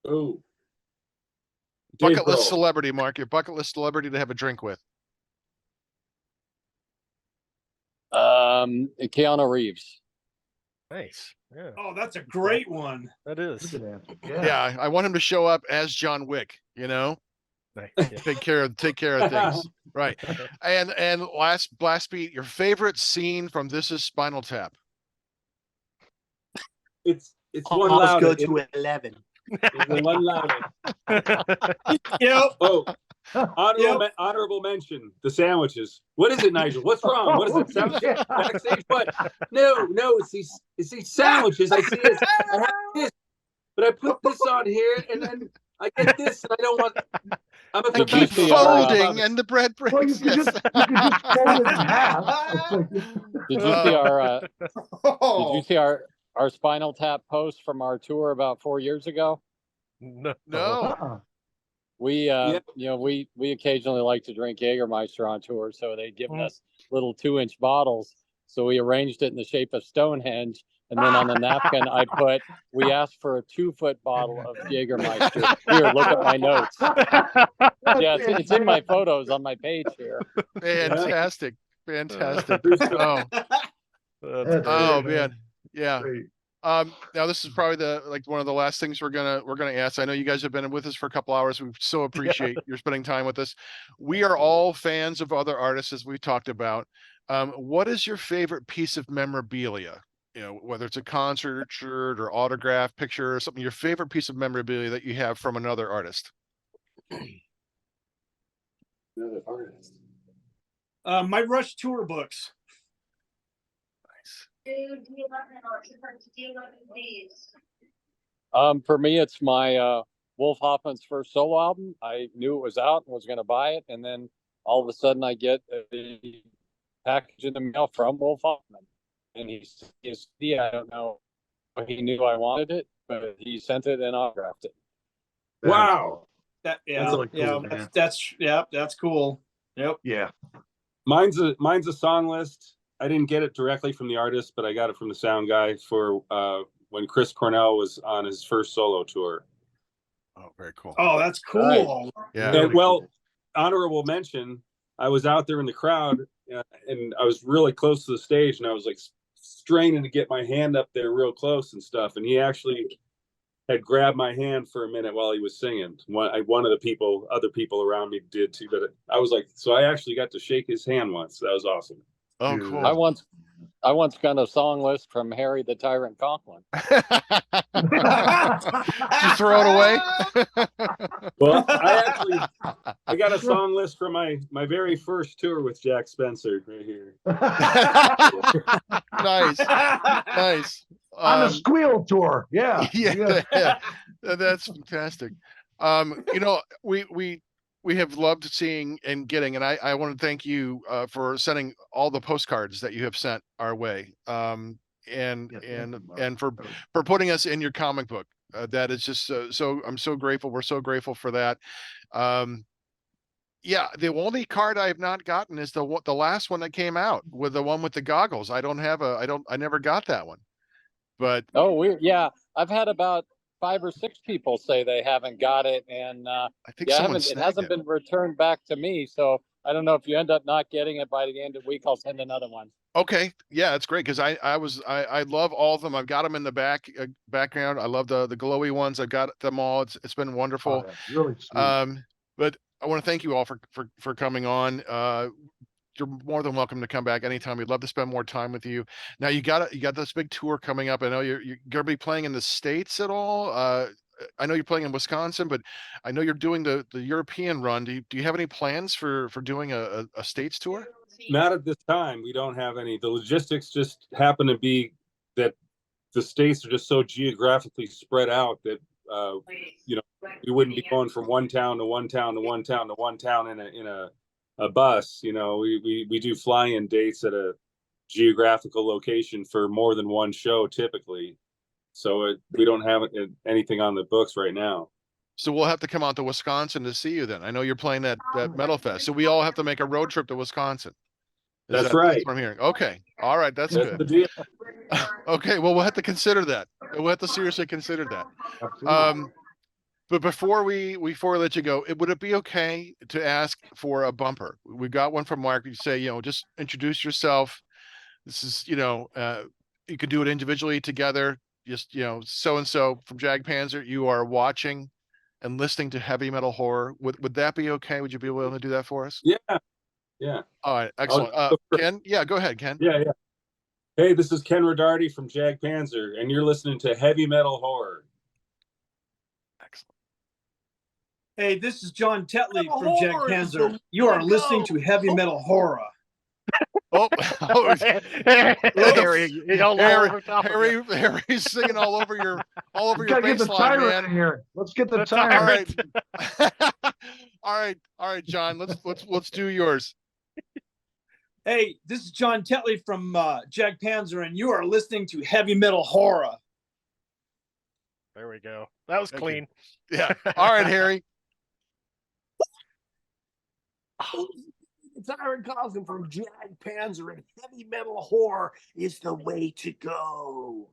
Oh. Bucket list celebrity, Mark. Your bucket list celebrity to have a drink with. Keanu Reeves. Nice. Yeah, Oh, that's a great one. that is. Good answer. Yeah. I want him to show up as John Wick, Nice. Yeah. take care of things. Right. And last blast beat, your favorite scene from This Is Spinal Tap. It's one Let's louder. go to 11. It's one louder. Yep. Oh, honorable mention, the sandwiches. What is it, Nigel? What's wrong? What is it? Sandwiches? Backstage? What? No, it's these sandwiches. I see it. I have this, but I put this on here, and then I get this, and I don't want. I'm a I keep professional. folding and the bread Well, breaks. you could just fold it in half. Did you see our Oh. Did you see our Spinal Tap post from our tour about 4 years ago? No. No. Uh-uh. We we occasionally like to drink Jägermeister on tour, so they'd given us little 2-inch bottles. So we arranged it in the shape of Stonehenge, and then on the napkin I put, we asked for a 2-foot bottle of Jägermeister. Here, look at my notes. Yeah, it's in my photos on my page here. Fantastic. Fantastic. Oh, That's oh great, man. Yeah. Great. Now this is probably one of the last things we're gonna ask. I know you guys have been with us for a couple hours. We so appreciate your spending time with us. We are all fans of other artists, as we've talked about. What is your favorite piece of memorabilia? You know, whether it's a concert shirt or autograph picture or something, your favorite piece of memorabilia that you have from another artist. Another artist. My Rush tour books. For me, it's my Wolf Hoffman's first solo album. I knew it was out and was going to buy it, and then all of a sudden I get a package in the mail from Wolf Hoffman, and I don't know if he knew I wanted it, but he sent it and autographed it. Wow. That's really cool, man. That's cool. Yep. Yeah. Mine's a song list. I didn't get it directly from the artist, but I got it from the sound guy for when Chris Cornell was on his first solo tour. Oh, very cool. Oh, that's cool. Right. Yeah. And, well, honorable mention, I was out there in the crowd and I was really close to the stage, and I was like straining to get my hand up there real close and stuff. And he actually had grabbed my hand for a minute while he was singing. One of the other people around me did too, but I was like, so I actually got to shake his hand once. That was awesome. Oh, Dude, cool. I once got a song list from Harry the Tyrant Conklin. Did you throw it away? Well, I got a song list from my very first tour with Jack Spencer right here. Nice. Nice. On the Squeal tour. Yeah. Yeah. That's fantastic. You know, we have loved seeing and getting, and I want to thank you for sending all the postcards that you have sent our way. And for putting us in your comic book. That is just so I'm so grateful. We're so grateful for that. Yeah, the only card I have not gotten is the last one that came out with the one with the goggles. I never got that one. But oh, weird. Yeah, I've had about 5 or 6 people say they haven't got it, and I think it hasn't been returned back to me. So I don't know if you end up not getting it by the end of the week. I'll send another one. Okay, yeah, it's great because I love all of them. I've got them in the background. I love the glowy ones. I've got them all. It's been wonderful. Oh, really sweet. But I want to thank you all for coming on. You're more than welcome to come back anytime. We'd love to spend more time with you. Now you got this big tour coming up. I know you're gonna be playing in the States at all. I know you're playing in Wisconsin, but I know you're doing the European run. Do you have any plans for doing a States tour? Not at this time. We don't have any. The logistics just happen to be that the states are just so geographically spread out that we wouldn't be going from one town to one town to one town to one town in a bus. We do fly-in dates at a geographical location for more than one show typically. So we don't have anything on the books right now. So we'll have to come out to Wisconsin to see you then. I know you're playing that Metal Fest. So we all have to make a road trip to Wisconsin. That's right. That's what I'm hearing. Okay. All right. That's good. The deal. Okay. Well, we'll have to consider that. We'll have to seriously consider that. Absolutely. But before we let you go, would it be okay to ask for a bumper? We got one from Mark. You say, just introduce yourself. This is, you could do it individually together. Just, so-and-so from Jag Panzer, you are watching and listening to heavy metal horror. Would that be okay? Would you be willing to do that for us? Yeah. Yeah. All right. Excellent. Ken? Yeah, go ahead, Ken. Yeah. Hey, this is Ken Rodarty from Jag Panzer, and you're listening to Heavy Metal Horror. Excellent. Hey, this is John Tetley from Jag Panzer. You are listening to Heavy Metal Horror. Harry's singing all over your Gotta get the baseline, tyrant man. in here. Let's get the All tyrant. right. All right, John. Let's do yours. Hey, this is John Tetley from Jag Panzer, and you are listening to Heavy Metal Horror. There we go. That was clean. Yeah. All right, Harry. It's Iron Cosm from Jag Panzer, and heavy metal horror is the way to go.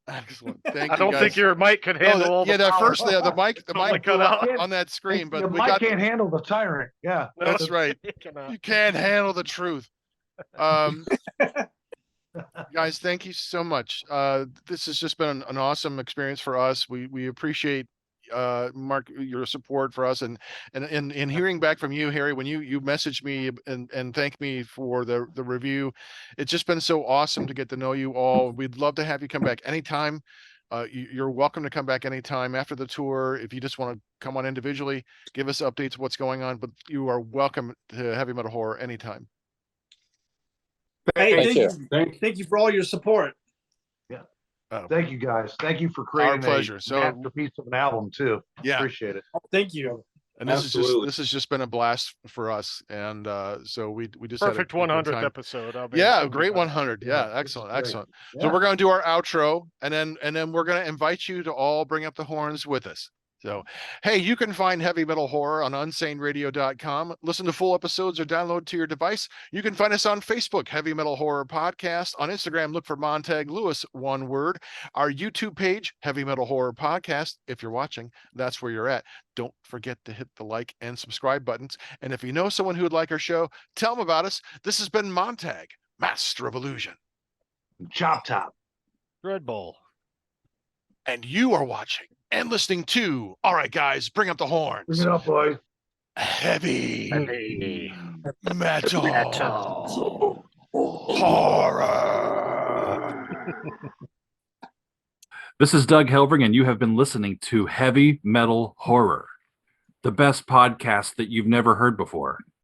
Excellent. Thank I you, don't guys. think your mic could handle all yeah, the that power. first the mic Totally blew cut up out. on that screen, but the we mic got can't handle the tyrant. Yeah. No, that's right. it cannot. You can't handle the truth. Guys, thank you so much. This has just been an awesome experience for us. We appreciate Mark, your support for us, and hearing back from you, Harry, when you messaged me and thanked me for the review. It's just been so awesome to get to know you all. We'd love to have you come back anytime. You're welcome to come back anytime after the tour. If you just want to come on individually, give us updates of what's going on, but you are welcome to Heavy Metal Horror anytime. Hey, Thank you. thank you for all your support. Thank you guys. Thank you for creating pleasure. a So- masterpiece of an album too. Yeah. Appreciate it. Thank you. And this Absolutely. has just been a blast for us. And so we just had Perfect a good 100th time. episode. Yeah, a great 100. Yeah, this excellent, is great. excellent. Yeah. So we're going to do our outro, and then we're going to invite you to all bring up the horns with us. So, hey, you can find Heavy Metal Horror on unsaneradio.com. Listen to full episodes or download to your device. You can find us on Facebook, Heavy Metal Horror Podcast. On Instagram, look for Montag Lewis, one word. Our YouTube page, Heavy Metal Horror Podcast. If you're watching, that's where you're at. Don't forget to hit the like and subscribe buttons. And if you know someone who would like our show, tell them about us. This has been Montag, Master of Illusion. Chop top. Dreadbull. And you are watching and listening to, all right, guys, bring up the horns. Bring it up, boys. Heavy, Hey. metal, horror. This is Doug Helvering, and you have been listening to Heavy Metal Horror, the best podcast that you've never heard before.